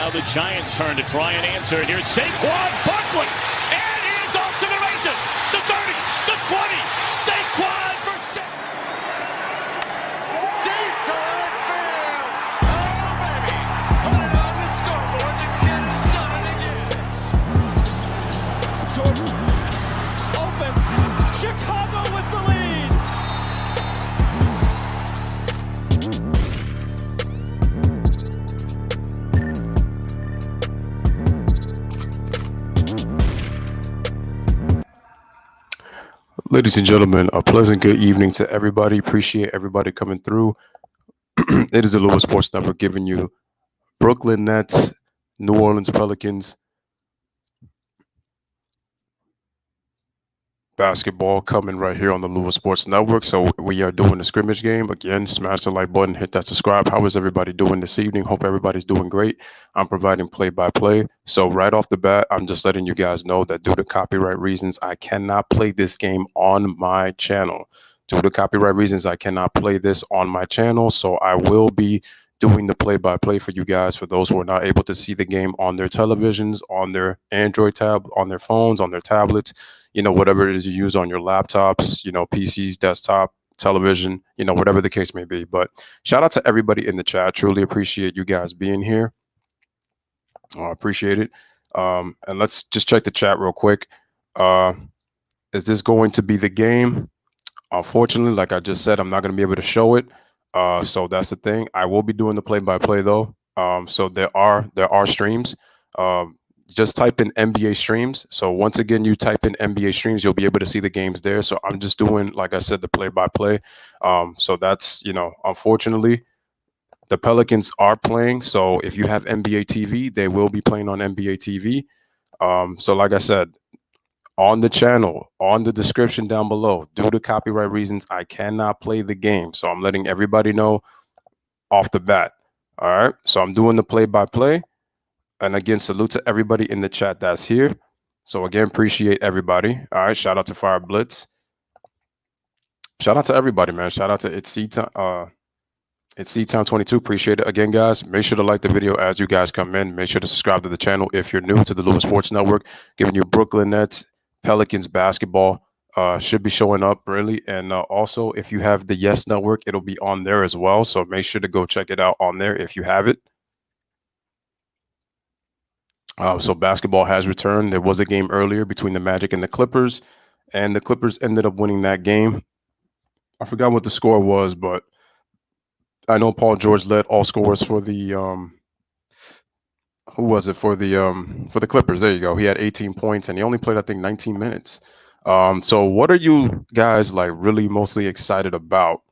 Now the Giants' turn to try and answer. And here's Saquon Barkley. And he is off to the races. The 30, the 20. Saquon for 6. Deep to right field. Oh, baby. Put it on the scoreboard. The kid has done it again. Jordan. Open. Chicago with the lead. Ladies and gentlemen, a pleasant good evening to everybody. Appreciate everybody coming through. It is the Louisville Sports Network giving you Brooklyn Nets, New Orleans Pelicans basketball coming right here on the Louisville Sports Network. So we are doing the scrimmage game. Again, smash the like button, hit that subscribe. How is everybody doing this evening? Hope everybody's doing great. I'm providing play-by-play. So right off the bat, I'm just letting you guys know that due to copyright reasons, I cannot play this game on my channel. Due to copyright reasons, I cannot play this on my channel. So I will be doing the play-by-play for you guys, for those who are not able to see the game on their televisions, on their Android tab, on their phones, on their tablets, whatever it is you use on your laptops, PCs, desktop, television, whatever the case may be. But shout out to everybody in the chat. Truly appreciate you guys being here. I appreciate it. And let's just check the chat real quick. Is this going to be the game? Unfortunately, like I just said, I'm not going to be able to show it. So that's the thing. I will be doing the play-by-play though. So there are streams. Just type in NBA streams. So once again, you type in NBA streams, you'll be able to see the games there. So I'm just doing, like I said, the play-by-play. So that's, unfortunately, the Pelicans are playing. So if you have NBA TV, they will be playing on NBA TV. So like I said, on the channel, on the description down below, due to copyright reasons, I cannot play the game. So I'm letting everybody know off the bat. All right. So I'm doing the play-by-play. And again, salute to everybody in the chat that's here. So again, appreciate everybody. All right. Shout out to Fire Blitz. Shout out to everybody, man. Shout out to It's Time 22. Appreciate it. Again, guys, make sure to like the video as you guys come in. Make sure to subscribe to the channel if you're new to the Louisville Sports Network, giving you Brooklyn Nets, Pelicans basketball. Should be showing up really. And also, if you have the Yes Network, it'll be on there as well. So make sure to go check it out on there if you have it. So basketball has returned. There was a game earlier between the Magic and the Clippers, and the Clippers ended up winning that game. I forgot what the score was, but I know Paul George led all scorers for the who was it for the Clippers? There you go. He had 18 points, and he only played, I think, 19 minutes. So what are you guys like really mostly excited about?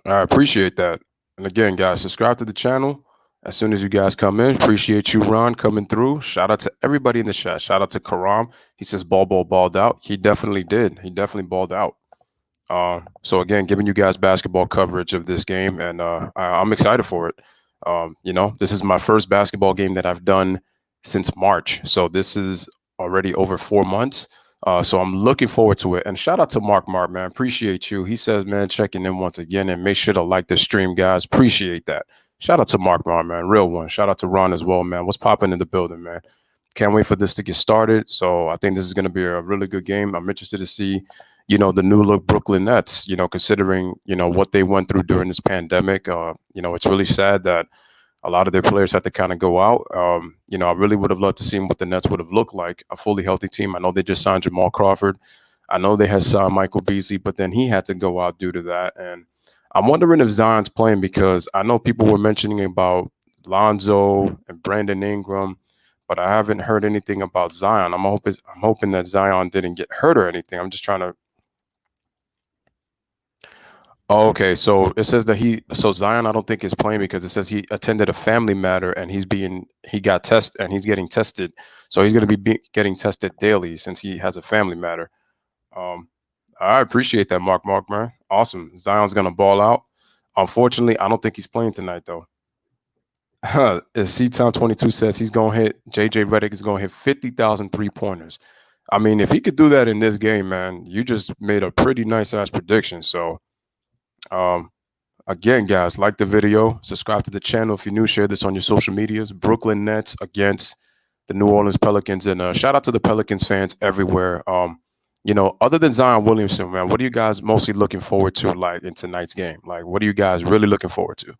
I appreciate that. And again, guys, subscribe to the channel as soon as you guys come in. Appreciate you, Ron, coming through. Shout out to everybody in the chat. Shout out to Karam. He says balled out. He definitely did. He definitely balled out. So again, giving you guys basketball coverage of this game, and I'm excited for it. This is my first basketball game that I've done since March. So this is already over 4 months. So I'm looking forward to it. And shout out to Mark, man. Appreciate you. He says, man, checking in once again, and make sure to like the stream, guys. Appreciate that. Shout out to Mark, man. Real one. Shout out to Ron as well, man. What's popping in the building, man? Can't wait for this to get started. So I think this is going to be a really good game. I'm interested to see, the new look Brooklyn Nets, considering, what they went through during this pandemic. It's really sad that a lot of their players had to kind of go out. I really would have loved to see what the Nets would have looked like, a fully healthy team. I know they just signed Jamal Crawford. I know they had signed Michael Beasley, but then he had to go out due to that. And I'm wondering if Zion's playing, because I know people were mentioning about Lonzo and Brandon Ingram, but I haven't heard anything about Zion. I'm hoping that Zion didn't get hurt or anything. I'm just trying to. Oh, okay, so it says that Zion I don't think is playing, because it says he attended a family matter and he's getting tested. So he's going to be getting tested daily since he has a family matter. I appreciate that, Mark, man. Awesome. Zion's going to ball out. Unfortunately, I don't think he's playing tonight, though. C-Town 22 says he's going to hit, JJ Redick is going to hit 50,000 3-pointers. I mean, if he could do that in this game, man, you just made a pretty nice-ass prediction. So Again, guys, like the video, subscribe to the channel if you're new, share this on your social medias. Brooklyn Nets against the New Orleans Pelicans, and shout out to the Pelicans fans everywhere. Other than Zion Williamson, man, what are you guys mostly looking forward to, like in tonight's game? Like, what are you guys really looking forward to?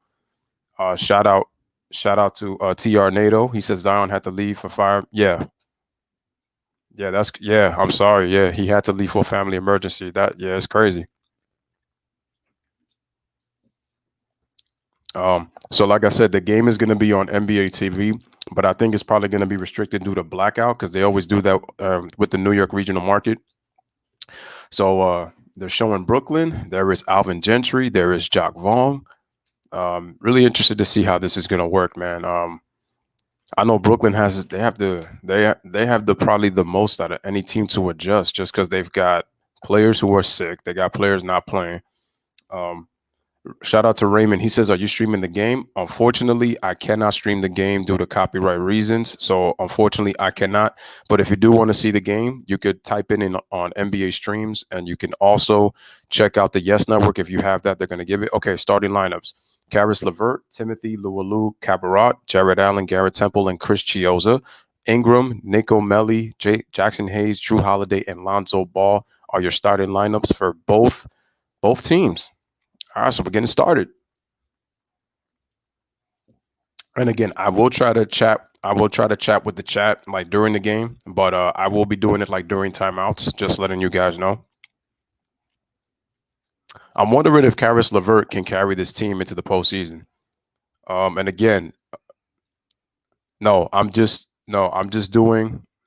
Shout out to TR NATO. He says Zion had to leave for fire. Yeah, I'm sorry. Yeah, he had to leave for a family emergency. It's crazy. So like I said, the game is going to be on NBA TV, but I think it's probably going to be restricted due to blackout because they always do that with the New York regional market. So they're showing Brooklyn. There is Alvin Gentry. There is Jock Vaughn. Really interested to see how this is going to work, man. I know Brooklyn have the probably the most out of any team to adjust just because they've got players who are sick. They got players not playing. Shout out to Raymond. He says, "Are you streaming the game?" Unfortunately, I cannot stream the game due to copyright reasons. So unfortunately, I cannot. But if you do want to see the game, you could type in on NBA streams, and you can also check out the Yes Network if you have that. They're going to give it. Okay, starting lineups: Karis LeVert, Timothy Luwalu Cabarrot, Jared Allen, Garrett Temple, and Chris Chioza. Ingram, Nico Melli, Jackson Hayes, Drew Holiday, and Lonzo Ball are your starting lineups for both teams. All right, so we're getting started. And again, I will try to chat with the chat like during the game, but I will be doing it like during timeouts, just letting you guys know. I'm wondering if Karis LeVert can carry this team into the postseason. And again,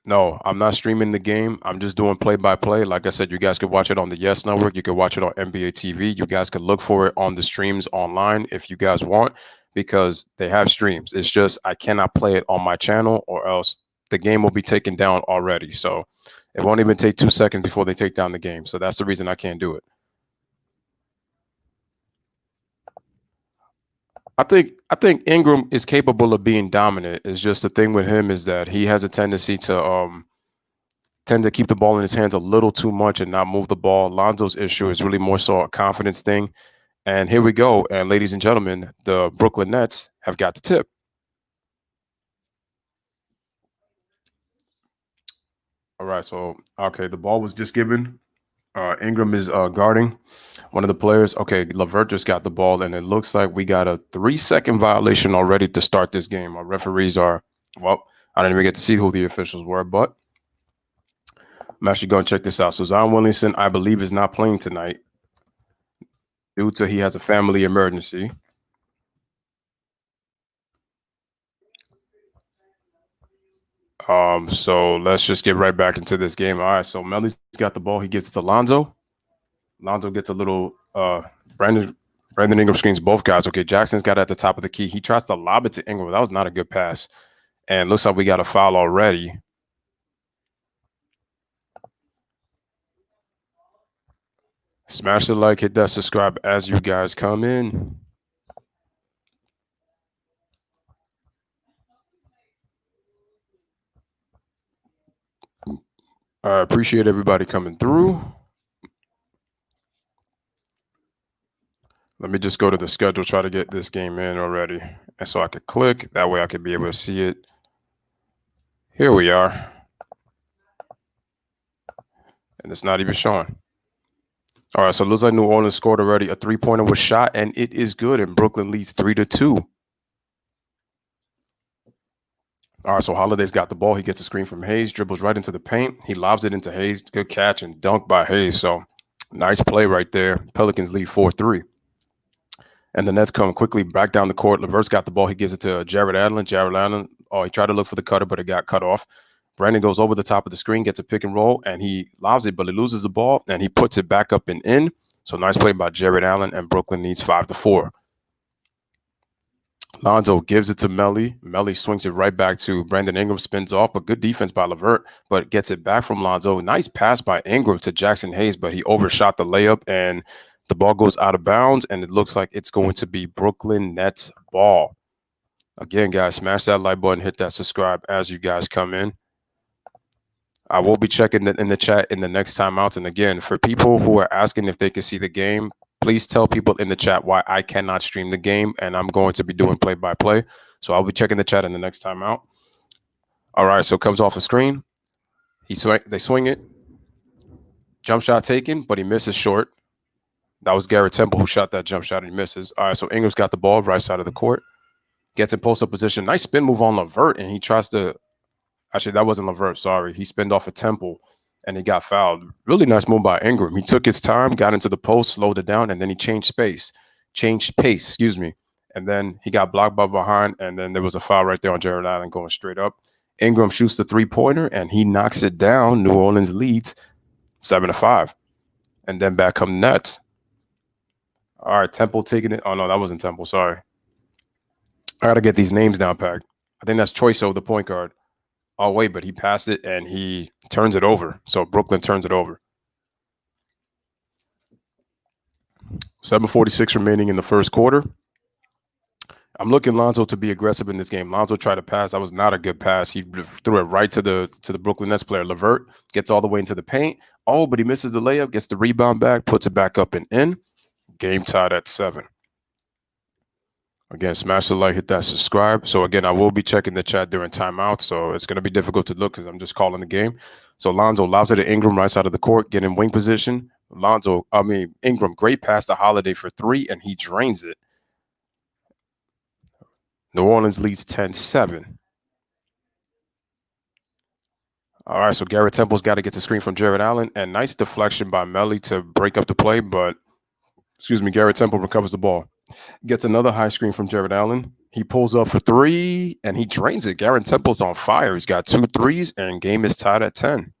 I'm not streaming the game. I'm just doing play-by-play. Like I said, you guys could watch it on the Yes Network. You could watch it on NBA TV. You guys could look for it on the streams online if you guys want, because they have streams. It's just I cannot play it on my channel or else the game will be taken down already. So it won't even take 2 seconds before they take down the game. So that's the reason I can't do it. I think Ingram is capable of being dominant. It's just the thing with him is that he has a tendency to keep the ball in his hands a little too much and not move the ball. Lonzo's issue is really more so a confidence thing. And here we go. And ladies and gentlemen, the Brooklyn Nets have got the tip. All right. So, okay, the ball was just given. Ingram is guarding one of the players. Okay, LeVert just got the ball, and it looks like we got a 3-second violation already to start this game. Our referees I didn't even get to see who the officials were, but I'm actually going to check this out. So Zion Williamson, I believe, is not playing tonight due to he has a family emergency. So let's just get right back into this game. All right, so Melly's got the ball. He gives it to Lonzo. Lonzo gets a little Brandon Ingram screens both guys. Okay, Jackson's got it at the top of the key. He tries to lob it to Ingram. That was not a good pass. And looks like we got a foul already. Smash the like, hit that subscribe as you guys come in. I appreciate everybody coming through. Let me just go to the schedule, try to get this game in already. And so I could click. That way I could be able to see it. Here we are. And it's not even showing. All right, so it looks like New Orleans scored already. A 3-pointer was shot, and it is good. And Brooklyn leads 3-2. All right, so Holiday's got the ball. He gets a screen from Hayes, dribbles right into the paint. He lobs it into Hayes. Good catch and dunk by Hayes. So nice play right there. Pelicans lead 4-3. And the Nets come quickly back down the court. LeVert's got the ball. He gives it to Jared Allen. He tried to look for the cutter, but it got cut off. Brandon goes over the top of the screen, gets a pick and roll, and he lobs it, but he loses the ball, and he puts it back up and in. So nice play by Jared Allen, and Brooklyn needs 5-4. Lonzo gives it to Melli. Melli swings it right back to Brandon Ingram, spins off, but good defense by LeVert, but gets it back from Lonzo. Nice pass by Ingram to Jackson Hayes, but he overshot the layup, and the ball goes out of bounds, and it looks like it's going to be Brooklyn Nets ball. Again, guys, smash that like button, hit that subscribe as you guys come in. I will be checking in the chat in the next timeouts. And again, for people who are asking if they can see the game, Please tell people in the chat why I cannot stream the game, and I'm going to be doing play-by-play. So I'll be checking the chat in the next time out. All right, so it comes off the screen. They swing it. Jump shot taken, but he misses short. That was Garrett Temple who shot that jump shot and he misses. All right, so Ingram's got the ball right side of the court. Gets in post-up position. Nice spin move on LeVert, and he tries to – actually, that wasn't LeVert, sorry. He spinned off a Temple, and he got fouled. Really nice move by Ingram. He took his time, got into the post, slowed it down, and then he changed pace, and then he got blocked by behind, and then there was a foul right there on Jared Allen going straight up. Ingram shoots the three-pointer, and he knocks it down. New Orleans leads 7-5. And then back come the Nets. All right, Temple taking it. Oh, no, that wasn't Temple. Sorry. I got to get these names down packed. I think that's Choiso, the point guard. Oh, wait, but he passed it, and he turns it over. So Brooklyn turns it over. 7:46 remaining in the first quarter. I'm looking Lonzo to be aggressive in this game. Lonzo tried to pass. That was not a good pass. He threw it right to the Brooklyn Nets player. LeVert gets all the way into the paint. Oh, but he misses the layup, gets the rebound back, puts it back up and in. Game tied at 7. Again, smash the like, hit that subscribe. So, again, I will be checking the chat during timeout, so it's going to be difficult to look because I'm just calling the game. So, Lonzo lobs it to Ingram right side of the court, get in wing position. Ingram, great pass to Holiday for 3, and he drains it. New Orleans leads 10-7. All right, so Garrett Temple's got to get the screen from Jared Allen, and nice deflection by Melly to break up the play, but, Garrett Temple recovers the ball. Gets another high screen from Jared Allen. He pulls up for 3, and he drains it. Garrett Temple's on fire. He's got 2 threes, and game is tied at 10.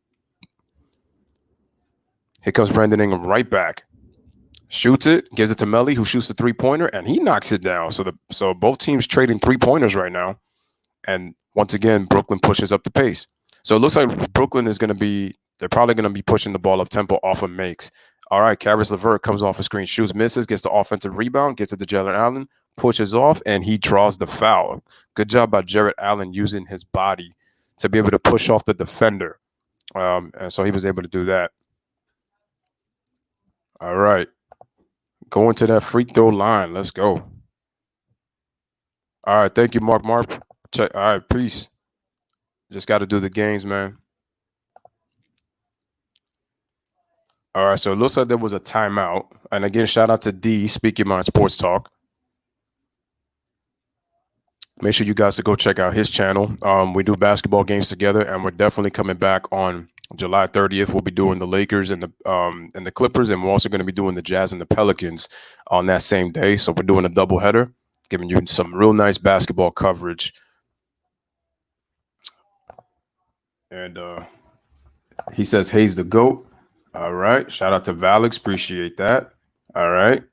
Here comes Brandon Ingram right back. Shoots it, gives it to Melly, who shoots the three-pointer, and he knocks it down. So both teams trading three-pointers right now. And once again, Brooklyn pushes up the pace. So it looks like Brooklyn is going to be – they're probably going to be pushing the ball up tempo off of makes. All right, Caris LeVert comes off a screen, shoots, misses, gets the offensive rebound, gets it to Jared Allen, pushes off, and he draws the foul. Good job by Jared Allen using his body to be able to push off the defender. And so he was able to do that. All right. Going to that free throw line. Let's go. All right. Thank you, Mark. Check. All right. Peace. Just got to do the games, man. All right. So it looks like there was a timeout. And again, shout out to D, Speaking Mind Sports Talk. Make sure you guys to go check out his channel. We do basketball games together, and we're definitely coming back on July 30th. We'll be doing the Lakers and the Clippers, and we're also going to be doing the Jazz and the Pelicans on that same day. So we're doing a doubleheader, giving you some real nice basketball coverage. And he says, "Hayes the GOAT." All right. Shout out to Valix. Appreciate that. All right.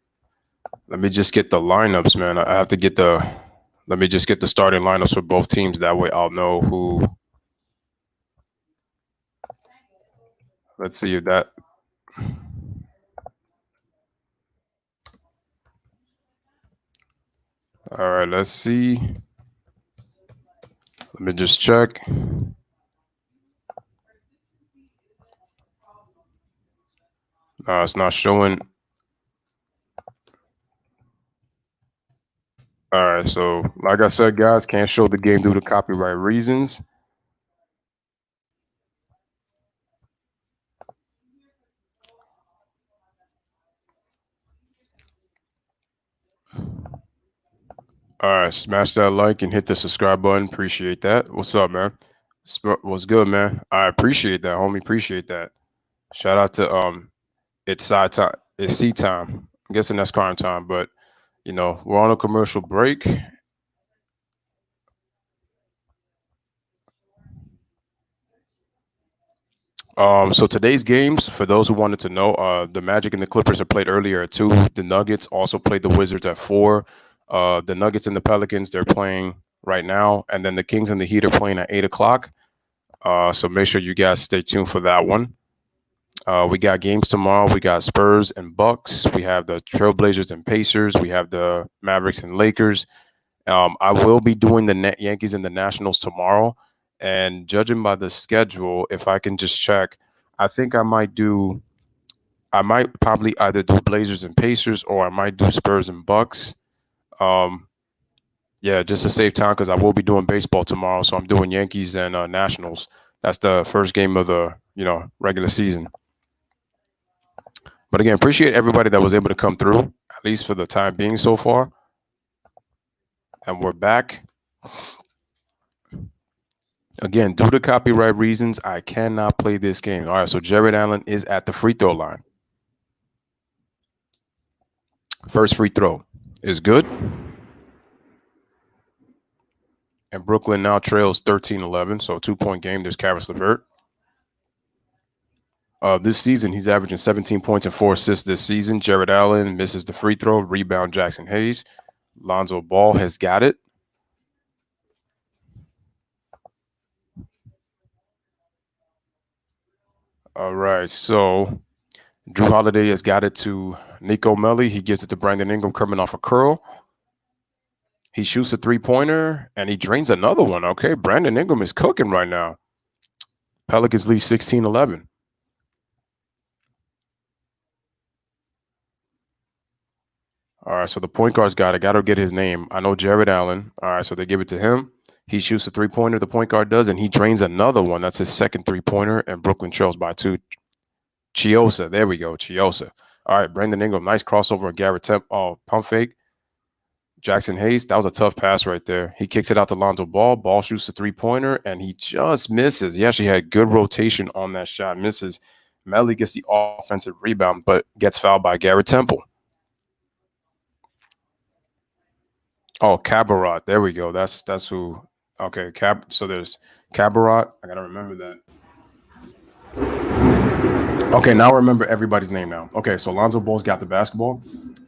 Let me just get the lineups, man. I have to get the. Let me just get the starting lineups for both teams. That way I'll know who. Let's see if that. All right, let's see. Let me just check. It's not showing. All right, so like I said, guys, can't show the game due to copyright reasons. All right, smash that like and hit the subscribe button. Appreciate that. What's up, man? What's good, man? I appreciate that, homie. Appreciate that. Shout out to it's side time. It's C time. I'm guessing that's crime time, but you know, we're on a commercial break. So today's games, for those who wanted to know, the Magic and the Clippers are played earlier at 2. The Nuggets also played the Wizards at 4. The Nuggets and the Pelicans, they're playing right now. And then the Kings and the Heat are playing at 8 o'clock. So make sure you guys stay tuned for that one. We got games tomorrow. We got Spurs and Bucks. We have the Trailblazers and Pacers. We have the Mavericks and Lakers. I will be doing the Yankees and the Nationals tomorrow. And judging by the schedule, if I can just check, I think I might do I might probably either do Blazers and Pacers, or I might do Spurs and Bucks. Yeah, just to save time, because I will be doing baseball tomorrow. So I'm doing Yankees and Nationals. That's the first game of the regular season. But again, appreciate everybody that was able to come through, at least for the time being so far. And we're back. Again, due to copyright reasons, I cannot play this game. All right, so Jared Allen is at the free throw line. First free throw is good. And Brooklyn now trails 13-11, so a 2-point game. There's Caris LeVert. This season, he's averaging 17 points and 4 assists this season. Jared Allen misses the free throw. Rebound, Jackson Hayes. Lonzo Ball has got it. All right, so Drew Holiday has got it to Nico Melli. He gives it to Brandon Ingram coming off a curl. He shoots a three-pointer, and he drains another one. Okay, Brandon Ingram is cooking right now. Pelicans lead 16-11. All right, so the point guard's got it. Got to get his name. I know Jared Allen. All right, so they give it to him. He shoots a three-pointer, the point guard does, and he drains another one. That's his second three-pointer, and Brooklyn trails by 2. Chiosa, there we go, Chiosa. All right, Brandon Ingram, nice crossover. Garrett pump fake. Jackson Hayes, that was a tough pass right there. He kicks it out to Lonzo Ball. Ball shoots a three-pointer, and he just misses. He actually had good rotation on that shot. Misses. Melli gets the offensive rebound, but gets fouled by Garrett Temple. Oh, Cabarrot. There we go. That's who. Okay, so there's Cabarrot. I gotta remember that. Okay, now I remember everybody's name now. Okay, so Lonzo Ball's got the basketball,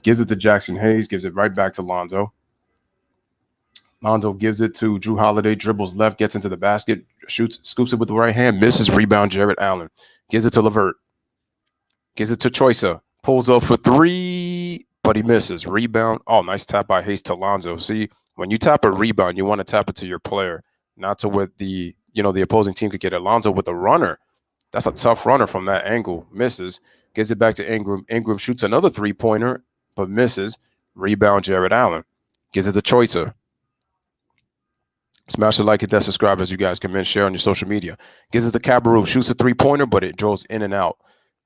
gives it to Jackson Hayes, gives it right back to Lonzo. Lonzo gives it to Drew Holiday, dribbles left, gets into the basket, shoots, scoops it with the right hand, misses, rebound, Jared Allen. Gives it to LeVert. Gives it to Choicer. Pulls up for 3, but he misses. Rebound. Oh, nice tap by Hayes to Lonzo. See, when you tap a rebound, you want to tap it to your player, not to where the opposing team could get it. Lonzo with a runner. That's a tough runner from that angle. Misses. Gives it back to Ingram. Ingram shoots another three-pointer, but misses. Rebound, Jared Allen. Gives it to Choicer. Smash the like, hit that subscribe as you guys comment, share on your social media. Gives it to Cabarrot. Shoots a three-pointer, but it draws in and out.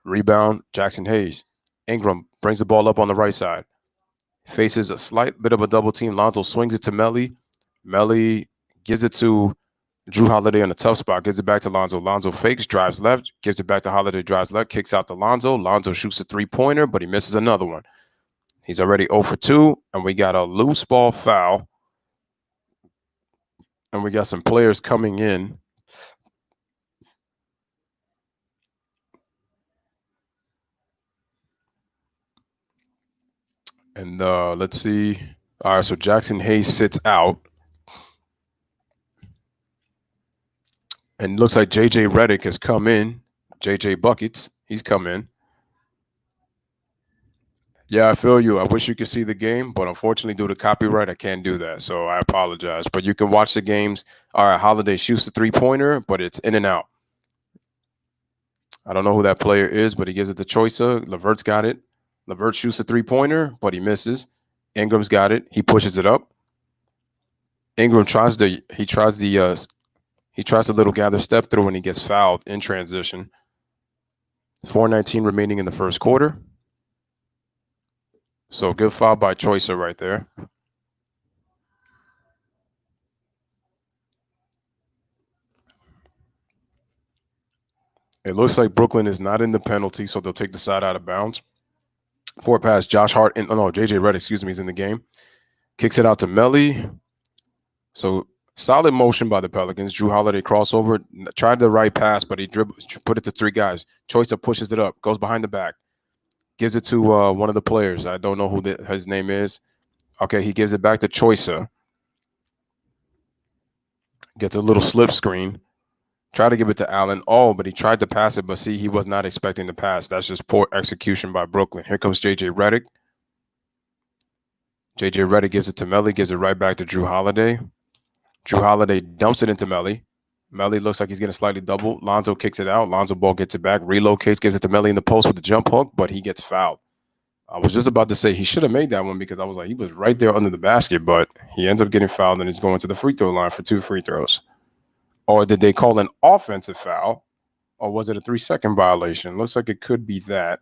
Rebound, Jackson Hayes. Ingram brings the ball up on the right side. Faces a slight bit of a double team. Lonzo swings it to Melli. Melli gives it to Drew Holiday on a tough spot. Gives it back to Lonzo. Lonzo fakes, drives left. Gives it back to Holiday, drives left. Kicks out to Lonzo. Lonzo shoots a three-pointer, but he misses another one. He's already 0 for 2, and we got a loose ball foul. And we got some players coming in. And let's see. All right, so Jackson Hayes sits out. And looks like J.J. Redick has come in. J.J. Buckets, he's come in. Yeah, I feel you. I wish you could see the game, but unfortunately, due to copyright, I can't do that. So I apologize. But you can watch the games. All right, Holiday shoots the three-pointer, but it's in and out. I don't know who that player is, but he gives it to Choicer. LeVert's got it. LeVert shoots a three-pointer, but he misses. Ingram's got it. He pushes it up. Ingram tries the little gather step through, and he gets fouled in transition. 4:19 remaining in the first quarter. So good foul by Choicer right there. It looks like Brooklyn is not in the penalty, so they'll take the side out of bounds. Poor pass. Josh Hart. J.J. Redick, is in the game. Kicks it out to Melli. So solid motion by the Pelicans. Drew Holiday crossover. Tried the right pass, but he put it to 3 guys. Choicer pushes it up. Goes behind the back. Gives it to one of the players. I don't know who his name is. Okay, he gives it back to Choicer. Gets a little slip screen. Tried to give it to Allen. Oh, but he tried to pass it, but see, he was not expecting the pass. That's just poor execution by Brooklyn. Here comes J.J. Redick. J.J. Redick gives it to Melli, gives it right back to Drew Holiday. Drew Holiday dumps it into Melli. Melly looks like he's getting slightly doubled. Lonzo kicks it out. Lonzo ball gets it back, relocates, gives it to Melly in the post with the jump hook, but he gets fouled. I was just about to say he should have made that one because I was like, he was right there under the basket, but he ends up getting fouled and he's going to the free throw line for 2 free throws. Or did they call an offensive foul? Or was it a 3-second violation? Looks like it could be that.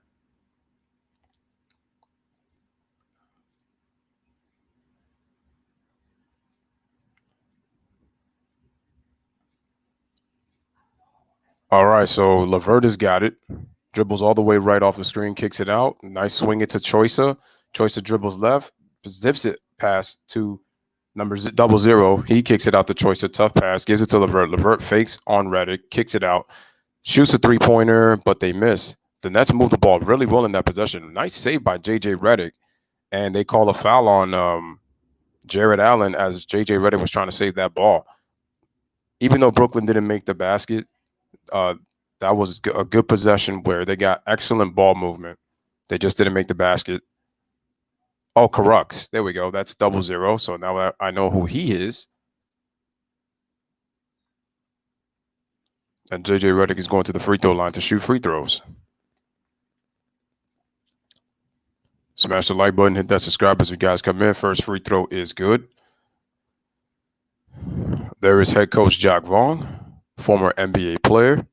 All right, so LeVert has got it. Dribbles all the way right off the screen, kicks it out. Nice swing it to Choicer. Choicer dribbles left, zips it past to number 00. He kicks it out to Choicer. Tough pass, gives it to LeVert. LeVert fakes on Redick, kicks it out, shoots a three-pointer, but they miss. The Nets move the ball really well in that possession. Nice save by J.J. Redick. And they call a foul on Jared Allen as J.J. Redick was trying to save that ball. Even though Brooklyn didn't make the basket, that was a good possession where they got excellent ball movement. They just didn't make the basket. Oh, Carux. There we go. That's 00. So now I know who he is. And J.J. Redick is going to the free throw line to shoot free throws. Smash the like button, hit that subscribe as you guys come in. First free throw is good. There is head coach Jacques Vaughn, former NBA player.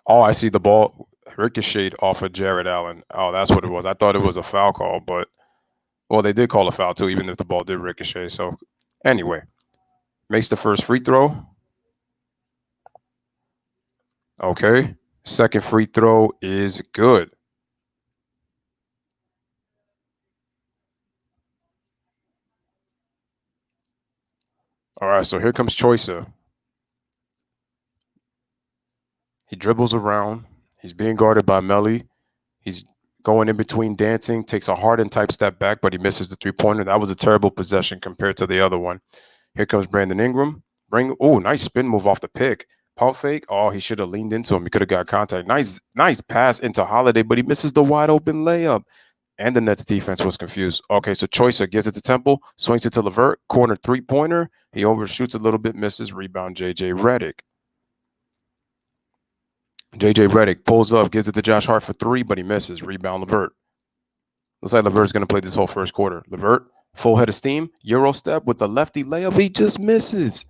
Oh, I see the ball ricocheted off of Jared Allen. Oh, that's what it was. I thought it was a foul call, but, well, they did call a foul too, even if the ball did ricochet. So, anyway, makes the first free throw. Okay. Second free throw is good. All right, so here comes Choicer. He dribbles around. He's being guarded by Melly. He's going in between dancing, takes a Harden-type step back, but he misses the three-pointer. That was a terrible possession compared to the other one. Here comes Brandon Ingram. Oh, nice spin move off the pick. Pump fake. Oh, he should have leaned into him. He could have got contact. Nice pass into Holiday, but he misses the wide-open layup. And the Nets defense was confused. Okay, so Choicer gives it to Temple, swings it to LeVert, corner three-pointer. He overshoots a little bit, misses. Rebound, J.J. Redick. J.J. Redick pulls up, gives it to Josh Hart for 3, but he misses. Rebound, LeVert. Looks like LeVert's going to play this whole first quarter. LeVert, full head of steam, Euro step with the lefty layup. He just misses.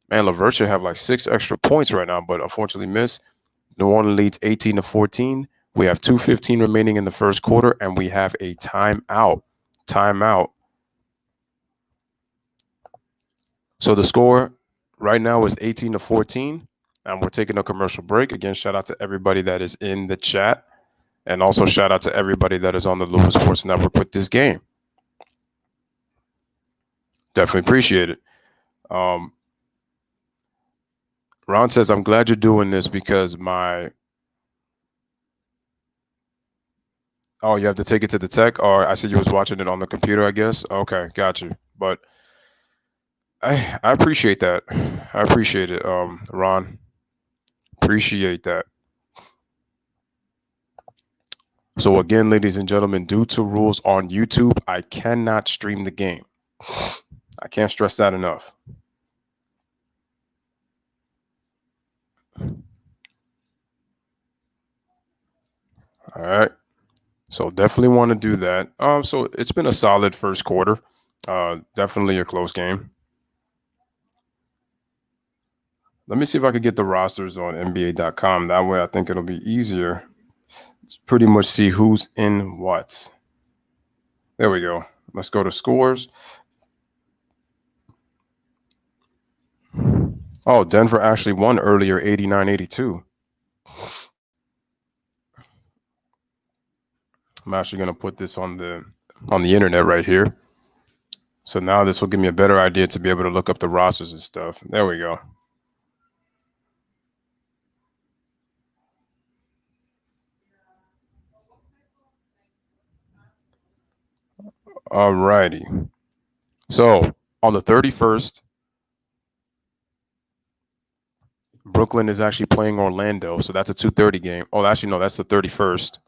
Man, LeVert should have like 6 extra points right now, but unfortunately missed. New Orleans leads 18-14. We have 2:15 remaining in the first quarter, and we have a timeout. So the score right now is 18-14. And we're taking a commercial break. Again, shout out to everybody that is in the chat. And also shout out to everybody that is on the Lewis Sports Network with this game. Definitely appreciate it. Ron says, I'm glad you're doing this because Oh, you have to take it to the tech? Or I said you was watching it on the computer, I guess. Okay, got you. But I appreciate that. I appreciate it, Ron. Appreciate that. So again, ladies and gentlemen, due to rules on YouTube, I cannot stream the game. I can't stress that enough. All right. So definitely want to do that. So it's been a solid first quarter. Definitely a close game. Let me see if I could get the rosters on NBA.com. That way I think it'll be easier to pretty much see who's in what. There we go. Let's go to scores. Oh, Denver actually won earlier, 89-82. I'm actually going to put this on the internet right here. So now this will give me a better idea to be able to look up the rosters and stuff. There we go. All righty. So on the 31st, Brooklyn is actually playing Orlando. So that's a 2:30 game. Oh, actually, no, that's the 31st.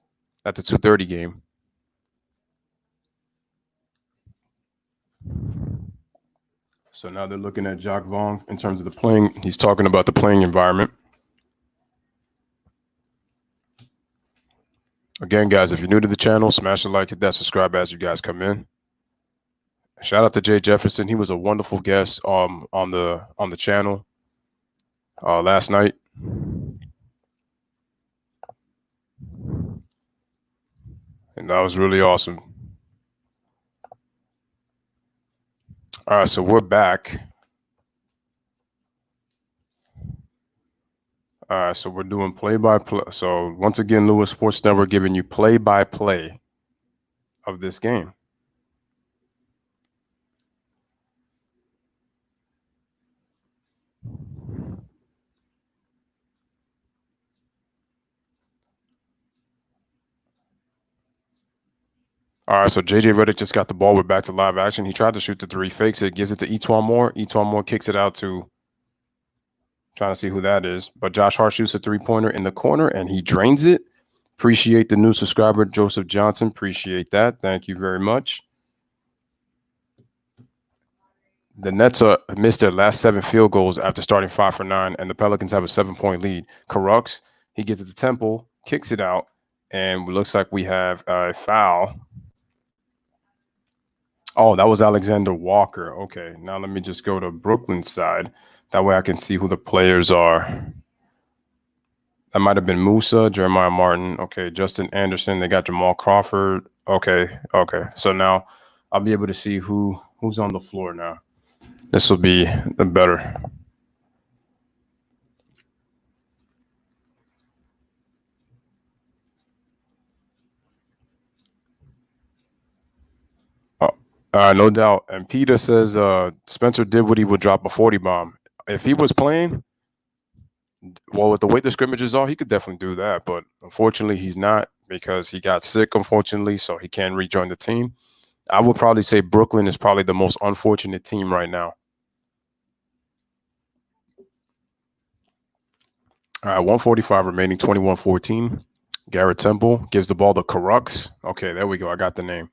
That's a 2:30 game. So now they're looking at Jacques Vaughn in terms of the playing. He's talking about the playing environment. Again, guys, if you're new to the channel, smash the like, hit that subscribe as you guys come in. Shout out to Jay Jefferson. He was a wonderful guest on the channel last night. And that was really awesome. All right, so we're back. All right, so we're doing play-by-play. So once again, Lewis Sports Network giving you play-by-play of this game. All right, so J.J. Redick just got the ball. We're back to live action. He tried to shoot the three, fakes it, gives it to E'Twaun Moore. E'Twaun Moore kicks it out to, trying to see who that is. But Josh Hart shoots a three-pointer in the corner, and he drains it. Appreciate the new subscriber, Joseph Johnson. Appreciate that. Thank you very much. The Nets missed their last 7 field goals after starting 5 for 9, and the Pelicans have a 7-point lead. Carux, he gets it to Temple, kicks it out, and it looks like we have a foul. Oh, that was Alexander Walker. Okay, now let me just go to Brooklyn's side. That way I can see who the players are. That might have been Musa, Jeremiah Martin. Okay, Justin Anderson. They got Jamal Crawford. Okay. So now I'll be able to see who's on the floor now. This will be the better. No doubt. And Peter says Spencer did what he would drop a 40 bomb. If he was playing, well, with the way the scrimmages are, he could definitely do that. But unfortunately, he's not because he got sick, unfortunately, so he can't rejoin the team. I would probably say Brooklyn is probably the most unfortunate team right now. All right, 145 remaining, 21-14. Garrett Temple gives the ball to Carux. Okay, there we go. I got the name.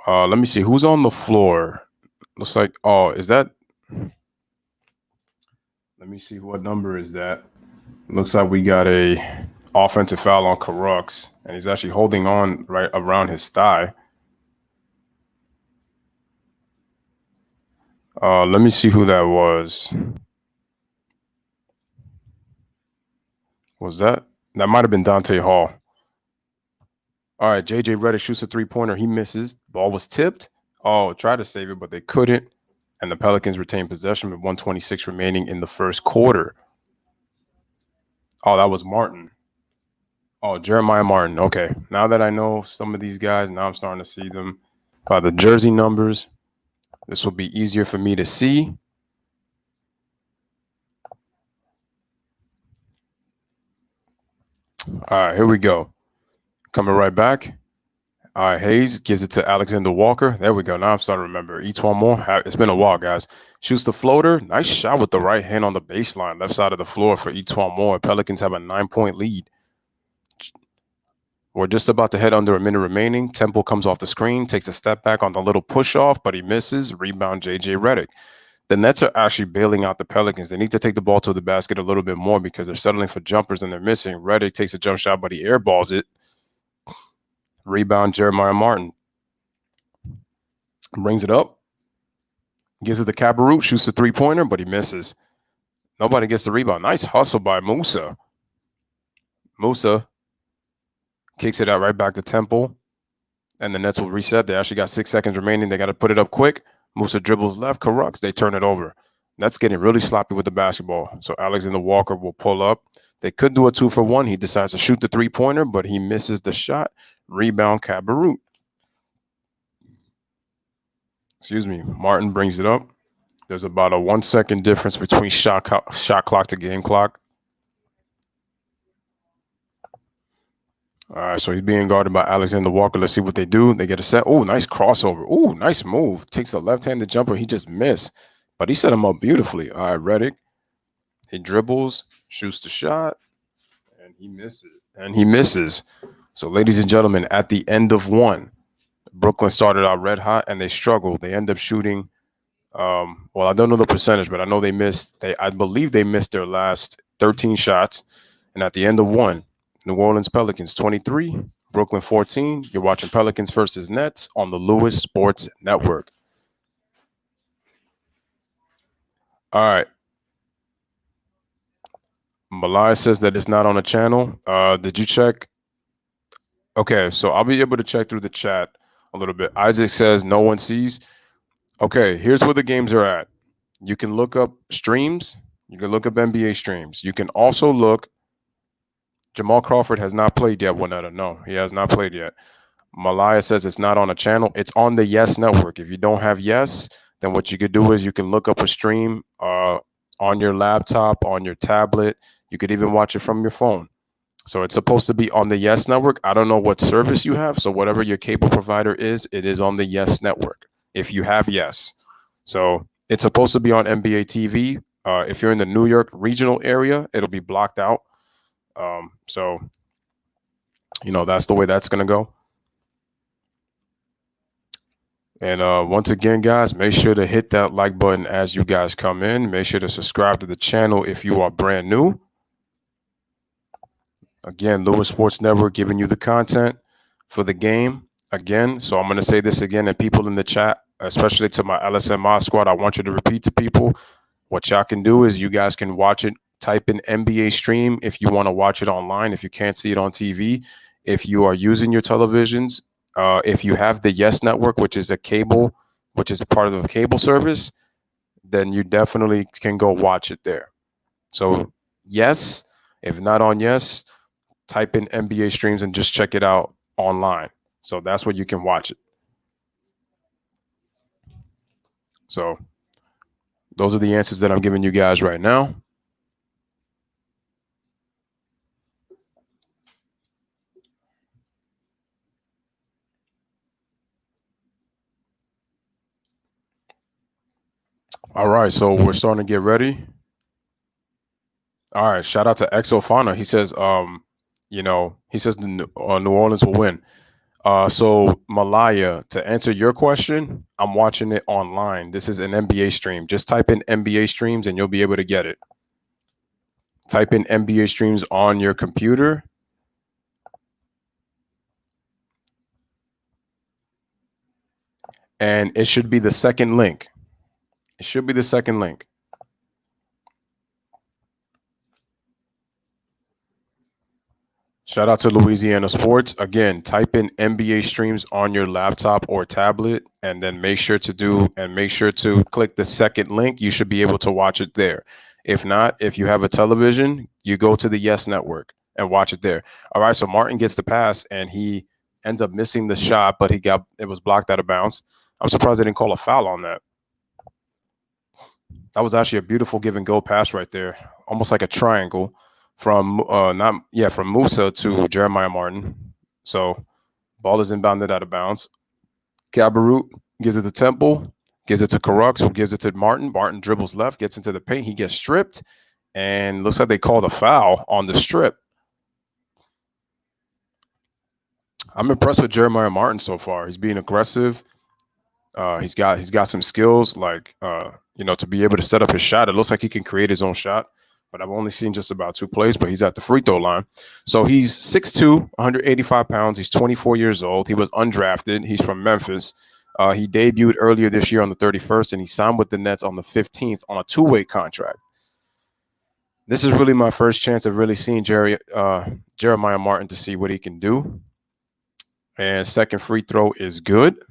Let me see. Who's on the floor? Looks like, is that? Let me see. What number is that? Looks like we got a offensive foul on Carux, and he's actually holding on right around his thigh. Let me see who that was. Was that? That might have been Dante Hall. All right, J.J. Redick shoots a three-pointer. He misses. Ball was tipped. Tried to save it, but they couldn't. And the Pelicans retain possession with 1:26 remaining in the first quarter. Oh, that was Martin. Oh, Jeremiah Martin. Okay. Now that I know some of these guys, now I'm starting to see them by the jersey numbers. This will be easier for me to see. All right, here we go. Coming right back. All right, Hayes gives it to Alexander Walker. There we go. Now I'm starting to remember. E'Twaun Moore. It's been a while, guys. Shoots the floater. Nice shot with the right hand on the baseline, left side of the floor for E'Twaun Moore. Pelicans have a 9-point lead. We're just about to head under a minute remaining. Temple comes off the screen, takes a step back on the little push-off, but he misses. Rebound, J.J. Redick. The Nets are actually bailing out the Pelicans. They need to take the ball to the basket a little bit more because they're settling for jumpers and they're missing. Redick takes a jump shot, but he airballs it. Rebound, Jeremiah Martin. Brings it up. Gives it to Cabarrot. Shoots the three-pointer, but he misses. Nobody gets the rebound. Nice hustle by Musa. Musa kicks it out right back to Temple. And the Nets will reset. They actually got 6 seconds remaining. They got to put it up quick. Musa dribbles left. Carux. They turn it over. Nets getting really sloppy with the basketball. So Alexander Walker will pull up. They could do a 2-for-1. He decides to shoot the three-pointer, but he misses the shot. Rebound, Cabarrot. Excuse me. Martin brings it up. There's about a 1 second difference between shot clock to game clock. All right, so he's being guarded by Alexander Walker. Let's see what they do. They get a set. Oh, nice crossover. Oh, nice move. Takes a left-handed jumper. He just missed, but he set him up beautifully. All right, Redick. He dribbles, shoots the shot, and he misses. So, ladies and gentlemen, at the end of one, Brooklyn started out red hot, and they struggled. They end up shooting Well, I don't know the percentage, but I know I believe they missed their last 13 shots. And at the end of one, New Orleans Pelicans 23, Brooklyn 14. You're watching Pelicans versus Nets on the Lewis Sports Network. All right. Malaya says that it's not on a channel. Did you check? Okay, so I'll be able to check through the chat a little bit. Isaac says no one sees. Okay, here's where the games are at. You can look up streams. You can look up NBA streams. You can also look. Jamal Crawford has not played yet, Winetta. No, he has not played yet. Malaya says it's not on a channel. It's on the Yes Network. If you don't have Yes, then what you could do is you can look up a stream on your laptop, on your tablet. You could even watch it from your phone. So it's supposed to be on the Yes Network. I don't know what service you have. So whatever your cable provider is, it is on the Yes Network if you have Yes. So it's supposed to be on NBA TV. If you're in the New York regional area, it'll be blocked out. So, that's the way that's going to go. And once again, guys, make sure to hit that like button as you guys come in. Make sure to subscribe to the channel if you are brand new. Again, Lewis Sports Network giving you the content for the game. Again, so I'm going to say this again, and people in the chat, especially to my LSMI squad, I want you to repeat to people. What y'all can do is you guys can watch it. Type in NBA stream if you want to watch it online, if you can't see it on TV. If you are using your televisions, if you have the Yes Network, which is part of the cable service, then you definitely can go watch it there. So Yes, if not on Yes, type in NBA streams and just check it out online. So that's where you can watch it. So those are the answers that I'm giving you guys right now. All right, so we're starting to get ready. All right, shout out to Exofana. He says, he says the New Orleans will win. So Malaya, to answer your question, I'm watching it online. This is an NBA stream. Just type in NBA streams and you'll be able to get it. Type in NBA streams on your computer. And it should be the second link. It should be the second link. Shout out to Louisiana Sports. Again, type in NBA streams on your laptop or tablet, and then make sure to click the second link. You should be able to watch it there. If not, if you have a television, you go to the Yes Network and watch it there. All right, so Martin gets the pass, and he ends up missing the shot, but it was blocked out of bounds. I'm surprised they didn't call a foul on that. That was actually a beautiful give and go pass right there, almost like a triangle. From Musa to Jeremiah Martin. So ball is inbounded out of bounds. Gabarut gives it to Temple, gives it to Karux, who gives it to Martin. Martin dribbles left, gets into the paint. He gets stripped, and looks like they called a foul on the strip. I'm impressed with Jeremiah Martin so far. He's being aggressive. He's got some skills, to be able to set up his shot. It looks like he can create his own shot. But I've only seen just about 2 plays, but he's at the free throw line. So he's 6'2", 185 pounds. He's 24 years old. He was undrafted. He's from Memphis. He debuted earlier this year on the 31st, and he signed with the Nets on the 15th on a 2-way contract. This is really my first chance of really seeing Jeremiah Martin to see what he can do. And second free throw is good.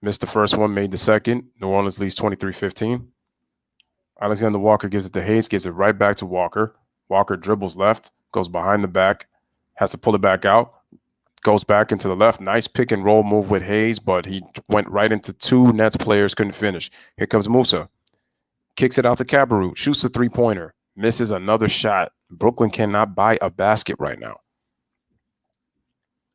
Missed the first one, made the second. New Orleans leads 23-15. Alexander Walker gives it to Hayes, gives it right back to Walker. Walker dribbles left, goes behind the back, has to pull it back out, goes back into the left. Nice pick and roll move with Hayes, but he went right into 2 Nets players, couldn't finish. Here comes Musa. Kicks it out to Gabarut, shoots the 3-pointer, misses another shot. Brooklyn cannot buy a basket right now.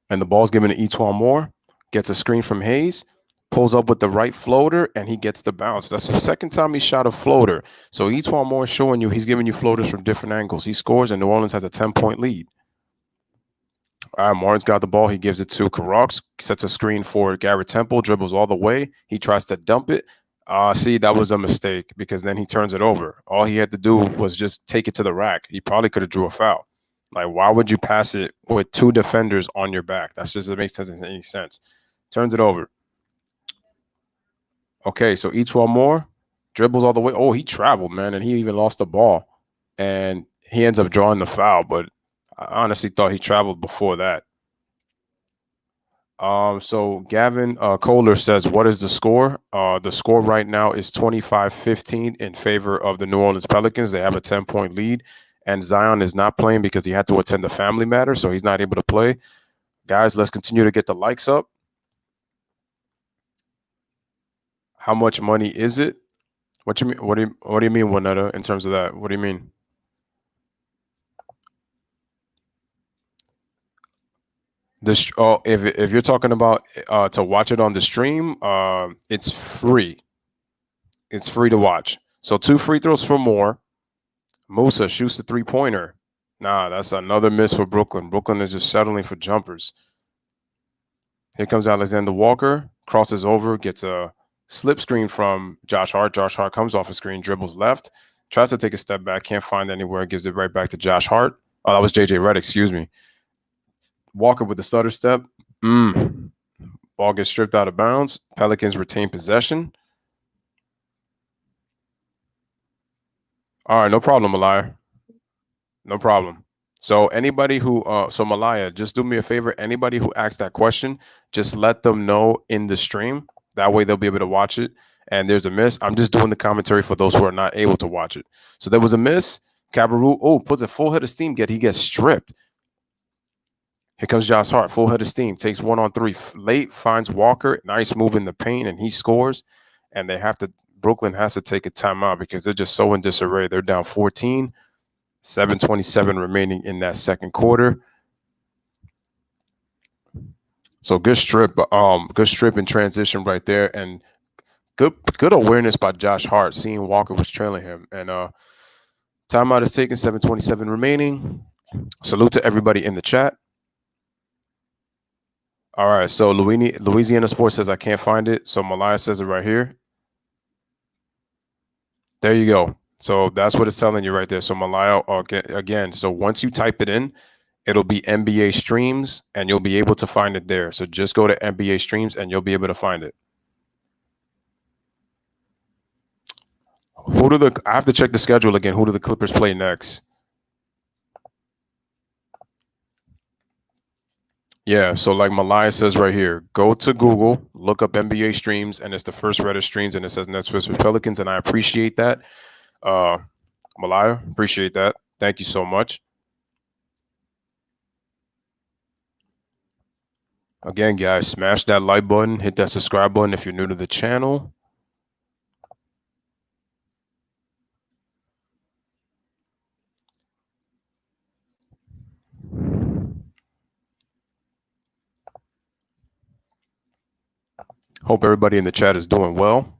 And the ball's given to Etuan Moore, gets a screen from Hayes, pulls up with the right floater, and he gets the bounce. That's the second time he shot a floater. So Etuan Moore is showing you he's giving you floaters from different angles. He scores, and New Orleans has a 10-point lead. Martin's got the ball. He gives it to Karox, sets a screen for Garrett Temple, dribbles all the way. He tries to dump it. See, that was a mistake because then he turns it over. All he had to do was just take it to the rack. He probably could have drew a foul. Like, why would you pass it with two defenders on your back? That's just, it makes any sense. Turns it over. Okay, so each one more. Dribbles all the way. Oh, he traveled, man, and he even lost the ball. And he ends up drawing the foul, but I honestly thought he traveled before that. So Gavin Kohler says, what is the score? The score right now is 25-15 in favor of the New Orleans Pelicans. They have a 10-point lead, and Zion is not playing because he had to attend the family matter, so he's not able to play. Guys, let's continue to get the likes up. How much money is it? What you mean? What do you mean, Juanetta, in terms of that? What do you mean? This if you're talking about to watch it on the stream, it's free. It's free to watch. So 2 free throws for more. Musa shoots the 3-pointer. Nah, that's another miss for Brooklyn. Brooklyn is just settling for jumpers. Here comes Alexander Walker, crosses over, gets a slip screen from Josh Hart. Josh Hart comes off a screen, dribbles left, tries to take a step back, can't find anywhere, gives it right back to Josh Hart. Oh, that was JJ Redick, excuse me. Walker with the stutter step. Ball gets stripped out of bounds. Pelicans retain possession. All right, no problem, Malaya. No problem. So anybody who, so Malaya, just do me a favor. Anybody who asks that question, just let them know in the stream. That way they'll be able to watch it. And there's a miss. I'm just doing the commentary for those who are not able to watch it. So there was a miss. Cabarrou, puts a full head of steam. He gets stripped. Here comes Josh Hart, full head of steam, takes 1-on-3 late, finds Walker, nice move in the paint, and he scores. And Brooklyn has to take a timeout because they're just so in disarray. They're down 14, 7:27 remaining in that second quarter. So good strip in transition right there, and good awareness by Josh Hart, seeing Walker was trailing him. And timeout is taken, 7:27 remaining. Salute to everybody in the chat. All right, so Louisiana Sports says I can't find it. So Malaya says it right here. There you go. So that's what it's telling you right there. So Malaya, again, so once you type it in, it'll be NBA streams, and you'll be able to find it there. So just go to NBA streams, and you'll be able to find it. I have to check the schedule again. Who do the Clippers play next? Yeah, so like Malaya says right here, go to Google, look up NBA streams, and it's the first Reddit streams, and it says Nets vs. Pelicans, and I appreciate that. Malaya, appreciate that. Thank you so much. Again, guys, smash that like button, hit that subscribe button if you're new to the channel. Hope everybody in the chat is doing well.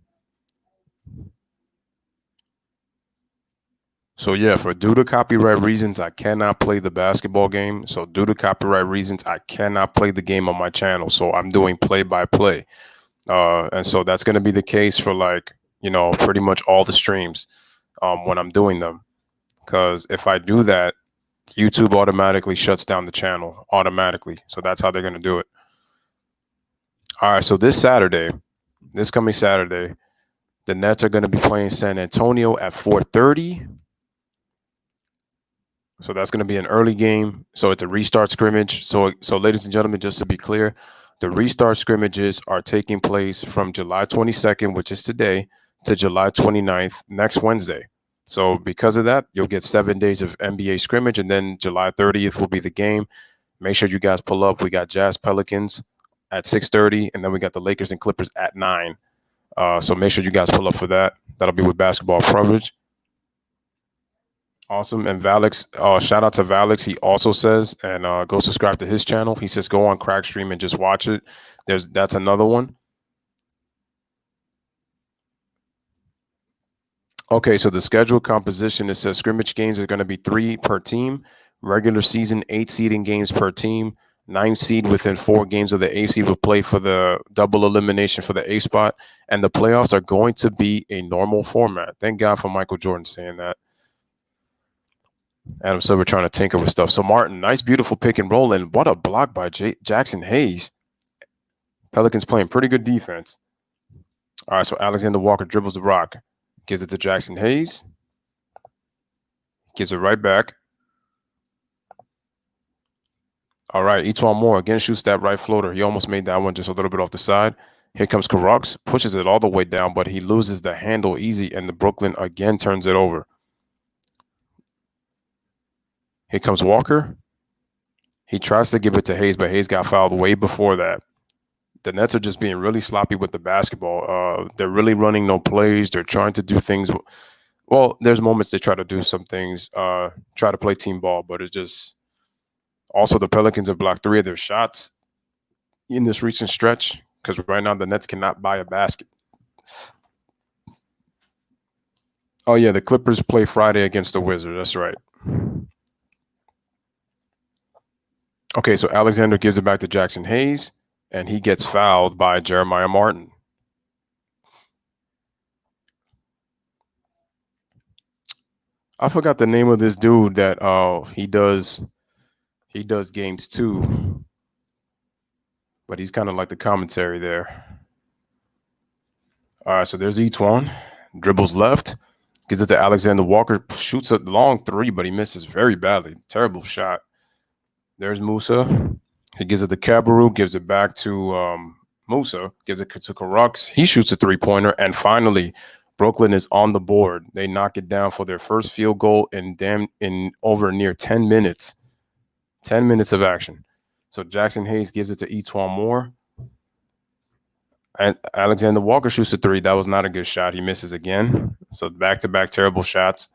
So yeah, due to copyright reasons, I cannot play the basketball game. So due to copyright reasons, I cannot play the game on my channel. So I'm doing play-by-play. And so that's going to be the case for pretty much all the streams when I'm doing them. Because if I do that, YouTube automatically shuts down the channel automatically. So that's how they're going to do it. All right, so this coming Saturday, the Nets are going to be playing San Antonio at 4:30. So that's going to be an early game. So it's a restart scrimmage. So ladies and gentlemen, just to be clear, the restart scrimmages are taking place from July 22nd, which is today, to July 29th, next Wednesday. So because of that, you'll get 7 days of NBA scrimmage, and then July 30th will be the game. Make sure you guys pull up. We got Jazz Pelicans at 6:30, and then we got the Lakers and Clippers at 9. So make sure you guys pull up for that. That'll be with basketball coverage. Awesome. And Valix, shout out to Valix. He also says, and go subscribe to his channel. He says go on Crack Stream and just watch it. That's another one. Okay, so the schedule composition, it says scrimmage games are going to be 3 per team. Regular season, 8 seeding games per team. 9th seed within 4 games of the 8th seed will play for the double elimination for the 8th spot. And the playoffs are going to be a normal format. Thank God for Michael Jordan saying that. Adam Silver trying to tinker with stuff. So Martin, nice, beautiful pick and roll. And what a block by Jackson Hayes. Pelicans playing pretty good defense. All right, so Alexander Walker dribbles the rock. Gives it to Jackson Hayes. Gives it right back. All right, Etuan Moore again shoots that right floater. He almost made that one just a little bit off the side. Here comes Carrucks, pushes it all the way down, but he loses the handle easy, and the Brooklyn again turns it over. Here comes Walker. He tries to give it to Hayes, but Hayes got fouled way before that. The Nets are just being really sloppy with the basketball. They're really running no plays. They're trying to do things. Well, there's moments they try to do some things, try to play team ball, but it's just also the Pelicans have blocked 3 of their shots in this recent stretch because right now the Nets cannot buy a basket. Oh, yeah, the Clippers play Friday against the Wizards. That's right. Okay, so Alexander gives it back to Jackson Hayes, and he gets fouled by Jeremiah Martin. I forgot the name of this dude that he does games too, but he's kind of like the commentary there. All right, so there's Etuan, dribbles left, gives it to Alexander Walker, shoots a long 3, but he misses very badly. Terrible shot. There's Musa. He gives it to Cabarrou, gives it back to Musa, gives it to Carrucks. He shoots a 3-pointer, and finally, Brooklyn is on the board. They knock it down for their first field goal in over near 10 minutes. 10 minutes of action. So Jackson Hayes gives it to Etuan Moore. And Alexander Walker shoots a 3. That was not a good shot. He misses again. So back-to-back terrible shots.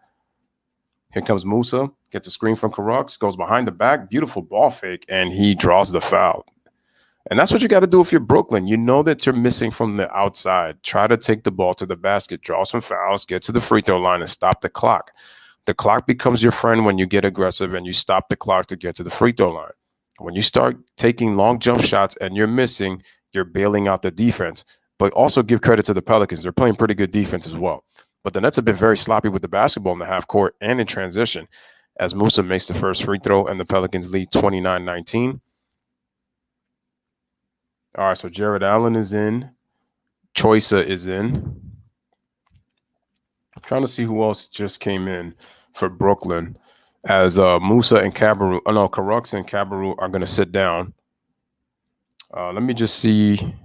Here comes Musa. Gets a screen from Carrucks. Goes behind the back. Beautiful ball fake. And he draws the foul. And that's what you got to do if you're Brooklyn. You know that you're missing from the outside. Try to take the ball to the basket. Draw some fouls. Get to the free throw line and stop the clock. The clock becomes your friend when you get aggressive and you stop the clock to get to the free throw line. When you start taking long jump shots and you're missing, you're bailing out the defense. But also give credit to the Pelicans. They're playing pretty good defense as well. But the Nets have been very sloppy with the basketball in the half court and in transition as Musa makes the first free throw and the Pelicans lead 29-19. All right, so Jared Allen is in. Choisa is in. I'm trying to see who else just came in for Brooklyn as Musa and Cabarrou. Oh, no, Carrucks and Cabarrou are going to sit down. Let me just see.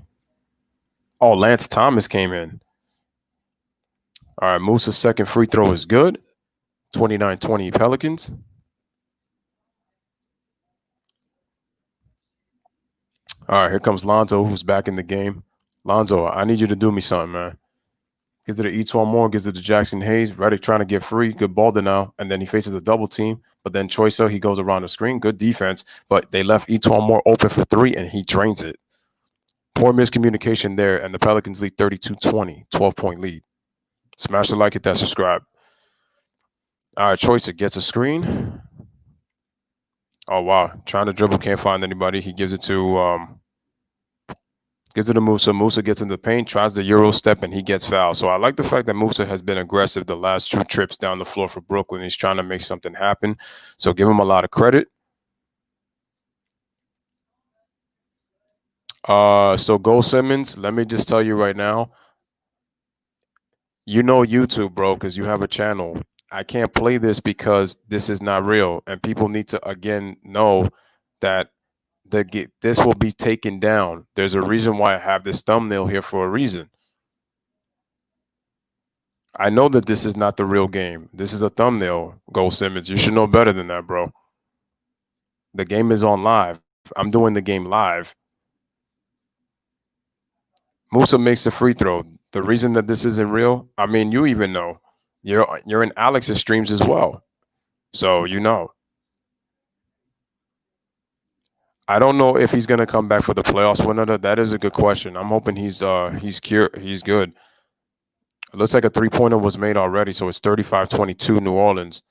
Oh, Lance Thomas came in. All right, Musa's second free throw is good. 29-20 Pelicans. All right, here comes Lonzo, who's back in the game. Lonzo, I need you to do me something, man. Gives it to Etuan Moore, gives it to Jackson Hayes. Redick trying to get free. Good ball to now. And then he faces a double team. But then Choisa, he goes around the screen. Good defense. But they left Etuan Moore open for 3, and he drains it. Poor miscommunication there, and the Pelicans lead 32-20, 12-point lead. Smash the like, hit that subscribe. All right, Choisa gets a screen. Oh, wow. Trying to dribble, can't find anybody. He gives it to Musa. Musa gets in the paint, tries the Euro step, and he gets fouled. So I like the fact that Musa has been aggressive the last 2 trips down the floor for Brooklyn. He's trying to make something happen. So give him a lot of credit. So Go Simmons, let me just tell you right now, you know YouTube, bro, because you have a channel. I can't play this because this is not real. And people need to, again, know that this will be taken down. There's a reason why I have this thumbnail here for a reason. I know that this is not the real game. This is a thumbnail, Go Simmons. You should know better than that, bro. The game is on live. I'm doing the game live. Musa makes the free throw. The reason that this isn't real, I mean, you even know. You're in Alex's streams as well. So you know. I don't know if he's gonna come back for the playoffs winner. That is a good question. I'm hoping he's good. It looks like a 3-pointer was made already, so it's 35-22 New Orleans.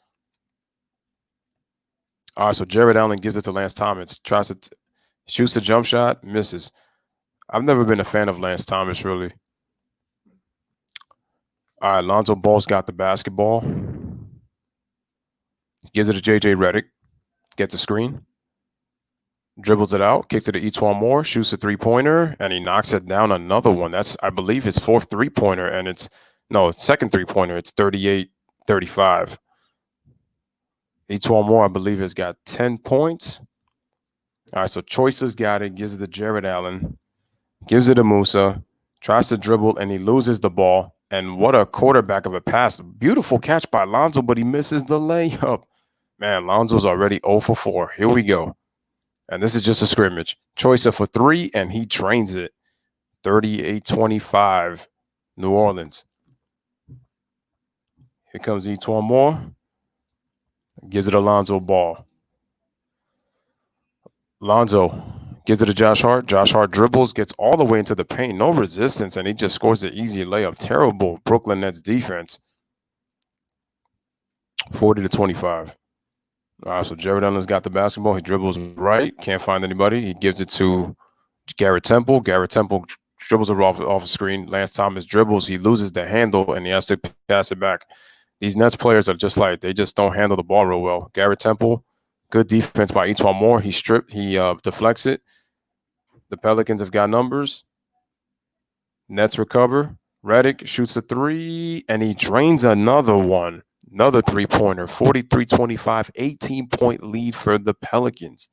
All right, so Jared Allen gives it to Lance Thomas. Tries to Shoots a jump shot, misses. I've never been a fan of Lance Thomas, really. All right, Lonzo Ball's got the basketball. Gives it to J.J. Redick. Gets a screen. Dribbles it out. Kicks it to Etuan Moore. Shoots a three-pointer, and he knocks it down another one. That's, I believe, his fourth three-pointer, and it's second three-pointer. It's 38-35. Etuan Moore, I believe, has got 10 points. All right, so Choice's got it. Gives it to Jared Allen. Gives it to Musa. Tries to dribble, and he loses the ball. And what a quarterback of a pass. Beautiful catch by Lonzo, but he misses the layup. Man, Lonzo's already 0 for 4. Here we go. And this is just a scrimmage. Choice for 3, and he drains it. 38-25, New Orleans. Here comes Etuan Moore. Gives it to Lonzo Ball. Lonzo gives it to Josh Hart. Josh Hart dribbles, gets all the way into the paint. No resistance, and he just scores the easy layup. Terrible Brooklyn Nets defense. 40-25. All right, so Jared Allen's got the basketball. He dribbles right. Can't find anybody. He gives it to Garrett Temple. Garrett Temple dribbles it off the screen. Lance Thomas dribbles. He loses the handle, and he has to pass it back. These Nets players are just like, they just don't handle the ball real well. Garrett Temple, good defense by Etuan Moore. He deflects it. The Pelicans have got numbers. Nets recover. Redick shoots a three, and he drains another one. Another three-pointer. 43-25, 18-point lead for the Pelicans.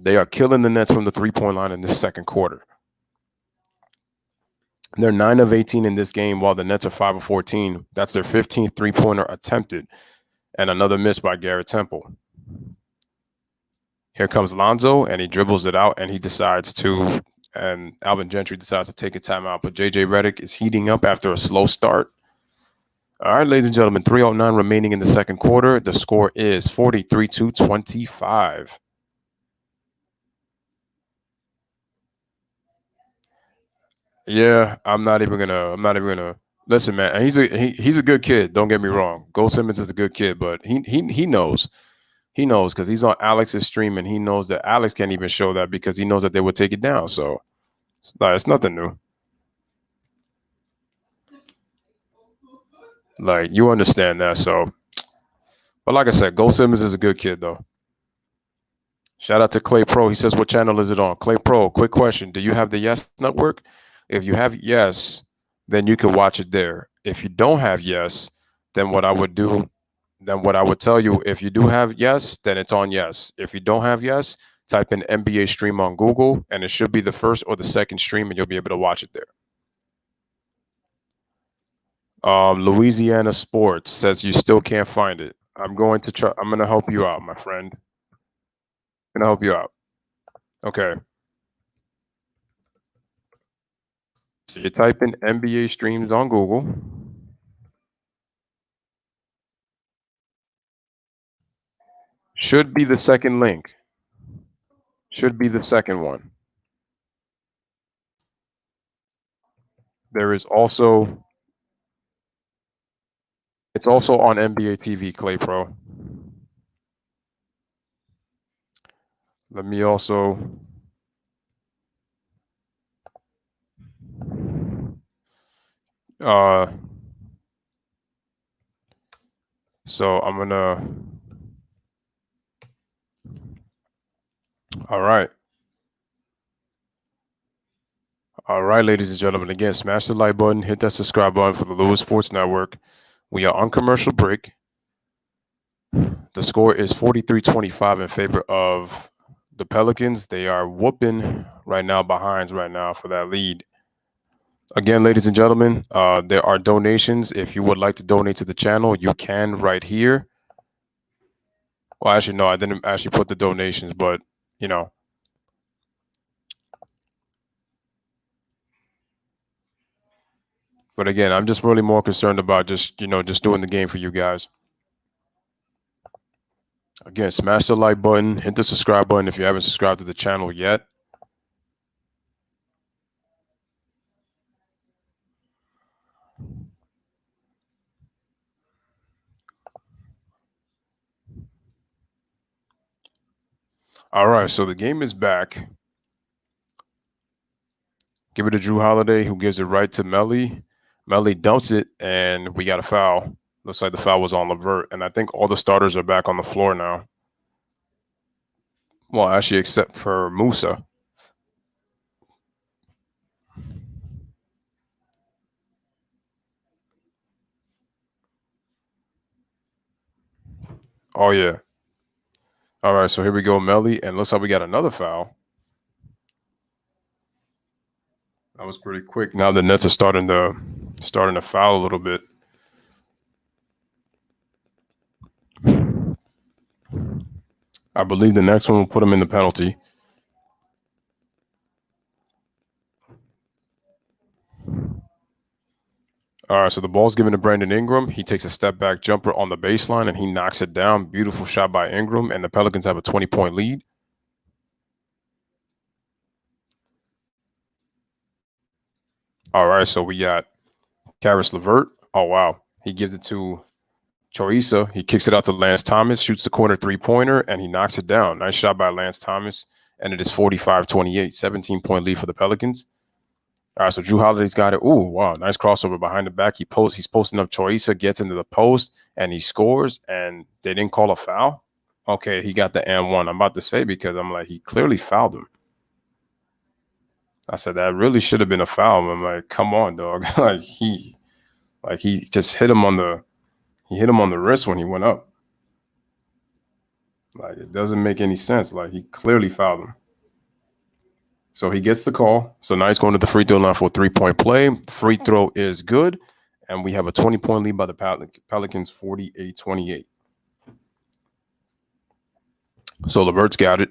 They are killing the Nets from the three-point line in this second quarter. They're 9 of 18 in this game, while the Nets are 5 of 14. That's their 15th three-pointer attempted, and another miss by Garrett Temple. Here comes Lonzo, and he dribbles it out, and and Alvin Gentry decides to take a timeout. But J.J. Redick is heating up after a slow start. All right, ladies and gentlemen, 3:09 remaining in the second quarter. The score is 43-25. Yeah, I'm not even gonna listen, man. He's a good kid. Don't get me wrong. Gold Simmons is a good kid, but he knows. He knows because he's on Alex's stream, and he knows that Alex can't even show that because he knows that they would take it down. So it's nothing new. Like, you understand that. So, but like I said, Gold Simmons is a good kid, though. Shout out to Clay Pro. He says, what channel is it on? Clay Pro, quick question. Do you have the Yes Network? If you have Yes, then you can watch it there. If you don't have Yes, then what I would tell you, if you do have Yes, then it's on Yes. If you don't have Yes, type in NBA stream on Google, and it should be the first or the second stream, and you'll be able to watch it there. Louisiana Sports says you still can't find it. I'm going to help you out, my friend. I'm going to help you out. Okay. So you type in NBA streams on Google. Should be the second link. Should be the second one. There is also, it's also on NBA TV, Clay Pro. Let me also, so I'm gonna, all right. All right, ladies and gentlemen, again, smash the like button, hit that subscribe button for the Lewis Sports Network. We are on commercial break. The score is 43-25 in favor of the Pelicans. They are whooping right now for that lead. Again, ladies and gentlemen, there are donations. If you would like to donate to the channel, you can right here. Well, actually, no, I didn't actually put the donations, but, you know. But again, I'm just really more concerned about just doing the game for you guys. Again, smash the like button, hit the subscribe button if you haven't subscribed to the channel yet. All right, so the game is back. Give it to Drew Holiday, who gives it right to Melly. Melly dumps it, and we got a foul. Looks like the foul was on LeVert, and I think all the starters are back on the floor now. Well, actually, except for Musa. Oh, yeah. All right, so here we go, Melly, and looks like we got another foul. That was pretty quick. Now the Nets are starting to foul a little bit. I believe the next one will put them in the penalty. All right, so the ball's given to Brandon Ingram. He takes a step back jumper on the baseline, and he knocks it down. Beautiful shot by Ingram, and the Pelicans have a 20-point lead. All right, so we got Caris LeVert. Oh, wow. He gives it to Choisa. He kicks it out to Lance Thomas, shoots the corner three-pointer, and he knocks it down. Nice shot by Lance Thomas, and it is 45-28, 17-point lead for the Pelicans. All right, so Drew Holiday's got it. Ooh, wow, nice crossover behind the back. He's posting up Choisa, gets into the post, and he scores, and they didn't call a foul? Okay, he got the and one. I'm about to say because I'm like, he clearly fouled him. I said, that really should have been a foul. I'm like, come on, dog. he just hit him on the wrist when he went up. Like, it doesn't make any sense. Like, he clearly fouled him. So he gets the call. So now he's going to the free throw line for a 3-point play. The free throw is good. And we have a 20-point lead by the Pelicans, 48-28. So LeVert's got it.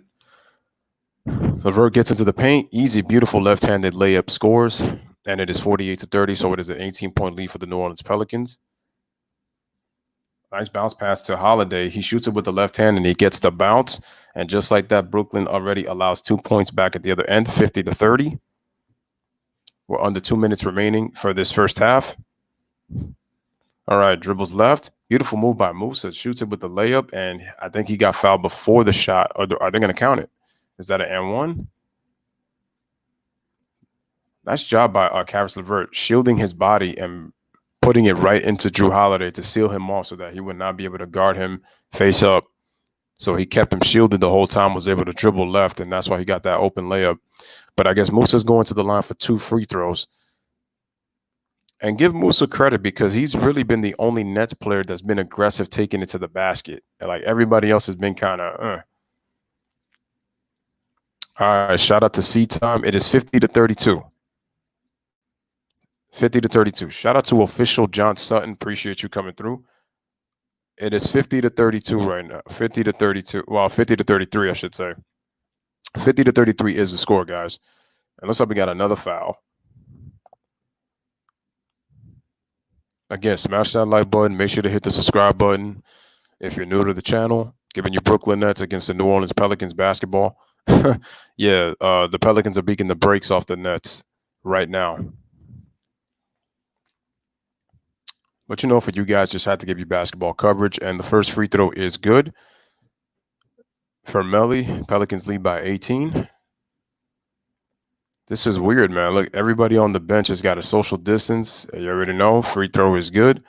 LeVert gets into the paint. Easy, beautiful left-handed layup, scores. And it is 48-30. So it is an 18-point lead for the New Orleans Pelicans. Nice bounce pass to Holiday. He shoots it with the left hand, and he gets the bounce. And just like that, Brooklyn already allows 2 points back at the other end, 50-30. We're under 2 minutes remaining for this first half. All right, dribbles left. Beautiful move by Musa. Shoots it with the layup, and I think he got fouled before the shot. Or are they going to count it? Is that an and-one? Nice job by Caris LeVert, shielding his body and putting it right into Drew Holiday to seal him off so that he would not be able to guard him face up. So he kept him shielded the whole time, was able to dribble left, and that's why he got that open layup. But I guess Musa's going to the line for 2 free throws. And give Musa credit because he's really been the only Nets player that's been aggressive taking it to the basket. Like, everybody else has been kind of, All right, shout out to C-Time. It is 50-32. 50-32. Shout out to official John Sutton. Appreciate you coming through. It is 50-32 right now. 50-32. Well, 50-33, I should say. 50-33 is the score, guys. And looks like we got another foul. Again, smash that like button. Make sure to hit the subscribe button if you're new to the channel. Giving you Brooklyn Nets against the New Orleans Pelicans basketball. Yeah, the Pelicans are beating the brakes off the Nets right now. But, for you guys, just had to give you basketball coverage. And the first free throw is good for Melly. Pelicans lead by 18. This is weird, man. Look, everybody on the bench has got a social distance. You already know. Free throw is good.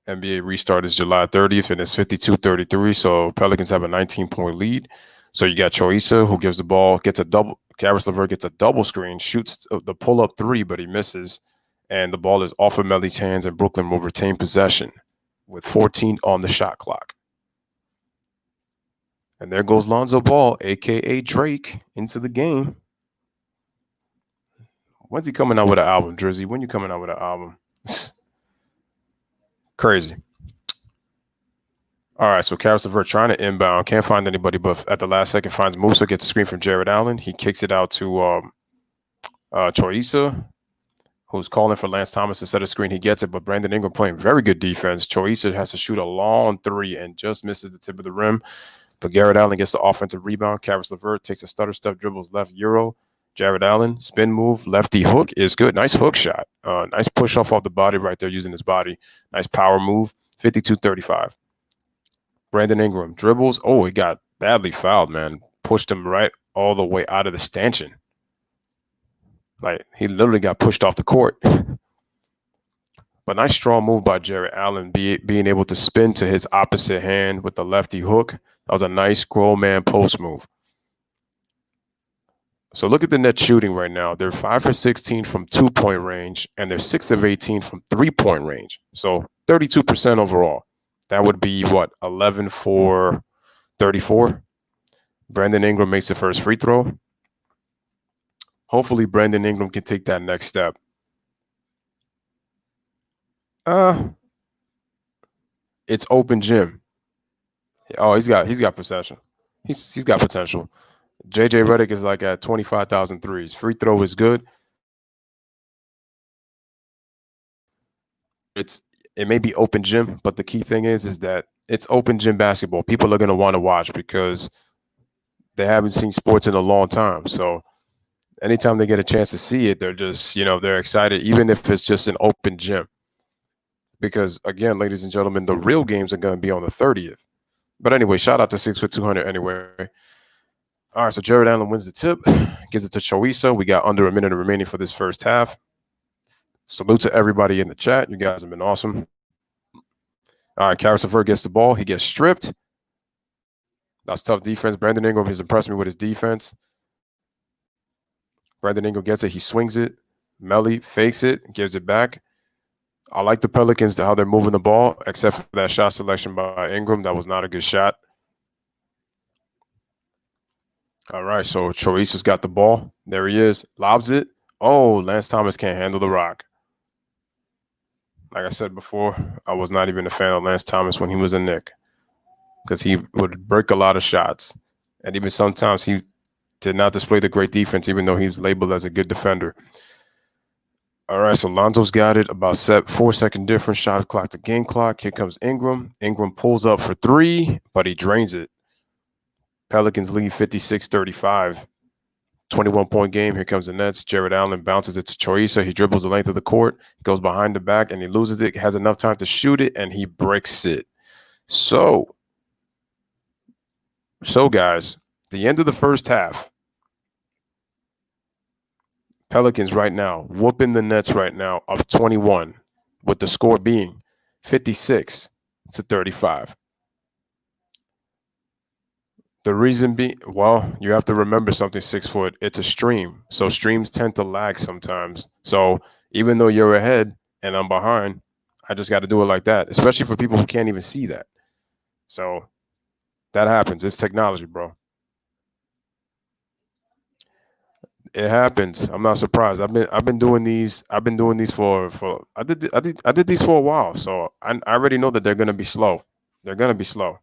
NBA restart is July 30th, and it's 52-33. So Pelicans have a 19-point lead. So you got Choisa, who gives the ball, gets a double. Caris LeVert gets a double screen, shoots the pull-up three, but he misses. And the ball is off of Melly's hands, and Brooklyn will retain possession with 14 on the shot clock. And there goes Lonzo Ball, a.k.a. Drake, into the game. When's he coming out with an album, Drizzy? When you coming out with an album? Crazy. All right, so Caris LeVert trying to inbound. Can't find anybody, but at the last second finds Musa, gets a screen from Jared Allen. He kicks it out to Choisa, who's calling for Lance Thomas to set a screen. He gets it, but Brandon Ingram playing very good defense. Choisa has to shoot a long three and just misses the tip of the rim. But Garrett Allen gets the offensive rebound. Caris LeVert takes a stutter step, dribbles left, Euro. Jared Allen, spin move, lefty hook is good. Nice hook shot. Nice push off the body right there using his body. Nice power move, 52-35. Brandon Ingram dribbles. Oh, he got Badly fouled, man. Pushed him right all the way out of the stanchion. Like, he literally got pushed off the court. But nice strong move by Jarrett Allen, being able to spin to his opposite hand with the lefty hook. That was a nice grown man post move. So look at the net shooting right now. They're 5 for 16 from 2-point range, and they're 6 of 18 from 3-point range. So 32% overall. That would be what, 11 for 34? Brandon Ingram makes the first free throw. Hopefully Brandon Ingram can take that next step. It's open gym. Oh, he's got possession. He's got potential. JJ Redick is like at 25,000 threes. Free throw is good. It may be open gym, but the key thing is that it's open gym basketball. People are going to want to watch because they haven't seen sports in a long time. So anytime they get a chance to see it, they're just, they're excited, even if it's just an open gym. Because again, ladies and gentlemen, the real games are going to be on the 30th. But anyway, shout out to 6 for 200 anyway. All right, so Jarrett Allen wins the tip, gives it to Choisa. We got under a minute remaining for this first half. Salute to everybody in the chat. You guys have been awesome. All right, Karis LeVert gets the ball. He gets stripped. That's tough defense. Brandon Ingram has impressed me with his defense. Brandon Ingram gets it. He swings it. Melly fakes it, gives it back. I like the Pelicans, how they're moving the ball, except for that shot selection by Ingram. That was not a good shot. All right, so Choisa's got the ball. There he is. Lobs it. Oh, Lance Thomas can't handle the rock. Like I said before, I was not even a fan of Lance Thomas when he was a Knick because he would break a lot of shots. And even sometimes he did not display the great defense, even though he was labeled as a good defender. All right, so Lonzo's got it. About 4-second difference. Shot clock to game clock. Here comes Ingram. Ingram pulls up for 3, but he drains it. Pelicans lead 56-35. 21-point game. Here comes the Nets. Jarrett Allen bounces it to Choisa. He dribbles the length of the court, goes behind the back, and he loses it. Has enough time to shoot it, and he breaks it. So guys, the end of the first half. Pelicans right now, whooping the Nets right now, up 21, with the score being 56-35. The reason being, well, you have to remember something, 6 foot. It's a stream. So streams tend to lag sometimes. So even though you're ahead and I'm behind, I just got to do it like that, especially for people who can't even see that. So that happens. It's technology, bro. It happens. I'm not surprised. I've been doing these. I did these for a while. So I already know that they're gonna be slow. They're gonna be slow.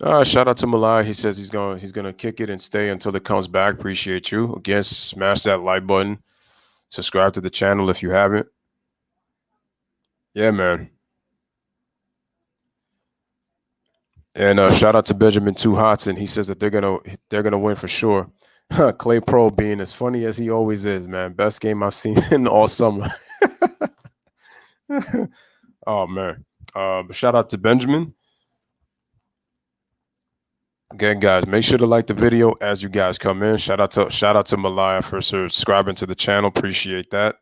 Shout out to Malai. He says he's gonna kick it and stay until it comes back. Appreciate you. Again, smash that like button. Subscribe to the channel if you haven't. Yeah, man. And shout out to Benjamin Two Hotson. He says that they're gonna win for sure. Clay Pro being as funny as he always is, man. Best game I've seen in all summer. Oh man. Shout out to Benjamin. Again, guys, make sure to like the video as you guys come in. Shout out to Malaya for subscribing to the channel. Appreciate that.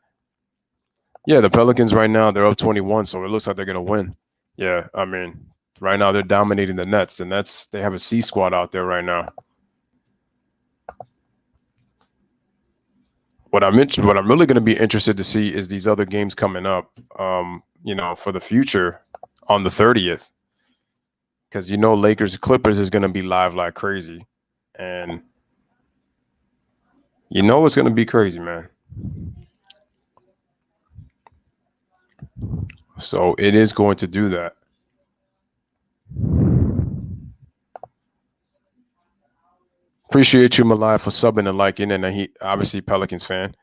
Yeah, the Pelicans right now, they're up 21, so it looks like they're gonna win. Yeah, I mean, right now they're dominating the Nets. The Nets, they have a C squad out there right now. What I'm really going to be interested to see is these other games coming up, for the future on the 30th. Because, Lakers Clippers is going to be live like crazy. And, it's going to be crazy, man. So it is going to do that. Appreciate you, Malai, for subbing and liking. And he obviously Pelicans fan.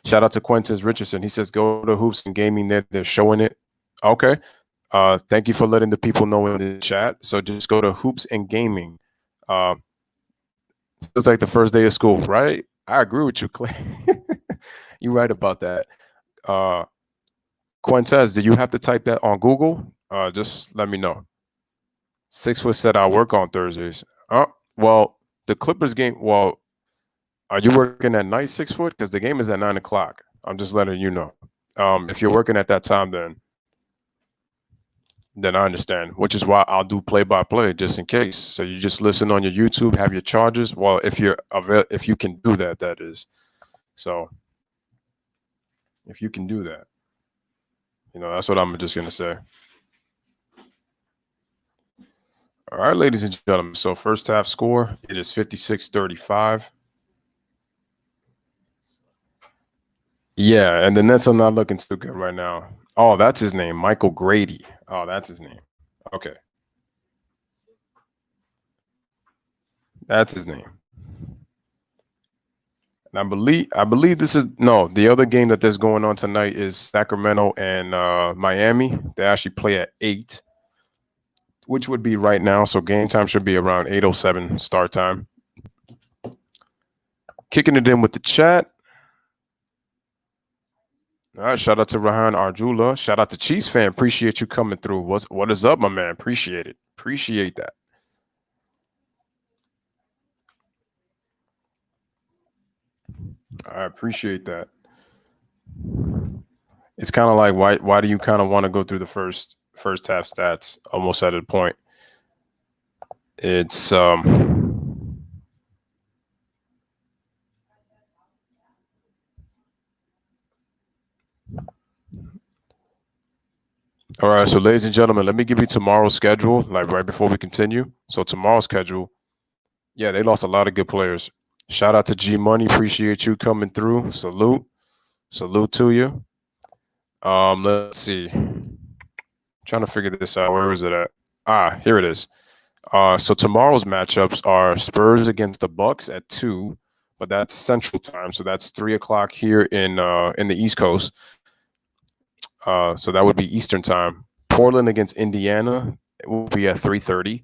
Shout out to Quintez Richardson. He says, go to Hoops and Gaming. They're showing it. Okay. Thank you for letting the people know in the chat. So just go to Hoops and Gaming. It's like the first day of school, right? I agree with you, Clay. You're right about that. Quintez, do you have to type that on Google? just let me know. 6 foot said I'll work on Thursdays. Oh, well, the Clippers game. Well, are you working at night, 6 foot? Because the game is at 9 o'clock. I'm just letting you know. If you're working at that time, then I understand. Which is why I'll do play by play just in case. So you just listen on your YouTube, have your charges. Well, if you can do that, that is. So if you can do that, that's what I'm just gonna say. All right, ladies and gentlemen. So first half score, it is 56-35. Yeah, and the Nets are not looking too good right now. Oh, that's his name, Michael Grady. Oh, that's his name. Okay. That's his name. And I believe this is the other game that's going on tonight is Sacramento and Miami. They actually play at 8, which would be right now. So game time should be around 8:07 start time. Kicking it in with the chat. All right, shout out to Rahan Arjula. Shout out to Chiefs fan. Appreciate you coming through. What is up, my man? Appreciate it. Appreciate that. I appreciate that. It's kind of like why do you kind of want to go through the first half stats almost at a point? It's all right, so ladies and gentlemen, let me give you tomorrow's schedule, like right before we continue. So tomorrow's schedule, yeah, they lost a lot of good players. Shout out to G Money, appreciate you coming through. Salute to you. Let's see. Trying to figure this out. Where is it at? Here it is. So tomorrow's matchups are Spurs against the Bucks at 2, but that's Central Time, so that's 3:00 here in the East Coast. So that would be Eastern Time. Portland against Indiana, it will be at 3:30.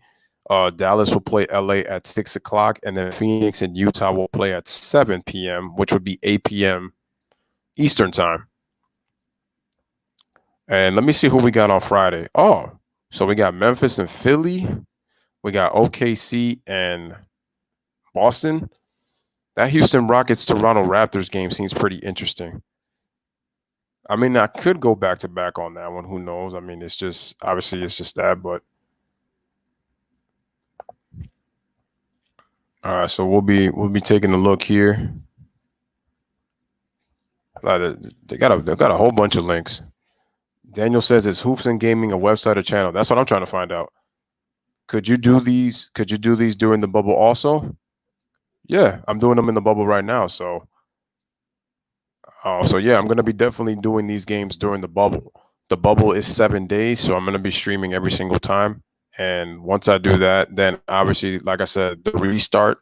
Dallas will play LA at 6:00, and then Phoenix and Utah will play at 7 p.m., which would be 8 p.m. Eastern Time. And let me see who we got on Friday. Oh, so we got Memphis and Philly. We got OKC and Boston. That Houston Rockets Toronto Raptors game seems pretty interesting. I mean, I could go back to back on that one. Who knows? I mean, it's just that, but all right. So we'll be taking a look here. They got a whole bunch of links. Daniel says, "Is Hoops and Gaming a website or channel?" That's what I'm trying to find out. Could you do these during the bubble also? Yeah, I'm doing them in the bubble right now. So yeah, I'm going to be definitely doing these games during the bubble. The bubble is 7 days, so I'm going to be streaming every single time. And once I do that, then obviously, like I said, the restart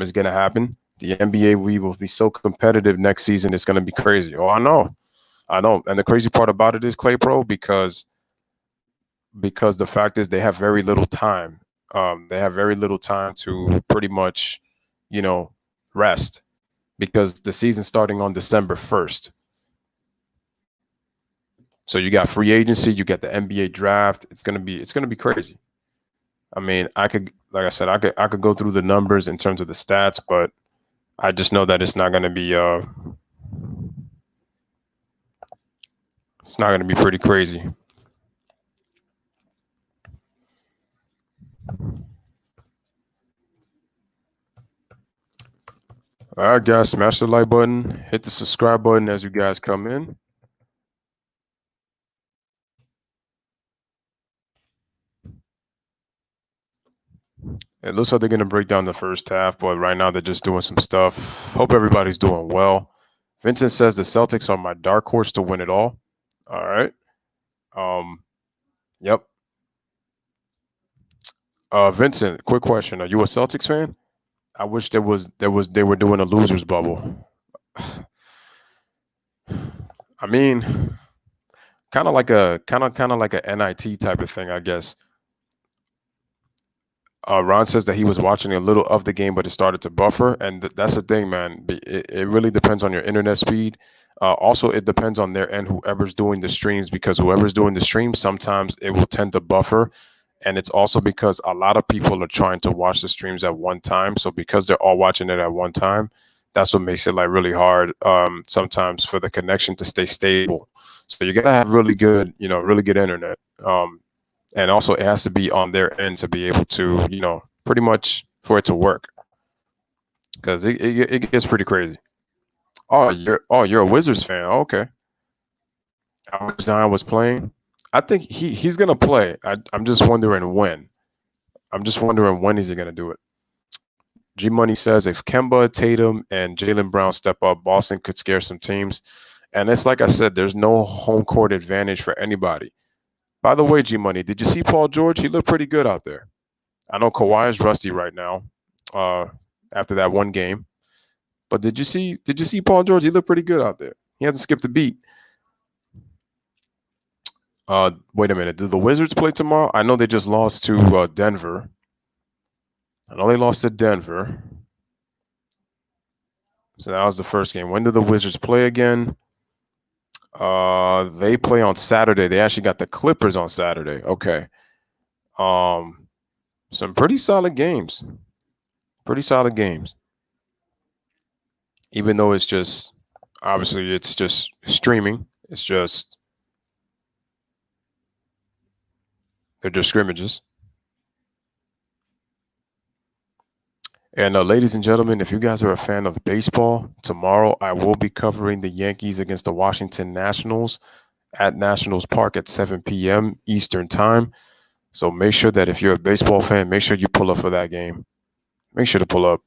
is going to happen. The NBA, we will be so competitive next season. It's going to be crazy. Oh, I know. And the crazy part about it is, Clay Pro, because the fact is they have very little time. They have very little time to pretty much, rest, because the season's starting on December 1st. So you got free agency, you got the NBA draft. It's gonna be crazy. I mean, I could go through the numbers in terms of the stats, but I just know that it's not gonna be pretty crazy. All right, guys, smash the like button, hit the subscribe button as you guys come in. It looks like they're going to break down the first half, but right now they're just doing some stuff. Hope everybody's doing well. Vincent says the Celtics are my dark horse to win it all. All right. Yep. Vincent, quick question. Are you a Celtics fan? I wish they were doing a losers bubble. I mean, kind of like a NIT type of thing, I guess. Ron says that he was watching a little of the game, but it started to buffer, and that's the thing, man. It really depends on your internet speed. Also, it depends on their end, whoever's doing the streams, because whoever's doing the streams, sometimes it will tend to buffer. And it's also because a lot of people are trying to watch the streams at one time. So because they're all watching it at one time, that's what makes it like really hard sometimes for the connection to stay stable. So you gotta have really good, really good internet. And also it has to be on their end to be able to, pretty much for it to work. Because it gets pretty crazy. You're a Wizards fan. Oh, okay. Alex Zion was playing. I think he's gonna play. I'm just wondering when. I'm just wondering when is he gonna do it. G Money says if Kemba, Tatum, and Jaylen Brown step up, Boston could scare some teams. And it's like I said, there's no home court advantage for anybody. By the way, G Money, did you see Paul George? He looked pretty good out there. I know Kawhi is rusty right now, after that one game. But did you see Paul George? He looked pretty good out there. He hasn't skipped a beat. Wait a minute. Do the Wizards play tomorrow? I know they just lost to Denver. I know they lost to Denver. So that was the first game. When do the Wizards play again? They play on Saturday. They actually got the Clippers on Saturday. Okay. Some pretty solid games. Pretty solid games. Even though it's just, obviously, it's just streaming. It's just, they're just scrimmages. And ladies and gentlemen, if you guys are a fan of baseball, tomorrow I will be covering the Yankees against the Washington Nationals at Nationals Park at 7 p.m. Eastern Time. So make sure that if you're a baseball fan, make sure you pull up for that game. Make sure to pull up.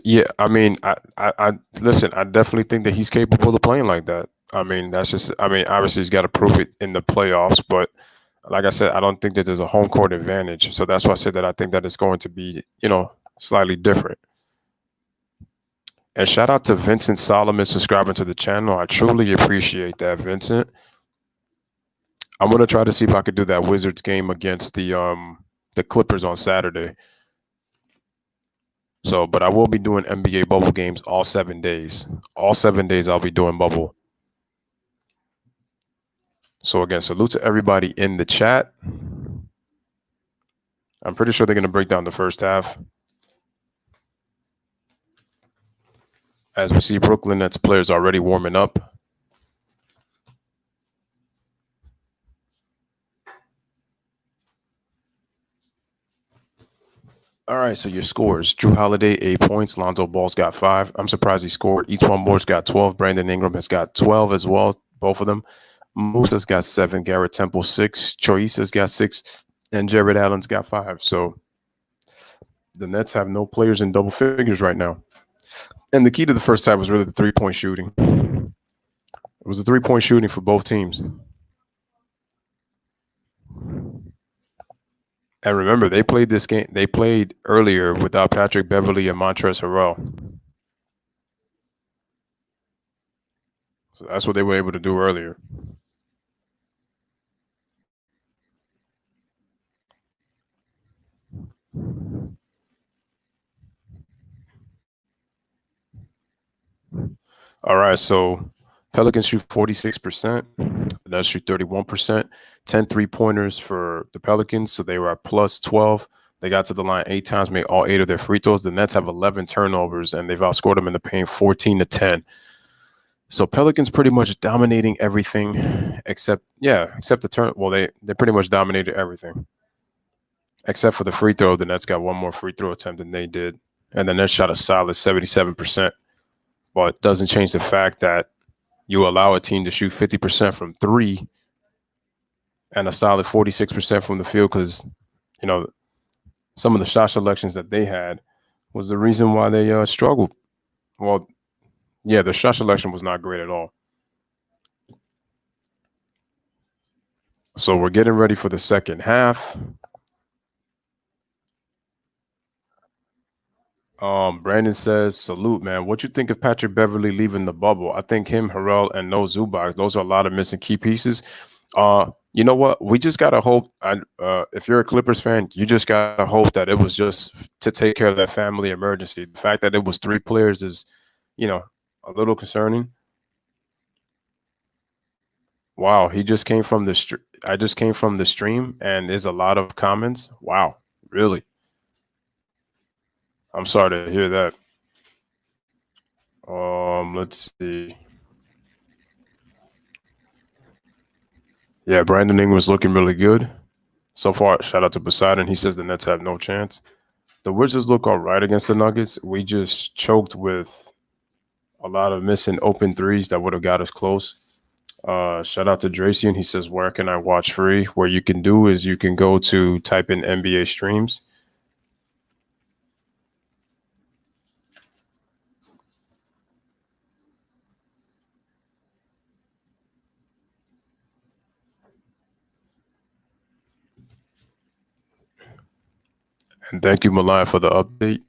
Yeah, I mean, I listen. I definitely think that he's capable of playing like that. I mean, that's just. I mean, obviously he's got to prove it in the playoffs, but like I said, I don't think that there's a home court advantage. So that's why I said that I think that it's going to be, slightly different. And shout out to Vincent Solomon subscribing to the channel. I truly appreciate that, Vincent. I'm gonna try to see if I could do that Wizards game against the Clippers on Saturday. So, but I will be doing NBA bubble games all 7 days. All 7 days I'll be doing bubble. So again, salute to everybody in the chat. I'm pretty sure they're going to break down the first half. As we see Brooklyn Nets players already warming up. All right, so your scores. Drew Holiday, 8 points. Lonzo Ball's got 5. I'm surprised he scored. Etuan Moore's got 12. Brandon Ingram has got 12 as well, both of them. Musa's got 7. Garrett Temple, 6. Choice's got 6. And Jared Allen's got 5. So the Nets have no players in double figures right now. And the key to the first half was really the three-point shooting. It was a three-point shooting for both teams. And remember, they played this game. They played earlier without Patrick Beverley and Montrezl Harrell. So that's what they were able to do earlier. All right, so Pelicans shoot 46%. The Nets shoot 31%. 10 3-pointers for the Pelicans, so they were at plus 12. They got to the line 8 times, made all 8 of their free throws. The Nets have 11 turnovers, and they've outscored them in the paint 14-10. So Pelicans pretty much dominating everything except the turn. Well, they pretty much dominated everything except for the free throw. The Nets got one more free throw attempt than they did, and the Nets shot a solid 77%. But it doesn't change the fact that you allow a team to shoot 50% from 3 and a solid 46% from the field because, some of the shot selections that they had was the reason why they struggled. Well, yeah, the shot selection was not great at all. So we're getting ready for the second half. Brandon says, salute, man. What you think of Patrick Beverley leaving the bubble? I think him, Harrell, and no Zubac, those are a lot of missing key pieces. You know what? We just gotta hope. If you're a Clippers fan, you just gotta hope that it was just to take care of that family emergency. The fact that it was three players is, you know, a little concerning. Wow, he just came from the. I just came from the stream, and there's a lot of comments. Wow, really? I'm sorry to hear that. Let's see. Yeah, Brandon Ingram's looking really good so far. Shout out to Poseidon. He says the Nets have no chance. The Wizards look all right against the Nuggets. We just choked with a lot of missing open threes that would have got us close. Shout out to Dracian. He says, where can I watch free? What you can do is you can go to type in NBA streams. And thank you, Malaya, for the update.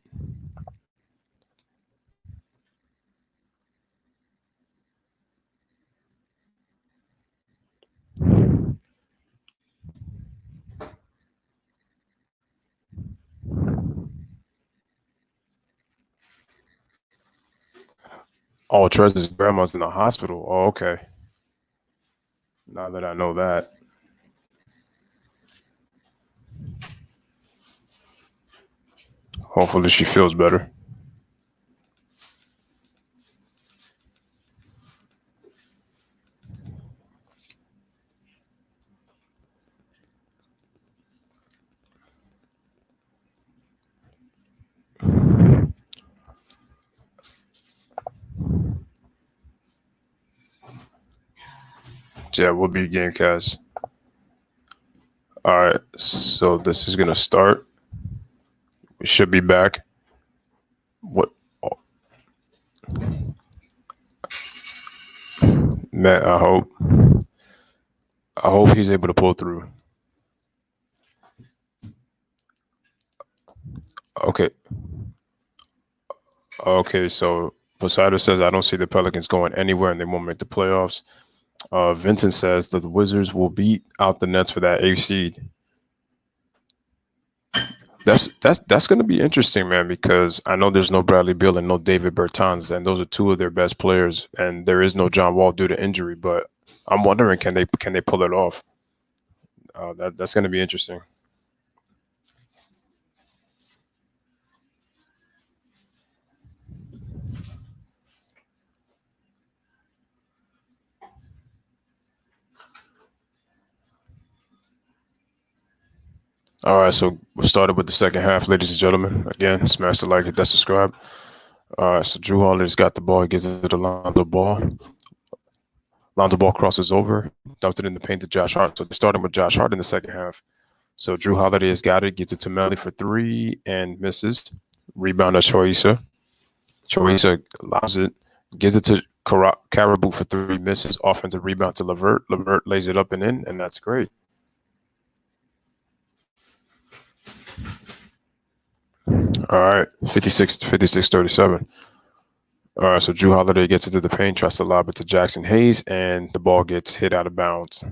Oh, Trez's grandma's in the hospital. Oh, okay. Now that I know that. Hopefully she feels better. Yeah, we'll be Gamecast. All right, so this is gonna start. We should be back. What? Oh, man, I hope he's able to pull through. Okay. Okay, so Poseidon says I don't see the Pelicans going anywhere and they won't make the playoffs. Vincent says that the Wizards will beat out the Nets for that 8th seed. That's going to be interesting, man, because I know there's no Bradley Beal and no David Bertans, and those are two of their best players, and there is no John Wall due to injury. But I'm wondering, can they pull it off? That's going to be interesting. All right, so we started with the second half, ladies and gentlemen. Again, smash the like, hit that subscribe. All right, so Drew Holiday's got the ball. He gives it to Lonzo Ball. Lonzo Ball crosses over, dumped it in the paint to Josh Hart. So they're starting with Josh Hart in the second half. So Drew Holiday has got it, gets it to Melly for three and misses. Rebound to Choisa. Choisa allows it, gives it to Caribou for three, misses. Offensive rebound to Levert. Levert lays it up and in, and that's great. All right, 56-37. All right, so Drew Holiday gets it to the paint, tries to lob it to Jackson Hayes, and the ball gets hit out of bounds.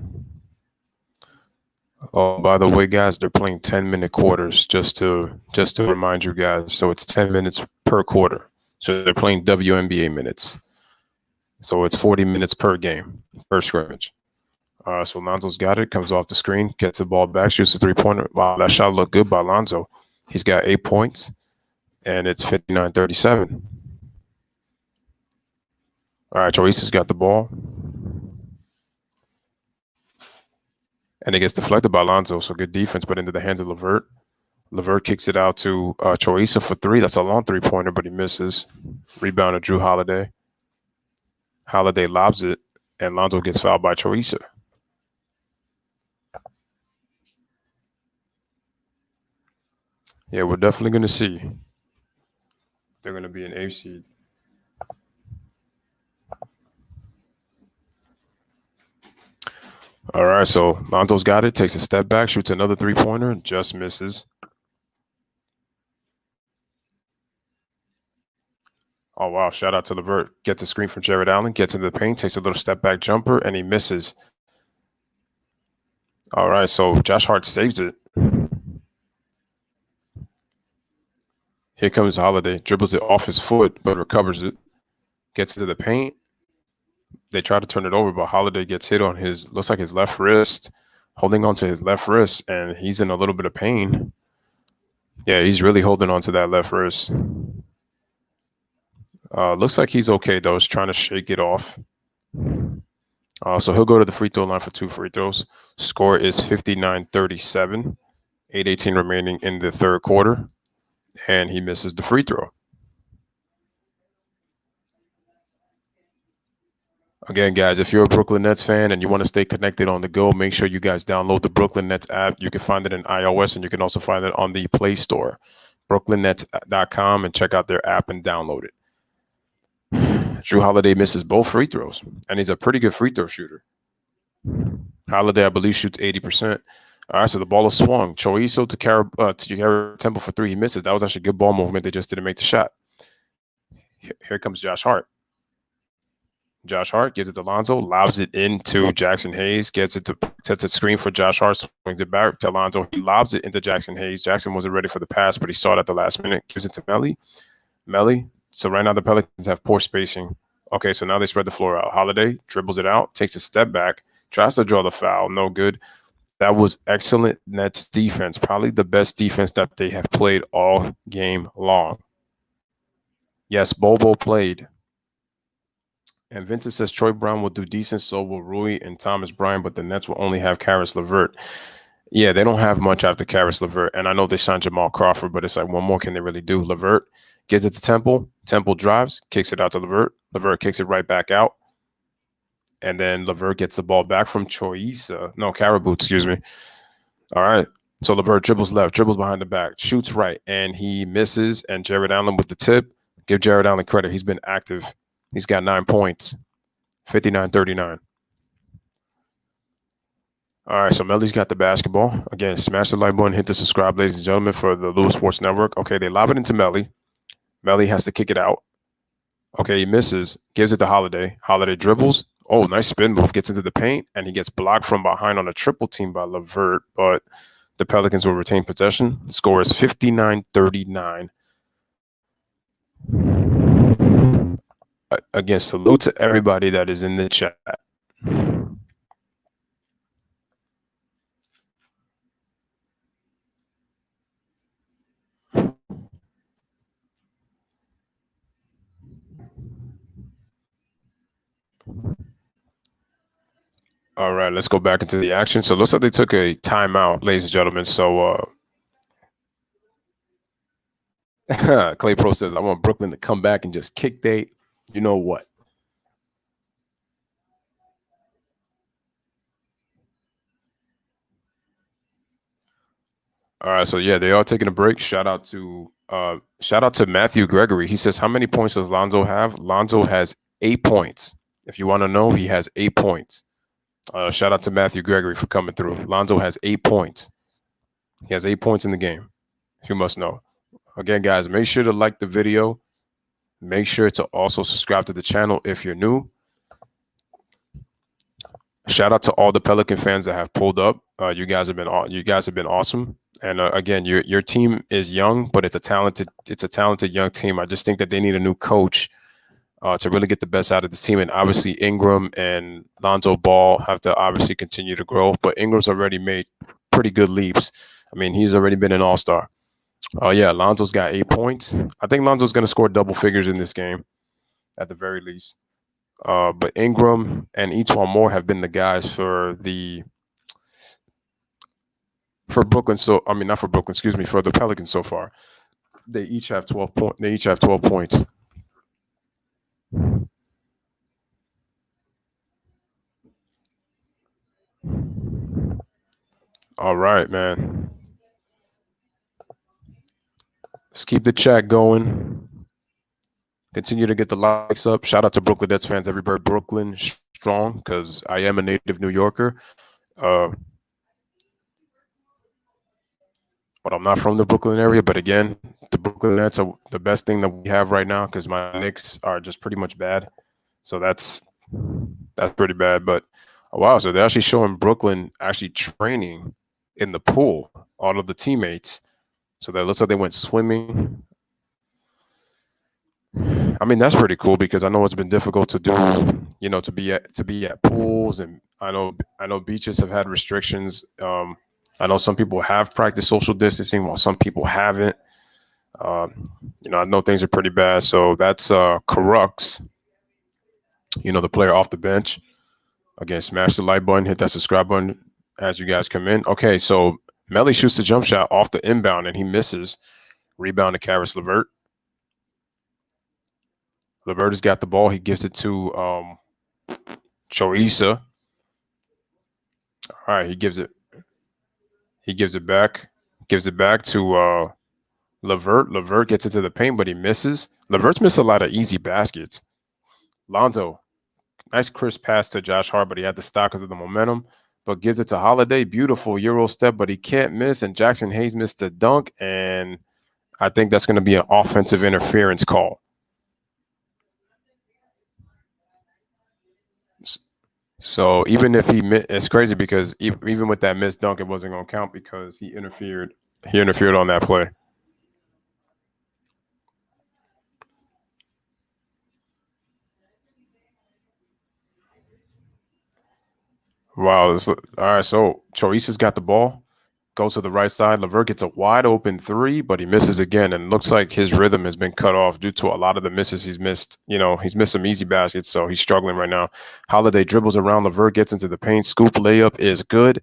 Oh, by the way, guys, they're playing 10-minute quarters, just to remind you guys. So it's 10 minutes per quarter. So they're playing WNBA minutes. So it's 40 minutes per game, per scrimmage. So Lonzo's got it, comes off the screen, gets the ball back, shoots a three-pointer. Wow, that shot looked good by Lonzo. He's got 8 points, and it's 59-37. All right, Choisa's got the ball. And it gets deflected by Lonzo, so good defense, but into the hands of Levert. Levert kicks it out to Choisa for three. That's a long three-pointer, but he misses. Rebound to Drew Holiday. Holiday lobs it, and Lonzo gets fouled by Choisa. Yeah, we're definitely going to see. They're going to be an 8th seed. All right, so Lonzo's got it, takes a step back, shoots another three-pointer, just misses. Oh, wow, shout out to Levert. Gets a screen from Jared Allen, gets into the paint, takes a little step-back jumper, and he misses. All right, so Josh Hart saves it. Here comes Holiday, dribbles it off his foot, but recovers it. Gets into the paint. They try to turn it over, but Holiday gets hit on looks like his left wrist, holding onto his left wrist, and he's in a little bit of pain. Yeah, he's really holding on to that left wrist. Looks like he's okay, though. He's trying to shake it off. So he'll go to the free throw line for 2 free throws. Score is 59-37. 8:18 remaining in the third quarter. And he misses the free throw. Again, guys, if you're a Brooklyn Nets fan and you want to stay connected on the go, make sure you guys download the Brooklyn Nets app. You can find it in iOS, and you can also find it on the Play Store, brooklynnets.com, and check out their app and download it. Jrue Holiday misses both free throws, and he's a pretty good free throw shooter. Holiday, I believe, shoots 80%. All right, so the ball is swung. Choiso to Temple for 3. He misses. That was actually a good ball movement. They just didn't make the shot. Here comes Josh Hart. Josh Hart gives it to Lonzo, lobs it into Jackson Hayes, sets a screen for Josh Hart, swings it back to Lonzo. He lobs it into Jackson Hayes. Jackson wasn't ready for the pass, but he saw it at the last minute. Gives it to Melly. So right now the Pelicans have poor spacing. Okay, so now they spread the floor out. Holiday dribbles it out, takes a step back, tries to draw the foul. No good. That was excellent Nets defense. Probably the best defense that they have played all game long. Yes, Bobo played. And Vincent says Troy Brown will do decent, so will Rui and Thomas Bryant, but the Nets will only have Karis LeVert. Yeah, they don't have much after Karis LeVert. And I know they signed Jamal Crawford, but it's like, what more can they really do? LeVert gives it to Temple. Temple drives, kicks it out to LeVert. LeVert kicks it right back out. And then LeVert gets the ball back from Caribou, excuse me. All right. So LeVert dribbles left, dribbles behind the back, shoots right, and he misses. And Jared Allen with the tip. Give Jared Allen credit. He's been active. He's got 9 points, 59-39. All right, so Melly's got the basketball. Again, smash the like button, hit the subscribe, ladies and gentlemen, for the Lewis Sports Network. Okay, they lob it into Melly. Melly has to kick it out. Okay, he misses, gives it to Holiday. Holiday dribbles. Oh, nice spin move, gets into the paint, and he gets blocked from behind on a triple team by LeVert, but the Pelicans will retain possession. The score is 59-39. Again, salute to everybody that is in the chat. All right, let's go back into the action. So it looks like they took a timeout, ladies and gentlemen. So Clay Pro says, I want Brooklyn to come back and just kick they, you know what? All right, so yeah, they are taking a break. Shout out to Matthew Gregory. He says, how many points does Lonzo have? Lonzo has 8 points. If you want to know, he has 8 points. Shout out to Matthew Gregory for coming through. Lonzo has 8 points. He has 8 points in the game. You must know. Again, guys, make sure to like the video. Make sure to also subscribe to the channel if you're new. Shout out to all the Pelican fans that have pulled up. You guys have been awesome. And again, your team is young, but it's a talented young team. I just think that they need a new coach to really get the best out of the team. And obviously Ingram and Lonzo Ball have to obviously continue to grow. But Ingram's already made pretty good leaps. I mean, he's already been an all-star. Oh, yeah, Lonzo's got 8 points. I think Lonzo's going to score double figures in this game at the very least. But Ingram and Etuan Moore have been the guys for Brooklyn. So, I mean, not for Brooklyn, excuse me, for the Pelicans so far. They each have 12 points. All right, man. Let's keep the chat going. Continue to get the likes up. Shout out to Brooklyn Nets fans everywhere. Brooklyn strong, because I am a native New Yorker. But I'm not from the Brooklyn area. But again, the Brooklyn Nets are the best thing that we have right now, because my Knicks are just pretty much bad. So that's pretty bad. But Wow, so they're actually showing Brooklyn actually training in the pool, all of the teammates. So that looks like they went swimming. I mean, that's pretty cool because I know it's been difficult to do, to be at pools, and I know beaches have had restrictions. I know some people have practiced social distancing while some people haven't. I know things are pretty bad. So that's Carux, the player off the bench. Again, smash the like button, hit that subscribe button as you guys come in. Okay, so Melly shoots the jump shot off the inbound and he misses. Rebound to Caris LeVert. LeVert has got the ball. He gives it to Choisa. All right, he gives it back. Gives it back to LeVert. LeVert gets into the paint, but he misses. LeVert's missed a lot of easy baskets. Lonzo, nice crisp pass to Josh Hart, but he had to stop because of the momentum. But gives it to Holiday. Beautiful Euro step, but he can't miss. And Jackson Hayes missed the dunk. And I think that's going to be an offensive interference call. So even if it's crazy because even with that missed dunk, it wasn't going to count because he interfered. He interfered on that play. Wow. All right. So Choisa's got the ball, goes to the right side. LeVert gets a wide open three, but he misses again. And it looks like his rhythm has been cut off due to a lot of the misses he's missed. He's missed some easy baskets, so he's struggling right now. Holiday dribbles around. LeVert gets into the paint. Scoop layup is good.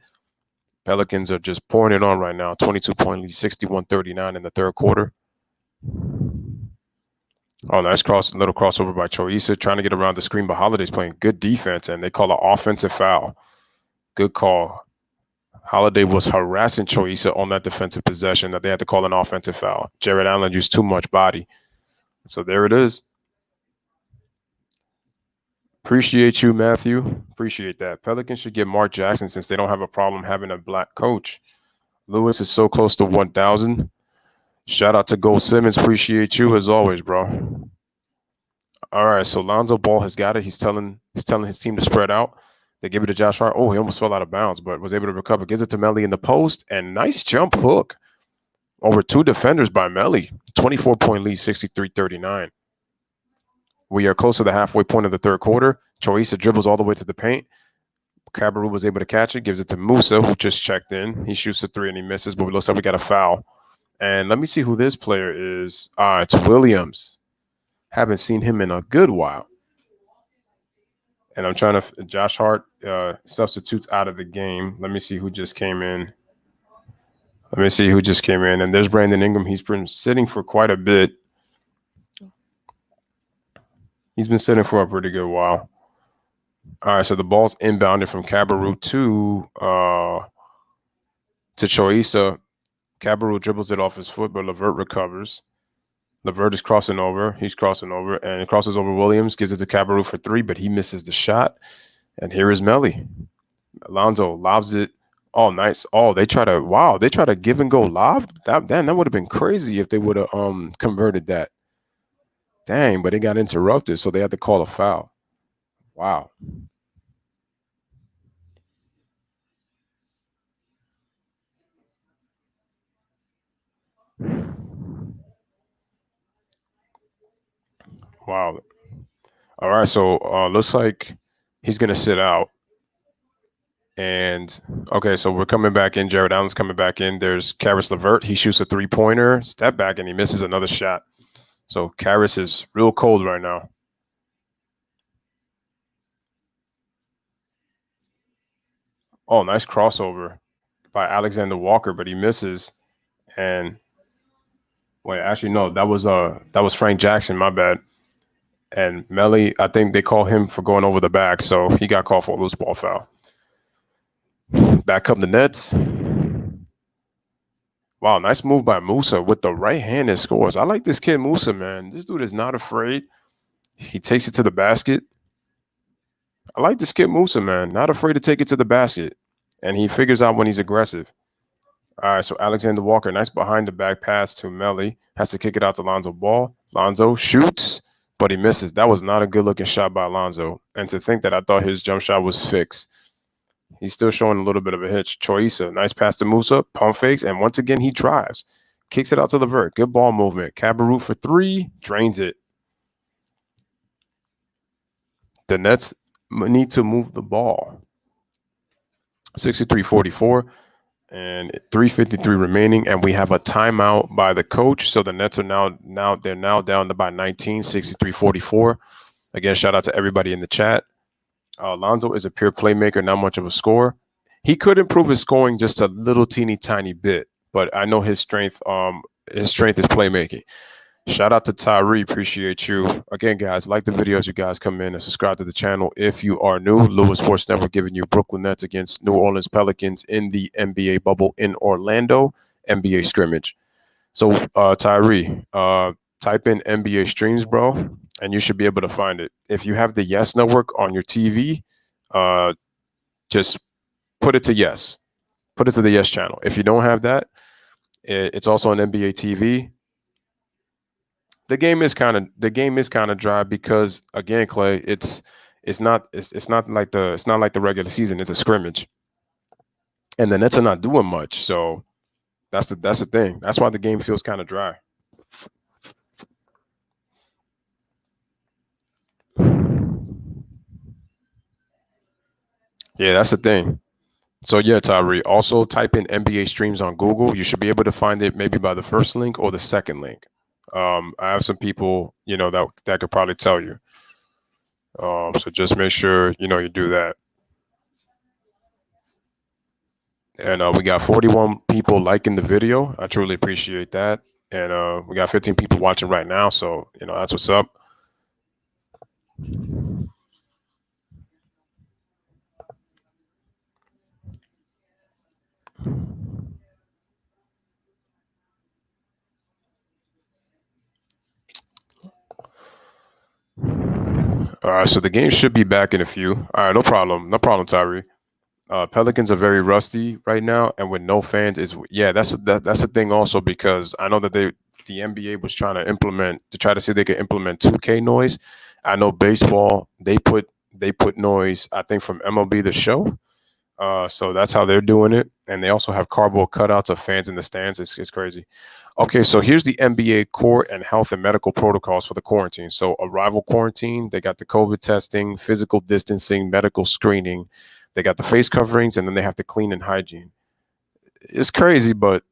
Pelicans are just pouring it on right now. 22-point lead, 61-39 in the third quarter. Oh, nice little crossover by Choisa, trying to get around the screen, but Holiday's playing good defense, and they call an offensive foul. Good call. Holiday was harassing Choisa on that defensive possession that they had to call an offensive foul. Jared Allen used too much body. So there it is. Appreciate you, Matthew. Appreciate that. Pelicans should get Mark Jackson since they don't have a problem having a black coach. Lewis is so close to 1,000. Shout out to Gold Simmons. Appreciate you as always, bro. All right, so Lonzo Ball has got it. He's telling his team to spread out. They give it to Josh Hart. Oh, he almost fell out of bounds, but was able to recover. Gives it to Melly in the post, and nice jump hook over two defenders by Melly. 24-point lead, 63-39. We are close to the halfway point of the third quarter. Choisa dribbles all the way to the paint. Cabarrot was able to catch it. Gives it to Musa, who just checked in. He shoots the three and he misses, but it looks like we got a foul. And let me see who this player is. It's Williams. Haven't seen him in a good while. And I'm trying to – Josh Hart substitutes out of the game. Let me see who just came in. And there's Brandon Ingram. He's been sitting for quite a bit. He's been sitting for a pretty good while. All right, so the ball's inbounded from Cabarrot to Choisa. Cabarrot dribbles it off his foot, but LeVert recovers. LeVert is crossing over. He's crossing over and crosses over Williams, gives it to Cabarrot for three, but he misses the shot. And here is Melly. Alonzo lobs it. Oh, nice. Oh, they try to give and go lob. That would have been crazy if they would have converted that. Dang, but it got interrupted, so they had to call a foul. Wow. Wow. All right, so looks like he's going to sit out. And, okay, so we're coming back in. Jared Allen's coming back in. There's Caris LeVert. He shoots a three-pointer, step back, and he misses another shot. So Caris is real cold right now. Oh, nice crossover by Alexander Walker, but he misses. And wait, actually, no, that was Frank Jackson. My bad. And Melly, I think they call him for going over the back, so he got called for a loose ball foul. Back come the Nets. Wow, nice move by Musa with the right hand and scores. I like this kid Musa, man. This dude is not afraid. He takes it to the basket. I like this kid Musa, man. Not afraid to take it to the basket. And he figures out when he's aggressive. All right, so Alexander Walker, nice behind the back pass to Melly. Has to kick it out to Lonzo Ball. Lonzo shoots, but he misses. That was not a good-looking shot by Lonzo. And to think that I thought his jump shot was fixed. He's still showing a little bit of a hitch. Choisa, nice pass to Musa, pump fakes, and once again he drives. Kicks it out to LeVert. Good ball movement. Cabarrot for three, drains it. The Nets need to move the ball. 63-44 and 3:53 remaining, and we have a timeout by the coach. So the Nets are now down to by 19, 63-44. Again, shout out to everybody in the chat. Lonzo is a pure playmaker, not much of a scorer. He could improve his scoring just a little teeny tiny bit, but I know his strength is playmaking. Shout out to Tyree. Appreciate you. Again, guys, like the videos. You guys come in and subscribe to the channel. If you are new, Lewis Sports Network giving you Brooklyn Nets against New Orleans Pelicans in the NBA bubble in Orlando, NBA scrimmage. So, Tyree, type in NBA streams, bro, and you should be able to find it. If you have the Yes Network on your TV, just put it to Yes. Put it to the Yes channel. If you don't have that, it's also on NBA TV. The game is kind of dry because, again, Clay, it's not like the regular season. It's a scrimmage, and the Nets are not doing much. So that's the thing. That's why the game feels kind of dry. Yeah, that's the thing. So yeah, Tyree. Also type in NBA streams on Google. You should be able to find it maybe by the first link or the second link. I have some people, that could probably tell you. So just make sure you do that. And we got 41 people liking the video. I truly appreciate that. And we got 15 people watching right now. So that's what's up. All right, so the game should be back in a few. All right, no problem, Tyree. Pelicans are very rusty right now, and with no fans that's the thing also, because I know that the NBA was trying to try to see if they could implement 2K noise. I know baseball they put noise, I think, from MLB The Show. So that's how they're doing it, and they also have cardboard cutouts of fans in the stands. It's crazy. Okay, so here's the NBA court and health and medical protocols for the quarantine. So arrival quarantine, they got the COVID testing, physical distancing, medical screening. They got the face coverings, and then they have to clean and hygiene. It's crazy, but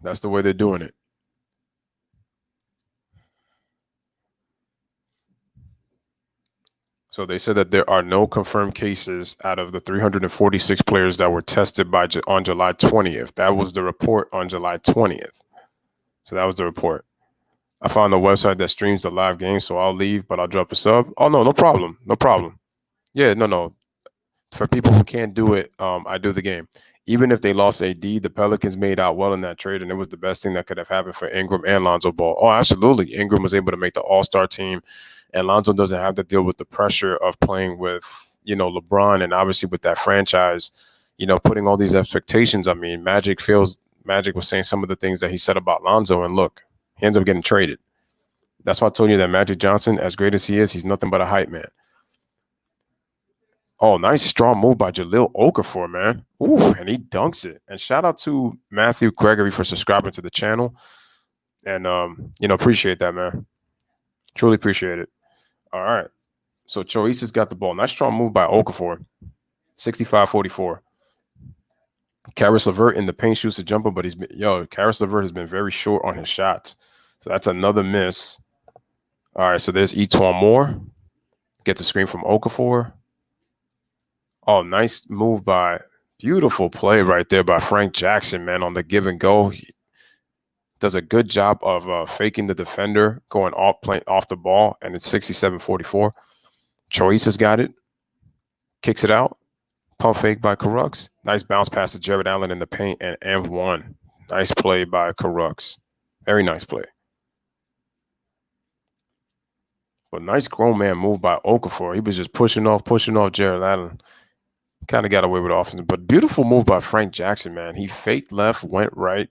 that's the way they're doing it. So they said that there are no confirmed cases out of the 346 players that were tested on July 20th. That was the report on July 20th. So that was the report. I found the website that streams the live game, so I'll leave, but I'll drop a sub. Oh, no problem. No problem. Yeah, no. For people who can't do it, I do the game. Even if they lost AD, the Pelicans made out well in that trade, and it was the best thing that could have happened for Ingram and Lonzo Ball. Oh, absolutely. Ingram was able to make the All-Star team, and Lonzo doesn't have to deal with the pressure of playing with, LeBron, and obviously with that franchise, putting all these expectations. I mean, Magic was saying some of the things that he said about Lonzo, and look, he ends up getting traded. That's why I told you that Magic Johnson, as great as he is, he's nothing but a hype man. Oh, nice strong move by Jahlil Okafor, man. Ooh, and he dunks it. And shout out to Matthew Gregory for subscribing to the channel. And, appreciate that, man. Truly appreciate it. All right. So Choisa's got the ball. Nice strong move by Okafor. 65-44. Caris LeVert in the paint shoots a jumper, but Caris LeVert has been very short on his shots. So that's another miss. All right, so there's Etuan Moore. Gets a screen from Okafor. Oh, nice move beautiful play right there by Frank Jackson, man, on the give and go. He does a good job of faking the defender, going off the ball, and it's 67-44. Choisa's got it. Kicks it out. Pump fake by Carux. Nice bounce pass to Jared Allen in the paint, and one. Nice play by Carux. Very nice play. But nice grown man move by Okafor. He was just pushing off Jared Allen. Kind of got away with offense, but beautiful move by Frank Jackson, man. He faked left, went right,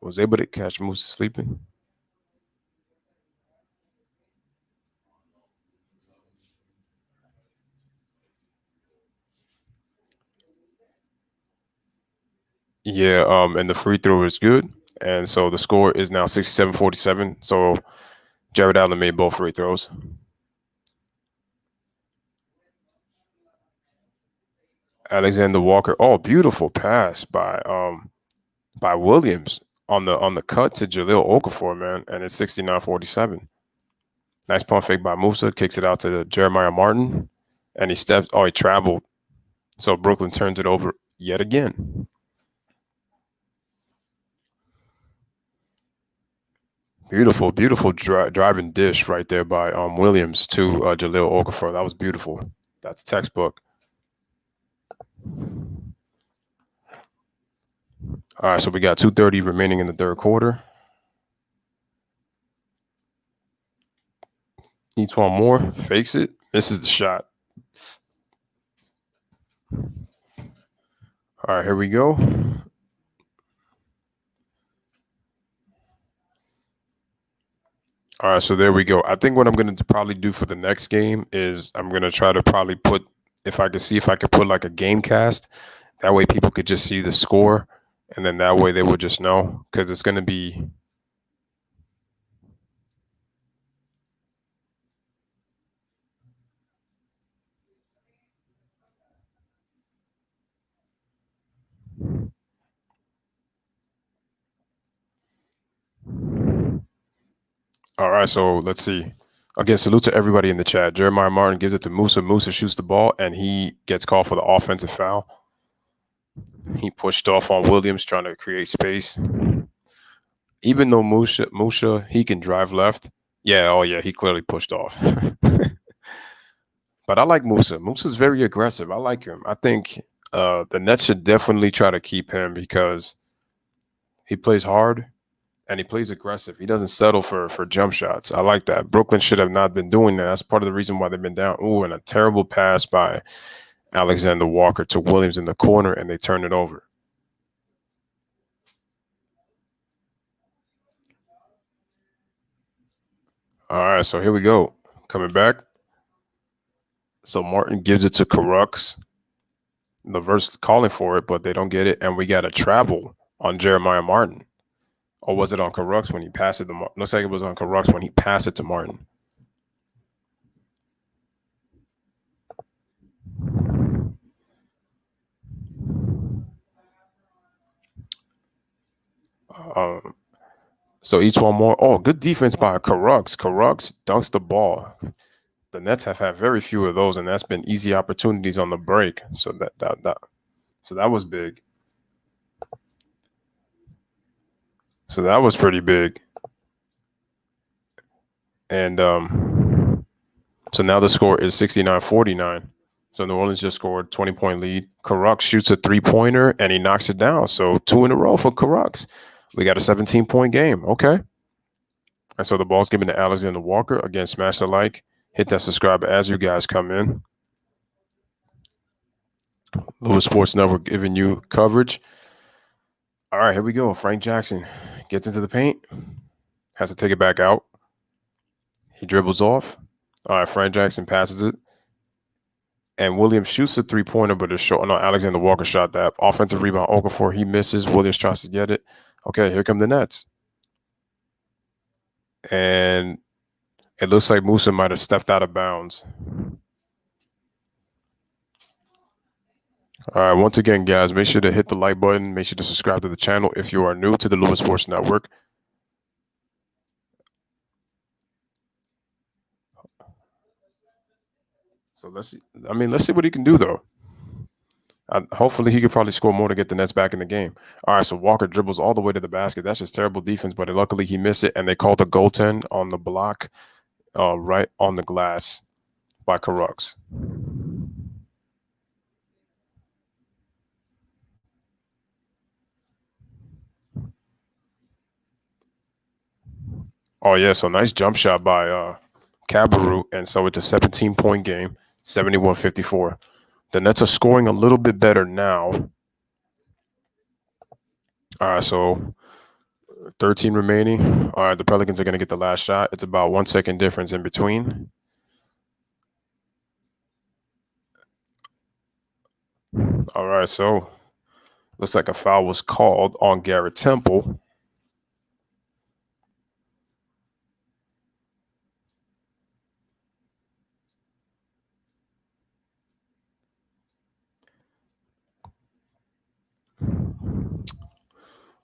was able to catch Musa sleeping. Yeah, and the free throw is good. And so the score is now 67-47. So Jared Allen made both free throws. Alexander Walker. Oh, beautiful pass by Williams on the cut to Jahlil Okafor, man. And it's 69-47. Nice pump fake by Musa. Kicks it out to Jeremiah Martin. And he steps. Oh, he traveled. So Brooklyn turns it over yet again. Beautiful, beautiful driving dish right there by Williams to Jahlil Okafor. That was beautiful. That's textbook. All right, so we got 2:30 remaining in the third quarter. Etuan Moore fakes it, misses the shot. All right, here we go. All right, so there we go. I think what I'm going to probably do for the next game is I'm going to try to probably put, if I could put like a game cast. That way people could just see the score, and then that way they will just know, because it's going to be. All right, so let's see. Again, salute to everybody in the chat. Jeremiah Martin gives it to Musa. Musa shoots the ball, and he gets called for the offensive foul. He pushed off on Williams, trying to create space. Even though Musa, he can drive left. Yeah, oh yeah, he clearly pushed off. But I like Musa. Musa's very aggressive. I like him. I think the Nets should definitely try to keep him because he plays hard. And he plays aggressive. He doesn't settle for jump shots. I like that. Brooklyn should have not been doing that. That's part of the reason why they've been down. Ooh, and a terrible pass by Alexander Walker to Williams in the corner, and they turn it over. All right, so here we go. Coming back. So Martin gives it to Carux. The verse calling for it, but they don't get it. And we got a travel on Jeremiah Martin. Or was it on Carux when he passed it to Martin? Looks like it was on Carux when he passed it to Martin. So Etuan Moore. Oh, good defense by Carux. Carux dunks the ball. The Nets have had very few of those, and that's been easy opportunities on the break. So that was big. So that was pretty big. And so now the score is 69-49. So New Orleans just scored 20-point lead. Carux shoots a three-pointer, and he knocks it down. So 2 in a row for Carux. We got a 17-point game. Okay. And so the ball's given to Alexander Walker. Again, smash the like. Hit that subscribe as you guys come in. Lewis Sports Network giving you coverage. All right, here we go. Frank Jackson gets into the paint. Has to take it back out. He dribbles off. All right, Frank Jackson passes it. And Williams shoots a three-pointer, but it's short. No, Alexander Walker shot that. Offensive rebound, Okafor. He misses. Williams tries to get it. Okay, here come the Nets. And it looks like Musa might have stepped out of bounds. All right, once again, guys, make sure to hit the like button. Make sure to subscribe to the channel if you are new to the Lewis Sports Network. So let's see what he can do, though. Hopefully, he could probably score more to get the Nets back in the game. All right, so Walker dribbles all the way to the basket. That's just terrible defense, but luckily he missed it, and they called a goaltend on the block right on the glass by Carux. Oh, yeah, so nice jump shot by Cabarrot, and so it's a 17-point game, 71-54. The Nets are scoring a little bit better now. All right, so 13 remaining. All right, the Pelicans are going to get the last shot. It's about 1 second difference in between. All right, so Looks like a foul was called on Garrett Temple.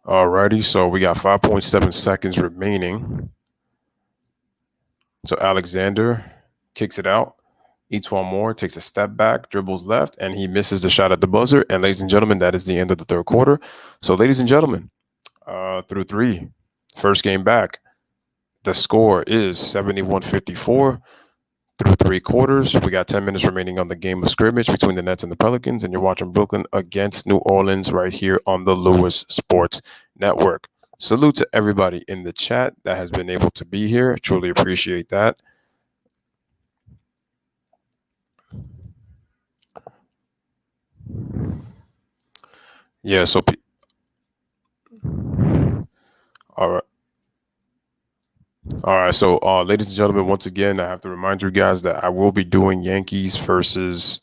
Alrighty, so we got 5.7 seconds remaining. So Alexander kicks it out. Eats one more, takes a step back, dribbles left, and he misses the shot at the buzzer. And ladies and gentlemen, that is the end of the third quarter. So ladies and gentlemen, through three, first game back, the score is 71-54. Through three quarters, we got 10 minutes remaining on the game of scrimmage between the Nets and the Pelicans, and you're watching Brooklyn against New Orleans right here on the Lewis Sports Network. Salute to everybody in the chat that has been able to be here. Truly appreciate that. Yeah, so all right. All right, so ladies and gentlemen, once again, I have to remind you guys that I will be doing Yankees versus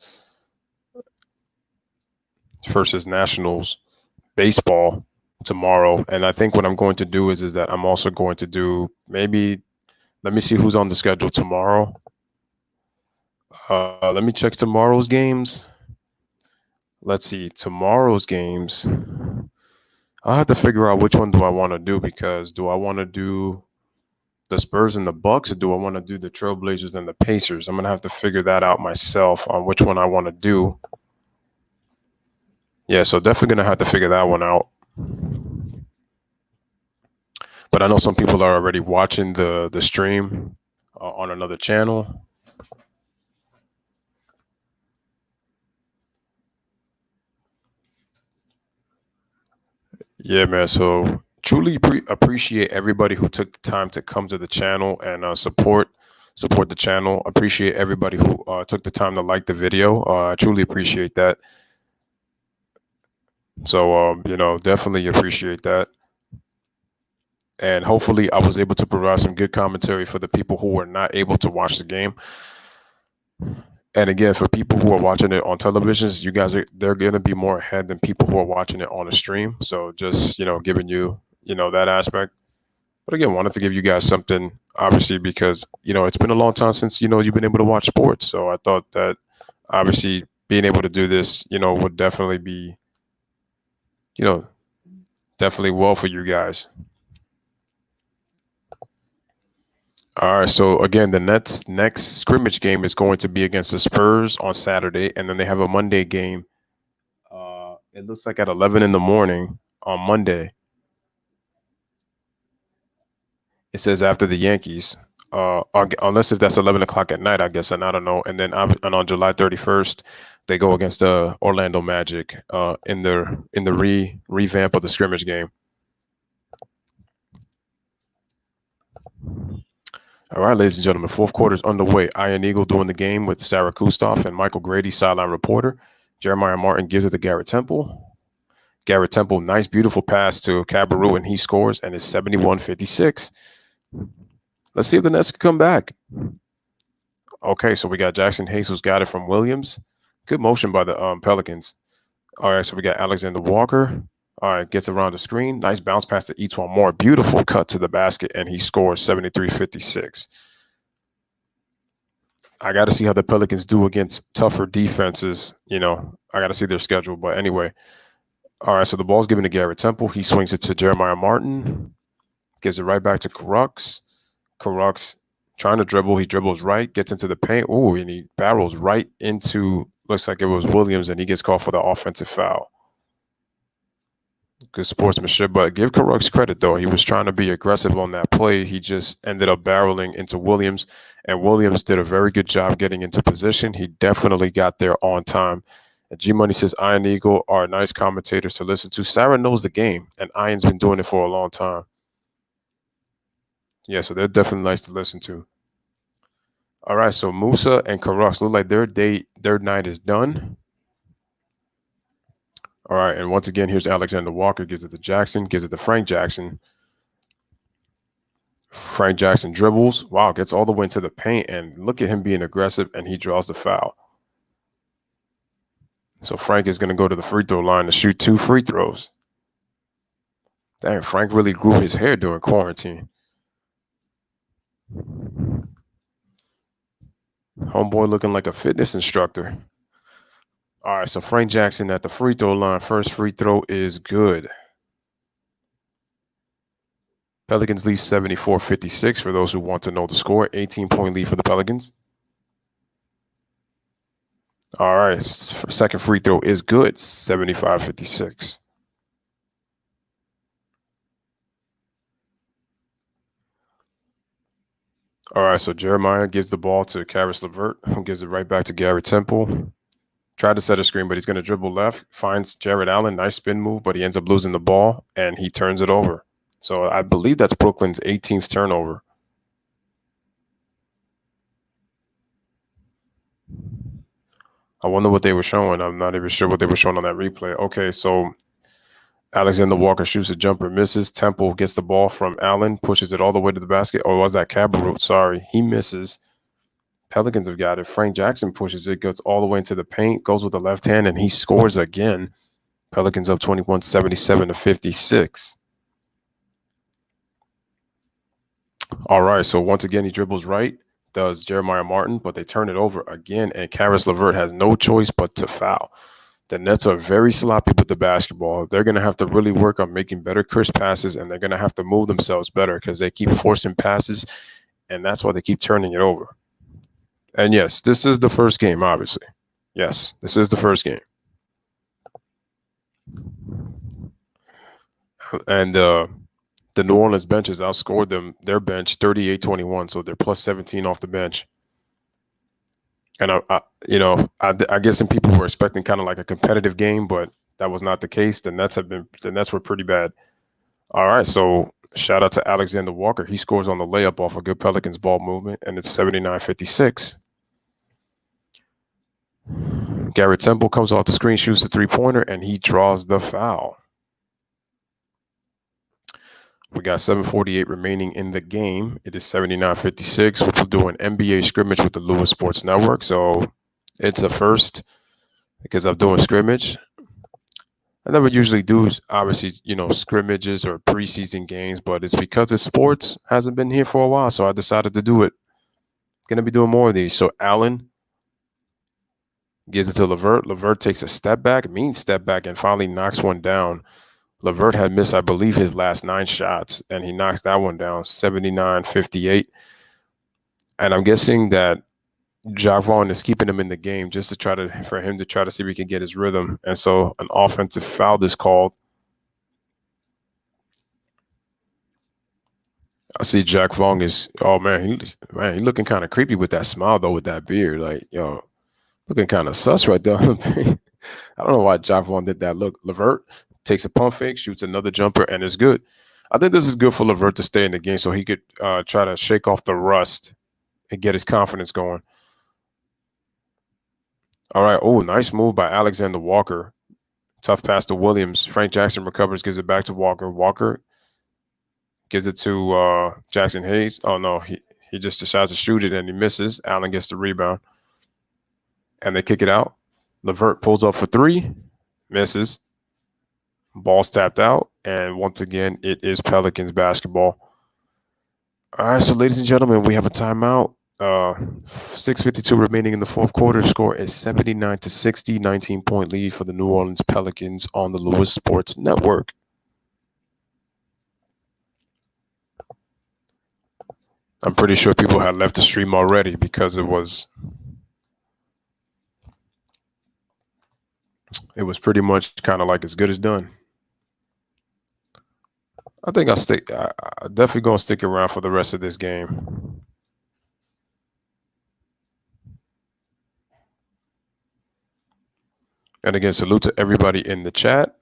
Nationals baseball tomorrow, and I think what I'm going to do is that I'm also going to do maybe, let me see who's on the schedule tomorrow. Let me check tomorrow's games. Let's see, tomorrow's games. I'll have to figure out which one do I want to do, because do I want to do the Spurs and the Bucks, or do I want to do the Trailblazers and the Pacers? I'm going to have to figure that out myself on which one I want to do. Yeah, so definitely going to have to figure that one out. But I know some people are already watching the stream on another channel. Yeah, man. So truly appreciate everybody who took the time to come to the channel and support the channel. Appreciate everybody who took the time to like the video. I truly appreciate that. So, definitely appreciate that. And hopefully I was able to provide some good commentary for the people who were not able to watch the game. And again, for people who are watching it on televisions, you guys they're going to be more ahead than people who are watching it on a stream. So just, giving you, that aspect. But again, wanted to give you guys something, obviously, because, it's been a long time since, you've been able to watch sports. So I thought that obviously being able to do this, would definitely be, definitely well for you guys. All right, so again, the Nets' next scrimmage game is going to be against the Spurs on Saturday, and then they have a Monday game. It looks like at 11 in the morning on Monday. It says after the Yankees, unless if that's 11 o'clock at night, I guess, and I don't know. And then on July 31st, they go against the Orlando Magic in the revamp of the scrimmage game. All right, ladies and gentlemen, fourth quarter is underway. Iron Eagle doing the game with Sarah Kustoff and Michael Grady, sideline reporter. Jeremiah Martin gives it to Garrett Temple. Garrett Temple, nice, beautiful pass to Cabarrot, and he scores, and it's 71-56. Let's see if the Nets can come back. Okay, so we got Jackson Hayes, who's got it from Williams. Good motion by the Pelicans. All right, so we got Alexander Walker. All right, gets around the screen. Nice bounce pass to Etuan Moore. Beautiful cut to the basket, and he scores 73-56. I got to see how the Pelicans do against tougher defenses. I got to see their schedule. But anyway, all right, so the ball's given to Garrett Temple. He swings it to Jeremiah Martin. Gives it right back to Carrucks. Carrucks trying to dribble. He dribbles right, gets into the paint. Ooh, and he barrels right into, looks like it was Williams, and he gets called for the offensive foul. Good sportsmanship, but give Carrucks credit, though. He was trying to be aggressive on that play. He just ended up barreling into Williams, and Williams did a very good job getting into position. He definitely got there on time. And G-Money says, Iron Eagle are nice commentators to listen to. Sarah knows the game, and Iron's been doing it for a long time. Yeah, so they're definitely nice to listen to. All right, so Musa and Carrucks look like their night is done. All right, and once again, here's Alexander Walker, gives it to Jackson, gives it to Frank Jackson. Frank Jackson dribbles. Wow, gets all the way into the paint, and look at him being aggressive, and he draws the foul. So Frank is going to go to the free throw line to shoot 2 free throws. Dang, Frank really grew his hair during quarantine. Homeboy looking like a fitness instructor. All right, so Frank Jackson at the free throw line. First free throw is good. Pelicans lead 74-56 for those who want to know the score. 18-point lead for the Pelicans. All right, second free throw is good. 75-56. All right, so Jeremiah gives the ball to Caris LeVert, who gives it right back to Garrett Temple. Tried to set a screen, but he's going to dribble left. Finds Jared Allen. Nice spin move, but he ends up losing the ball, and he turns it over. So I believe that's Brooklyn's 18th turnover. I wonder what they were showing. I'm not even sure what they were showing on that replay. Okay, so Alexander Walker shoots a jumper, misses. Temple gets the ball from Allen, pushes it all the way to the basket. Oh, was that Cabarrot? Sorry. He misses. Pelicans have got it. Frank Jackson pushes it, goes all the way into the paint, goes with the left hand, and he scores again. Pelicans up 21-77-56. All right, so once again, he dribbles right, does Jeremiah Martin, but they turn it over again, and Caris LeVert has no choice but to foul. The Nets are very sloppy with the basketball. They're going to have to really work on making better crisp passes, and they're going to have to move themselves better because they keep forcing passes, and that's why they keep turning it over. And yes, this is the first game, obviously. Yes, this is the first game. And the New Orleans benches outscored their bench 38-21, so they're plus 17 off the bench. And I guess some people were expecting kind of like a competitive game, but that was not the case. The Nets were pretty bad. All right, so shout out to Alexander Walker. He scores on the layup off a good Pelicans ball movement, and it's 79-56. Garrett Temple comes off the screen, shoots the three-pointer, and he draws the foul. We got 7:48 remaining in the game. It is 79-56. We'll do an NBA scrimmage with the Lewis Sports Network. So it's a first because I'm doing scrimmage. I never usually do, obviously, scrimmages or preseason games, but it's because the sports hasn't been here for a while, so I decided to do it. Going to be doing more of these. So Allen gives it to LeVert. LeVert takes a step back, and finally knocks one down. LeVert had missed, I believe, his last 9 shots, and he knocks that one down 79-58. And I'm guessing that Javon is keeping him in the game just for him to try to see if he can get his rhythm. And so an offensive foul is called. I see Jack Vaughn is, he's looking kind of creepy with that smile, though, with that beard. Like, looking kind of sus right there. I don't know why Jack Vaughn did that. Look, LeVert takes a pump fake, shoots another jumper, and it's good. I think this is good for LeVert to stay in the game so he could try to shake off the rust and get his confidence going. All right. Oh, nice move by Alexander Walker. Tough pass to Williams. Frank Jackson recovers, gives it back to Walker. Walker gives it to Jackson Hayes. Oh, no. He just decides to shoot it, and he misses. Allen gets the rebound. And they kick it out. LeVert pulls up for 3. Misses. Ball's tapped out, and once again, it is Pelicans basketball. All right, so ladies and gentlemen, we have a timeout. 6:52 remaining in the fourth quarter. Score is 79-60, 19-point lead for the New Orleans Pelicans on the Lewis Sports Network. I'm pretty sure people had left the stream already because it was pretty much kind of like as good as done. I think I'm definitely going to stick around for the rest of this game. And again, salute to everybody in the chat.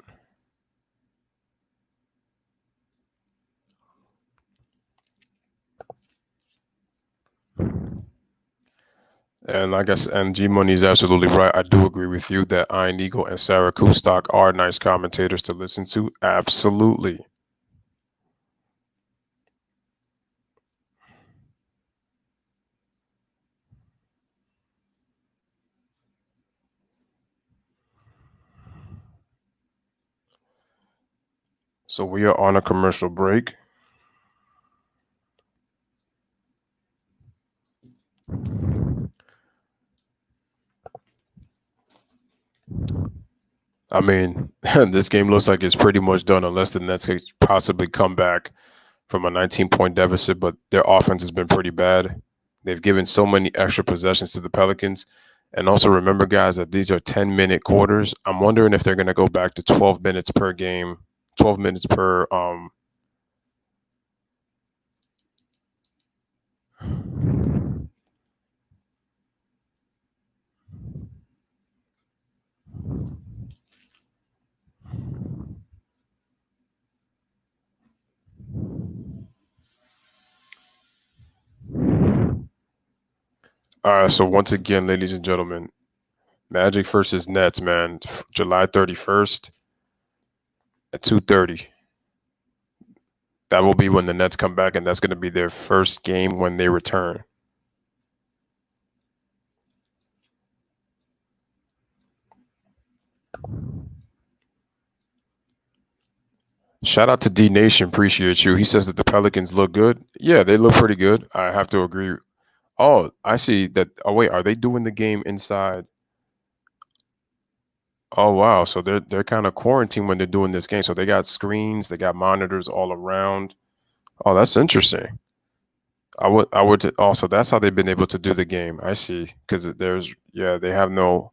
And I guess, and G Money is absolutely right. I do agree with you that Iron Eagle and Sarah Kustok are nice commentators to listen to. Absolutely. So we are on a commercial break. I mean, this game looks like it's pretty much done unless the Nets could possibly come back from a 19-point deficit, but their offense has been pretty bad. They've given so many extra possessions to the Pelicans. And also remember, guys, that these are 10-minute quarters. I'm wondering if they're going to go back to 12 minutes per game, 12 minutes per All right, so once again, ladies and gentlemen, Magic versus Nets, man, July 31st at 2:30. That will be when the Nets come back, and that's going to be their first game when they return. Shout out to D Nation, appreciate you. He says that the Pelicans look good. Yeah, they look pretty good. I have to agree. Oh, I see that. Oh wait, are they doing the game inside? Oh wow, so they're kind of quarantined when they're doing this game. So they got screens, they got monitors all around. Oh, that's interesting. I would also that's how they've been able to do the game. I see, because they have no.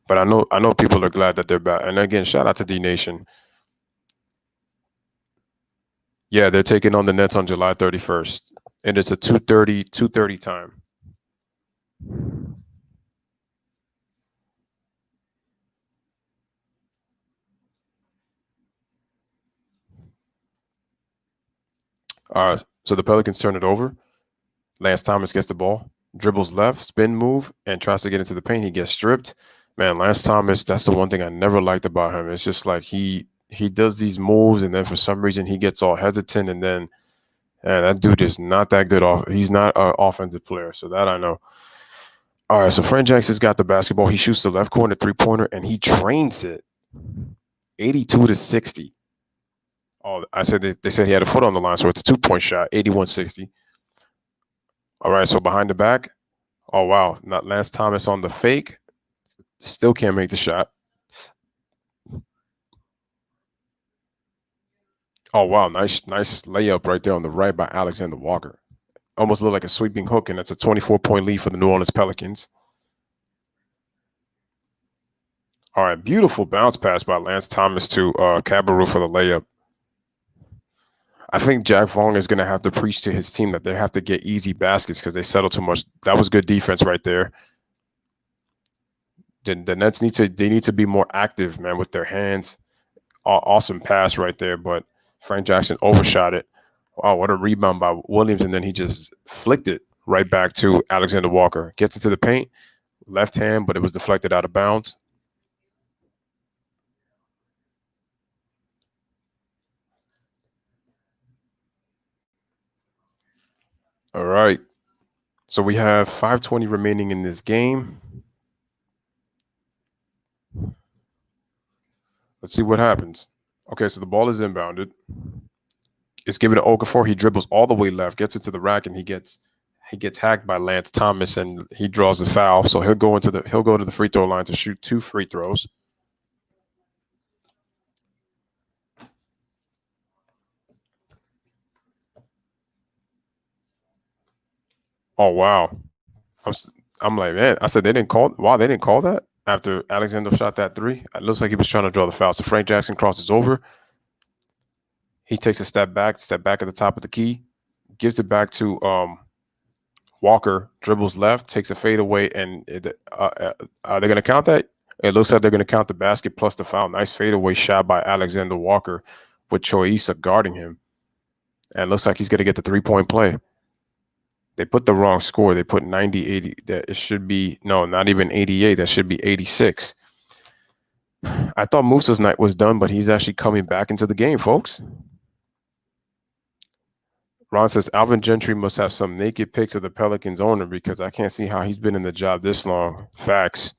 But I know people are glad that they're back. And again, shout out to D Nation. Yeah, they're taking on the Nets on July 31st, and it's a 2:30 time. So the Pelicans turn it over. Lance Thomas gets the ball, dribbles left, spin move, and tries to get into the paint. He gets stripped. Man, Lance Thomas, that's the one thing I never liked about him. It's just like he does these moves, and then for some reason he gets all hesitant, and then that dude is not that good. He's not an offensive player, so that I know. All right, so Frank Jackson's got the basketball. He shoots the left corner three-pointer, and he drains it 82-60. Oh, I said they said he had a foot on the line, so it's a two-point shot, 81-60. All right, so behind the back. Oh, wow. Not Lance Thomas on the fake. Still can't make the shot. Oh, wow. Nice layup right there on the right by Alexander Walker. Almost looked like a sweeping hook, and that's a 24-point lead for the New Orleans Pelicans. All right, beautiful bounce pass by Lance Thomas to Cabarrot for the layup. I think Jack Vaughn is going to have to preach to his team that they have to get easy baskets because they settle too much. That was good defense right there. The Nets need to be more active, man, with their hands. Awesome pass right there, but Frank Jackson overshot it. Wow, what a rebound by Williams, and then he just flicked it right back to Alexander Walker. Gets into the paint, left hand, but it was deflected out of bounds. All right. So we have 5:20 remaining in this game. Let's see what happens. Okay, so the ball is inbounded. It's given to Okafor. He dribbles all the way left, gets into the rack, and he gets hacked by Lance Thomas, and he draws the foul. So he'll go to the free throw line to shoot 2 free throws. Oh wow. I'm like, man, I said they didn't call that after Alexander shot that 3. It looks like he was trying to draw the foul. So Frank Jackson crosses over. He takes a step back at the top of the key, gives it back to Walker, dribbles left, takes a fade away, and are they going to count that? It looks like they're going to count the basket plus the foul. Nice fadeaway shot by Alexander Walker with Choiisa guarding him. And it looks like he's going to get the 3-point play. They put the wrong score. They put 90-80. That it should be, no, not even 88. That should be 86. I thought Musa's night was done, but he's actually coming back into the game, folks. Ron says Alvin Gentry must have some naked pics of the Pelicans owner because I can't see how he's been in the job this long. Facts.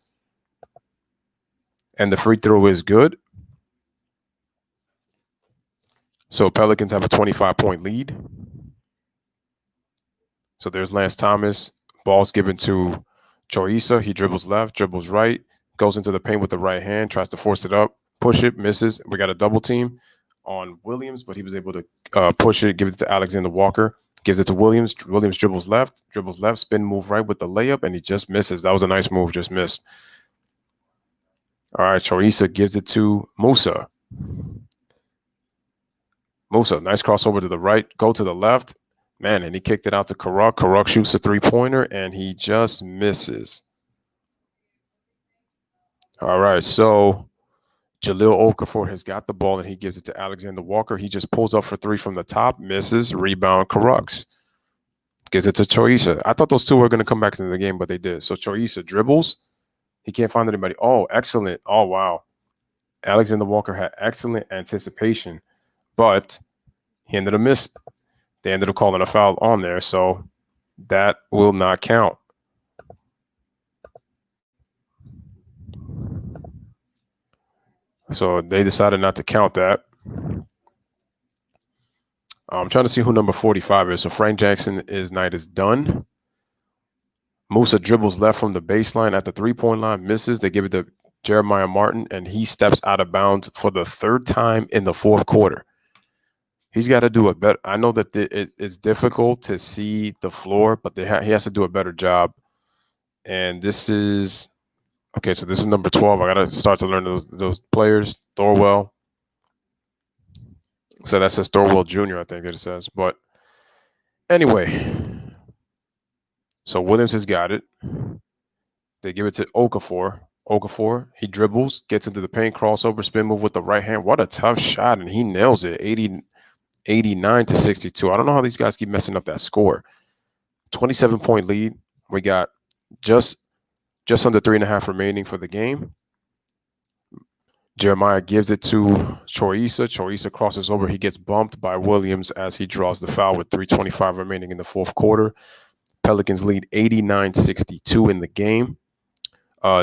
And the free throw is good. So Pelicans have a 25-point lead. So there's Lance Thomas. Ball's given to Choisa. He dribbles left, dribbles right, goes into the paint with the right hand, tries to force it up, push it, misses. We got a double team on Williams, but he was able to push it, give it to Alexander Walker, gives it to Williams. Williams dribbles left, spin move right with the layup, and he just misses. That was a nice move, just missed. All right, Choisa gives it to Musa. Nice crossover to the right, go to the left. Man, and he kicked it out to Karuk. Karuk shoots a three-pointer, and he just misses. All right, so Jahlil Okafor has got the ball, and he gives it to Alexander Walker. He just pulls up for three from the top, misses, rebound, Karuks. Gives it to Choisa. I thought those two were going to come back into the game, but they did. So Choisa dribbles. He can't find anybody. Oh, excellent. Oh, wow. Alexander Walker had excellent anticipation, but he ended up missing. They ended up calling a foul on there, so that will not count. So they decided not to count that. I'm trying to see who number 45 is. So Frank Jackson's night is done. Musa dribbles left from the baseline at the three-point line, misses. They give it to Jeremiah Martin, and he steps out of bounds for the third time in the fourth quarter. He's got to do a better. I know that it's difficult to see the floor, but he has to do a better job. And this is okay. So this is number 12. I got to start to learn those players. Thorwell. So that says Thorwell Jr. I think it says. But anyway, so Williams has got it. They give it to Okafor. He dribbles, gets into the paint, crossover, spin move with the right hand. What a tough shot, and he nails it. 89 to 62. I don't know how these guys keep messing up that score. 27-point lead. We got just under 3.5 remaining for the game. Jeremiah gives it to Choisa. Choisa crosses over. He gets bumped by Williams as he draws the foul with 3:25 remaining in the fourth quarter. Pelicans lead 89-62 in the game.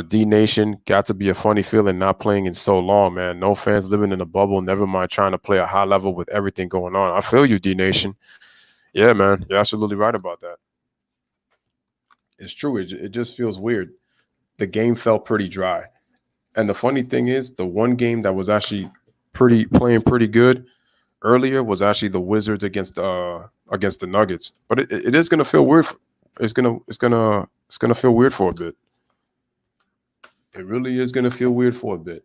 D Nation, got to be a funny feeling not playing in so long, man. No fans living in a bubble, never mind trying to play a high level with everything going on. I feel you, D Nation. Yeah, man, you're absolutely right about that. It's true. It just feels weird. The game felt pretty dry. And the funny thing is, the one game that was actually playing pretty good earlier was actually the Wizards against the Nuggets. But it is gonna feel weird. It's gonna feel weird for a bit. It really is gonna feel weird for a bit.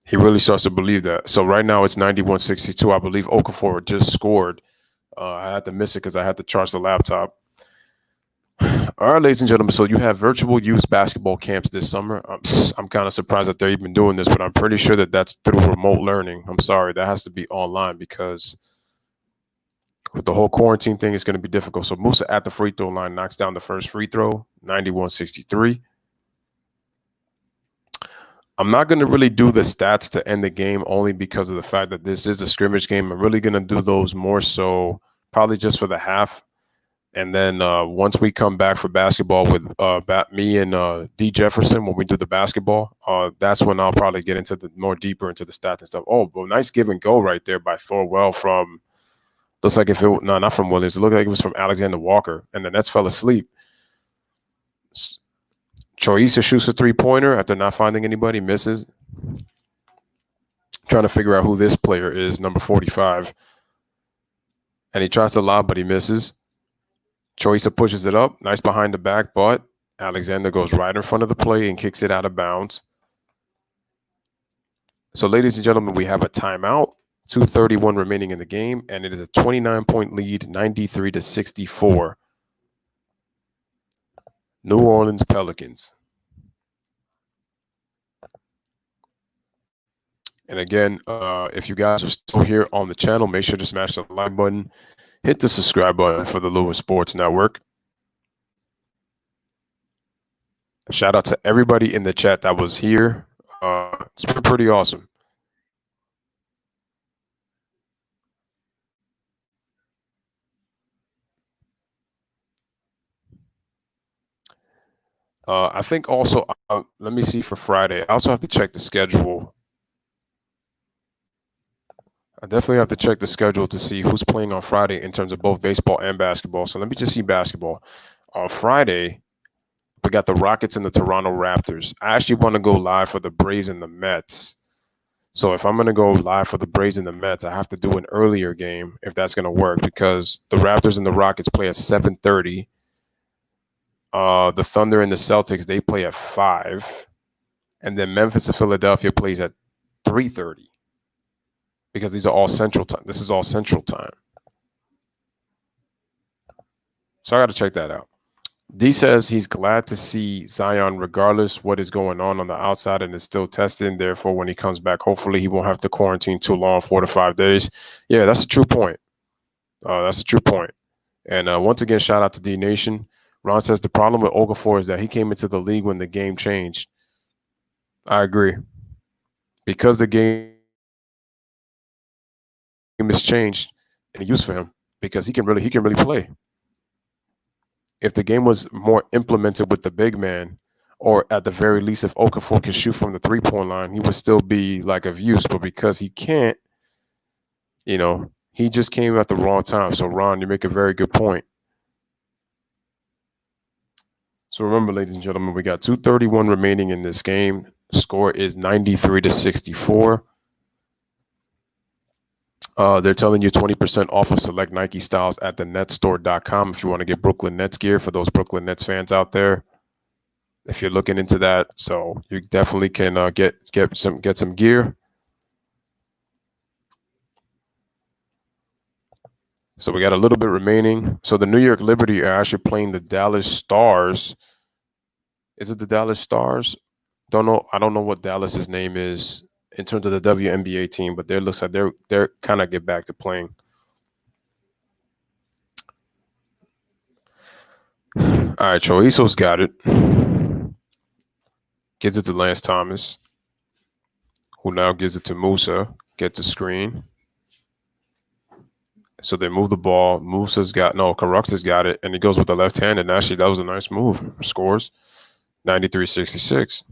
He really starts to believe that. So right now it's 91-62. I believe Okafor just scored. I had to miss it because I had to charge the laptop. All right, ladies and gentlemen. So you have virtual youth basketball camps this summer. I'm kind of surprised that they're even doing this, but I'm pretty sure that that's through remote learning. I'm sorry, that has to be online because with the whole quarantine thing, it's going to be difficult. So Musa at the free throw line knocks down the first free throw, 91-63. I'm not going to really do the stats to end the game only because of the fact that this is a scrimmage game. I'm really going to do those more so probably just for the half. And then once we come back for basketball with me and D Jefferson, when we do the basketball, that's when I'll probably get into the more deeper into the stats and stuff. Oh, but nice give and go right there by Thorwell from – looks like if it – no, not from Williams. It looked like it was from Alexander Walker. And the Nets fell asleep. Choisa shoots a three-pointer after not finding anybody, misses. Trying to figure out who this player is, number 45. And he tries to lob, but he misses. Choisa pushes it up. Nice behind the back, but Alexander goes right in front of the play and kicks it out of bounds. So, ladies and gentlemen, we have a timeout. 2:31 remaining in the game, and it is a 29-point lead, 93-64. New Orleans Pelicans. And again, if you guys are still here on the channel, make sure to smash the like button, hit the subscribe button for the Lewis Sports Network. Shout out to everybody in the chat that was here. It's been pretty awesome. I think also, let me see for Friday. I also have to check the schedule. I definitely have to check the schedule to see who's playing on Friday in terms of both baseball and basketball. So let me just see basketball. On Friday, we got the Rockets and the Toronto Raptors. I actually want to go live for the Braves and the Mets. So if I'm going to go live for the Braves and the Mets, I have to do an earlier game if that's going to work, because the Raptors and the Rockets play at 7:30. The Thunder and the Celtics, they play at 5. And then Memphis and Philadelphia plays at 3:30, because these are all Central Time. This is all Central Time. So I got to check that out. D says he's glad to see Zion regardless what is going on the outside, and is still testing. Therefore, when he comes back, hopefully he won't have to quarantine too long, 4 to 5 days. Yeah, that's a true point. That's a true point. And once again, shout out to D Nation. Ron says the problem with Okafor is that he came into the league when the game changed. I agree. Because the game has changed, and use for him, because he can really play. If the game was more implemented with the big man, or at the very least, if Okafor can shoot from the 3-point line, he would still be like of use. But because he can't, he just came at the wrong time. So Ron, you make a very good point. So remember, ladies and gentlemen, we got 2:31 remaining in this game. Score is 93-64. They're telling you 20% off of select Nike styles at thenetstore.com if you want to get Brooklyn Nets gear for those Brooklyn Nets fans out there. If you're looking into that, so you definitely can get some gear. So we got a little bit remaining. So the New York Liberty are actually playing the Dallas Stars. Is it the Dallas Stars? Don't know. I don't know what Dallas's name is in terms of the WNBA team, but it looks like they're kind of get back to playing. All right, Choiso's got it. Gives it to Lance Thomas, who now gives it to Musa. Gets a screen. So they move the ball. Caruxa's got it, and he goes with the left hand, and actually that was a nice move. Scores 93-66.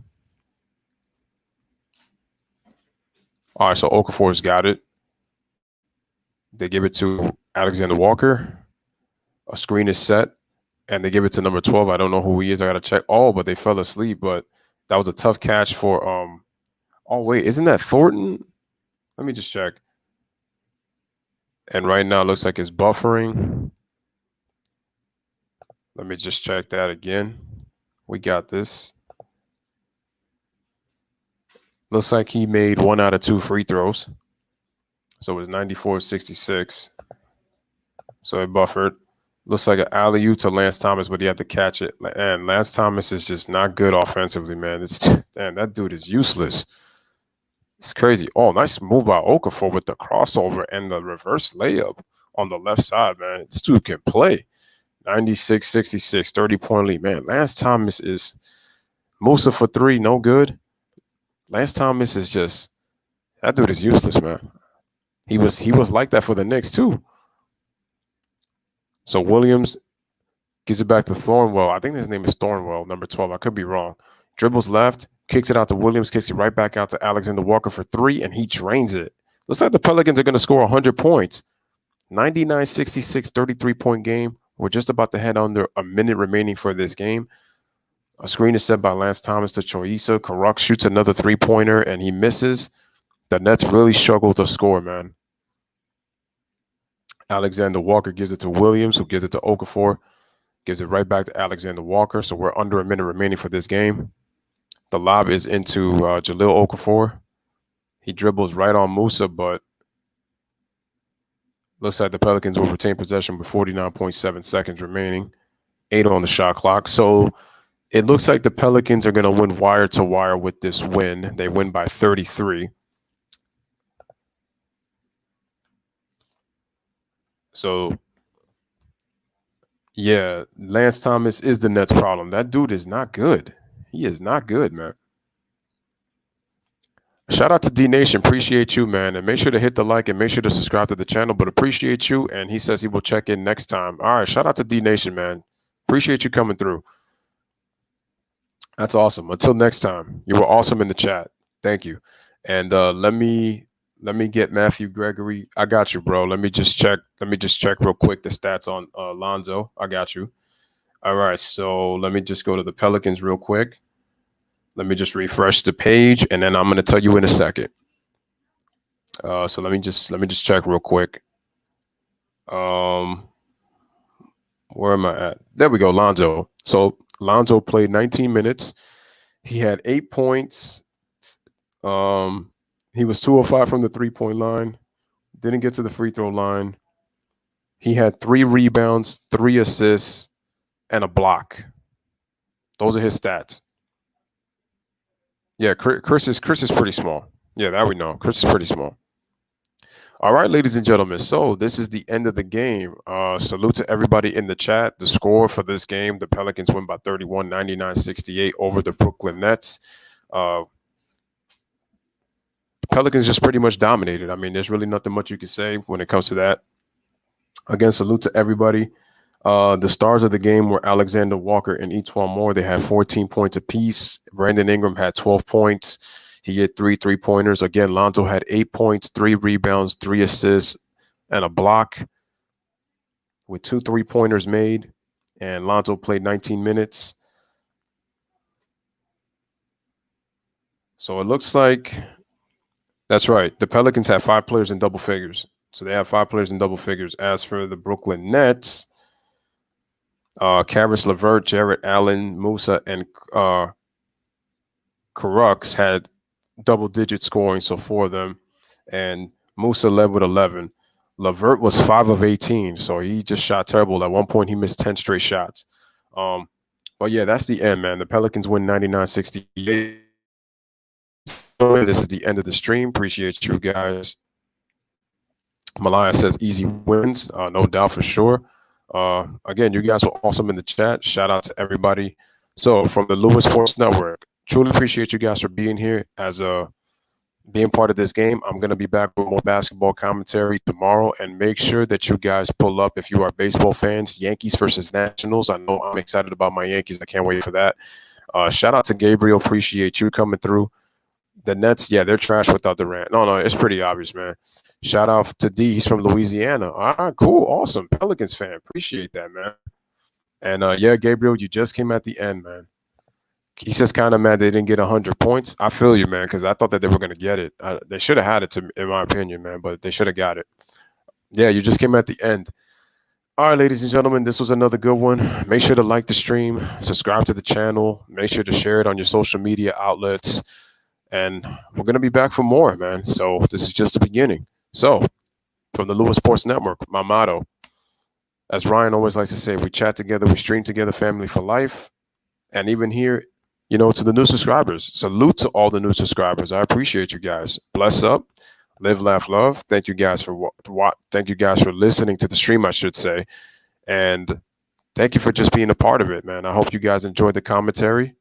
All right, so Okafor's got it. They give it to Alexander Walker. A screen is set, and they give it to number 12. I don't know who he is. I got to check. Oh, but they fell asleep. But that was a tough catch for oh, wait. Isn't that Thornton? Let me just check. And right now it looks like it's buffering. Let me just check that again. We got this. Looks like he made 1 out of 2 free throws. So it was 94-66. So it buffered. Looks like an alley-oop to Lance Thomas, but he had to catch it. And Lance Thomas is just not good offensively, man. Damn, that dude is useless. It's crazy. Oh, nice move by Okafor with the crossover and the reverse layup on the left side, man. This dude can play. 96-66, 30-point lead. Man, Lance Thomas is Musa for 3, no good. Lance Thomas is just, that dude is useless, man. He was like that for the Knicks too. So Williams gives it back to Thornwell. I think his name is Thornwell, number 12. I could be wrong. Dribbles left, kicks it out to Williams, kicks it right back out to Alexander Walker for 3, and he drains it. Looks like the Pelicans are going to score 100 points. 99-66, 33-point game. We're just about to head under a minute remaining for this game. A screen is set by Lance Thomas to Choiso. Karuk shoots another 3-pointer, and he misses. The Nets really struggle to score, man. Alexander Walker gives it to Williams, who gives it to Okafor. Gives it right back to Alexander Walker. So we're under a minute remaining for this game. The lob is into Jahlil Okafor. He dribbles right on Musa, but looks like the Pelicans will retain possession with 49.7 seconds remaining. 8 on the shot clock. So it looks like the Pelicans are going to win wire to wire with this win. They win by 33. So, yeah, Lance Thomas is the Nets' problem. That dude is not good. He is not good, man. Shout out to D Nation. Appreciate you, man. And make sure to hit the like and make sure to subscribe to the channel. But appreciate you. And he says he will check in next time. All right. Shout out to D Nation, man. Appreciate you coming through. That's awesome. Until next time, you were awesome in the chat. Thank you. And let me get Matthew Gregory. I got you, bro. Let me just check. Let me just check real quick the stats on Lonzo. I got you. All right. So let me just go to the Pelicans real quick. Let me just refresh the page, and then I'm going to tell you in a second. So let me just check real quick. Where am I at? There we go, Lonzo. So Lonzo played 19 minutes. He had 8 points. He was 2 of 5 from the 3-point line. Didn't get to the free throw line. He had 3 rebounds, 3 assists, and a block. Those are his stats. Yeah, Chris is pretty small. Yeah, that we know. Chris is pretty small. All right, ladies and gentlemen. So this is the end of the game. Salute to everybody in the chat. The score for this game, the Pelicans win by 31, 99-68 over the Brooklyn Nets. Pelicans just pretty much dominated. I mean, there's really nothing much you can say when it comes to that. Again, salute to everybody. The stars of the game were Alexander Walker and Etuan Moore. They had 14 points apiece. Brandon Ingram had 12 points. He hit 3 3-pointers. Again, Lonzo had 8 points, 3 rebounds, 3 assists, and a block with 2 3-pointers made. And Lonzo played 19 minutes. So it looks like, that's right, the Pelicans have 5 players in double figures. So they have 5 players in double figures. As for the Brooklyn Nets, Karis LeVert, Jarrett Allen, Musa, and Crux had double-digit scoring, so 4 of them. And Musa led with 11. LeVert was 5 of 18, so he just shot terrible. At one point, he missed 10 straight shots. But yeah, that's the end, man. The Pelicans win 99-68. This is the end of the stream. Appreciate you guys. Malaya says easy wins. No doubt for sure. Again, you guys were awesome in the chat. Shout out to everybody. So from the Lewis Sports Network, truly appreciate you guys for being here as being part of this game. I'm going to be back with more basketball commentary tomorrow, and make sure that you guys pull up if you are baseball fans. Yankees versus Nationals. I know I'm excited about my Yankees. I can't wait for that. Shout out to Gabriel. Appreciate you coming through. The Nets, yeah, they're trash without Durant. No, it's pretty obvious, man. Shout out to D. He's from Louisiana. All right, cool. Awesome. Pelicans fan. Appreciate that, man. And, yeah, Gabriel, you just came at the end, man. He says kind of mad they didn't get 100 points. I feel you, man, because I thought that they were going to get it. They should have had it, in my opinion, man, but they should have got it. Yeah, you just came at the end. All right, ladies and gentlemen, this was another good one. Make sure to like the stream, subscribe to the channel. Make sure to share it on your social media outlets. And we're going to be back for more, man. So this is just the beginning. So from the Lewis Sports Network, my motto, as Ryan always likes to say, we chat together, we stream together, family for life. And even here, you know, to the new subscribers, salute to all the new subscribers. I appreciate you guys. Bless up, live, laugh, love. Thank you guys for listening to the stream, I should say. And thank you for just being a part of it, man. I hope you guys enjoyed the commentary.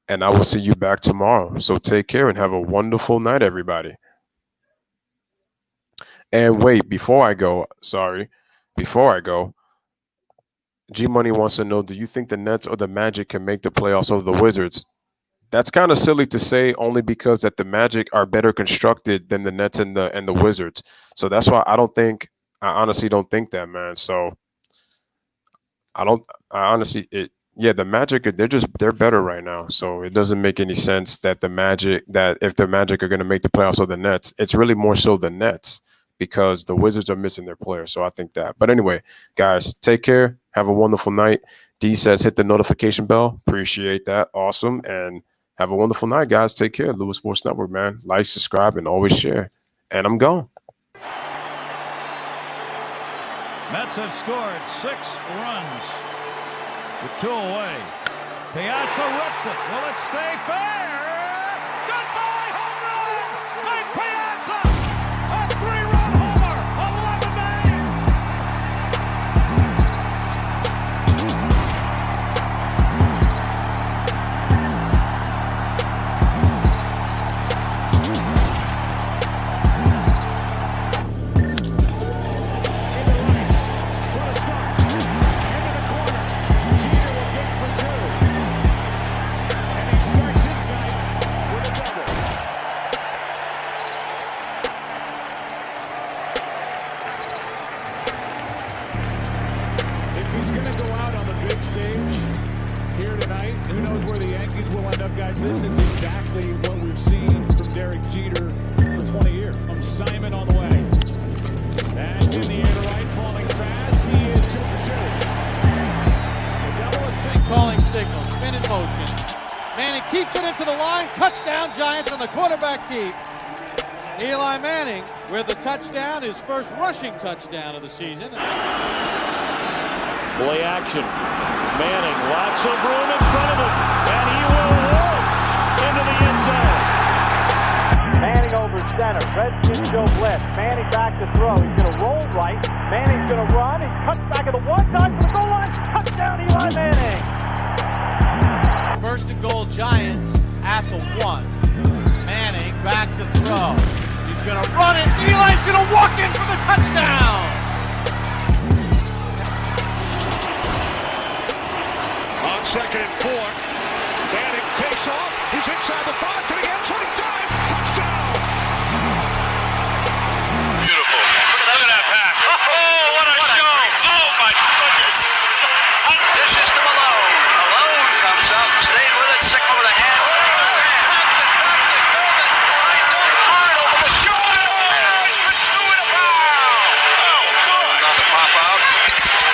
And I will see you back tomorrow. So take care and have a wonderful night, everybody. And wait, before I go, G Money wants to know, do you think the Nets or the Magic can make the playoffs over the Wizards? That's kind of silly to say, only because that the Magic are better constructed than the Nets and the Wizards. So that's why I honestly don't think that, man. So yeah, the Magic, they're better right now. So it doesn't make any sense that if the Magic are going to make the playoffs or the Nets, it's really more so the Nets, because the Wizards are missing their players. So I think that. But anyway, guys, take care. Have a wonderful night. D says hit the notification bell. Appreciate that. Awesome. And have a wonderful night, guys. Take care. Lewis Sports Network, man. Like, subscribe, and always share. And I'm gone. Mets have scored 6 runs with 2 away. Piazza rips it. Will it stay fair? Goodbye, home run! Mike Piazza! A 3-run homer! 11 days! What a start. Into the corner. Jeter will get for 2. Who knows where the Yankees will end up, guys? This is exactly what we've seen from Derek Jeter for 20 years. Simon on the way. That's in the air to right, falling fast. He is 2 for 2. The double a sink. Calling signal, spin in motion. Manning keeps it into the line. Touchdown, Giants on the quarterback keep. Eli Manning with the touchdown, his first rushing touchdown of the season. Play action. Manning, lots of room in front of him, and he will waltz into the end zone. Manning over center. Redskins go blitz. Manning back to throw. He's going to roll right. Manning's going to run. He cuts back at the 1 time for the goal line. Touchdown, Eli Manning. First and goal, Giants at the 1. Manning back to throw. He's going to run it. Eli's going to walk in for the touchdown. On 2nd and 4, Manning takes off. He's inside the 5 to the end zone. He's dive. Touchdown. Beautiful. Look at that pass. Oh, what a show. Oh, my goodness. Dishes to Malone. Malone comes up, stayed with it, sick over the hand. Hard over the shoulder. Threw it a foul. Oh, good. About to pop out.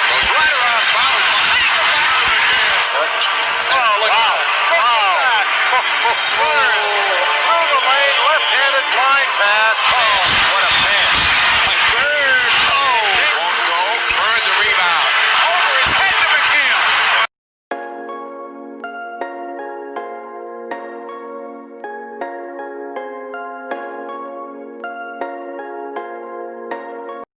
Goes right around foul. Behind the back of the game. Oh, look at that. Wow. Through the lane, left-handed blind pass.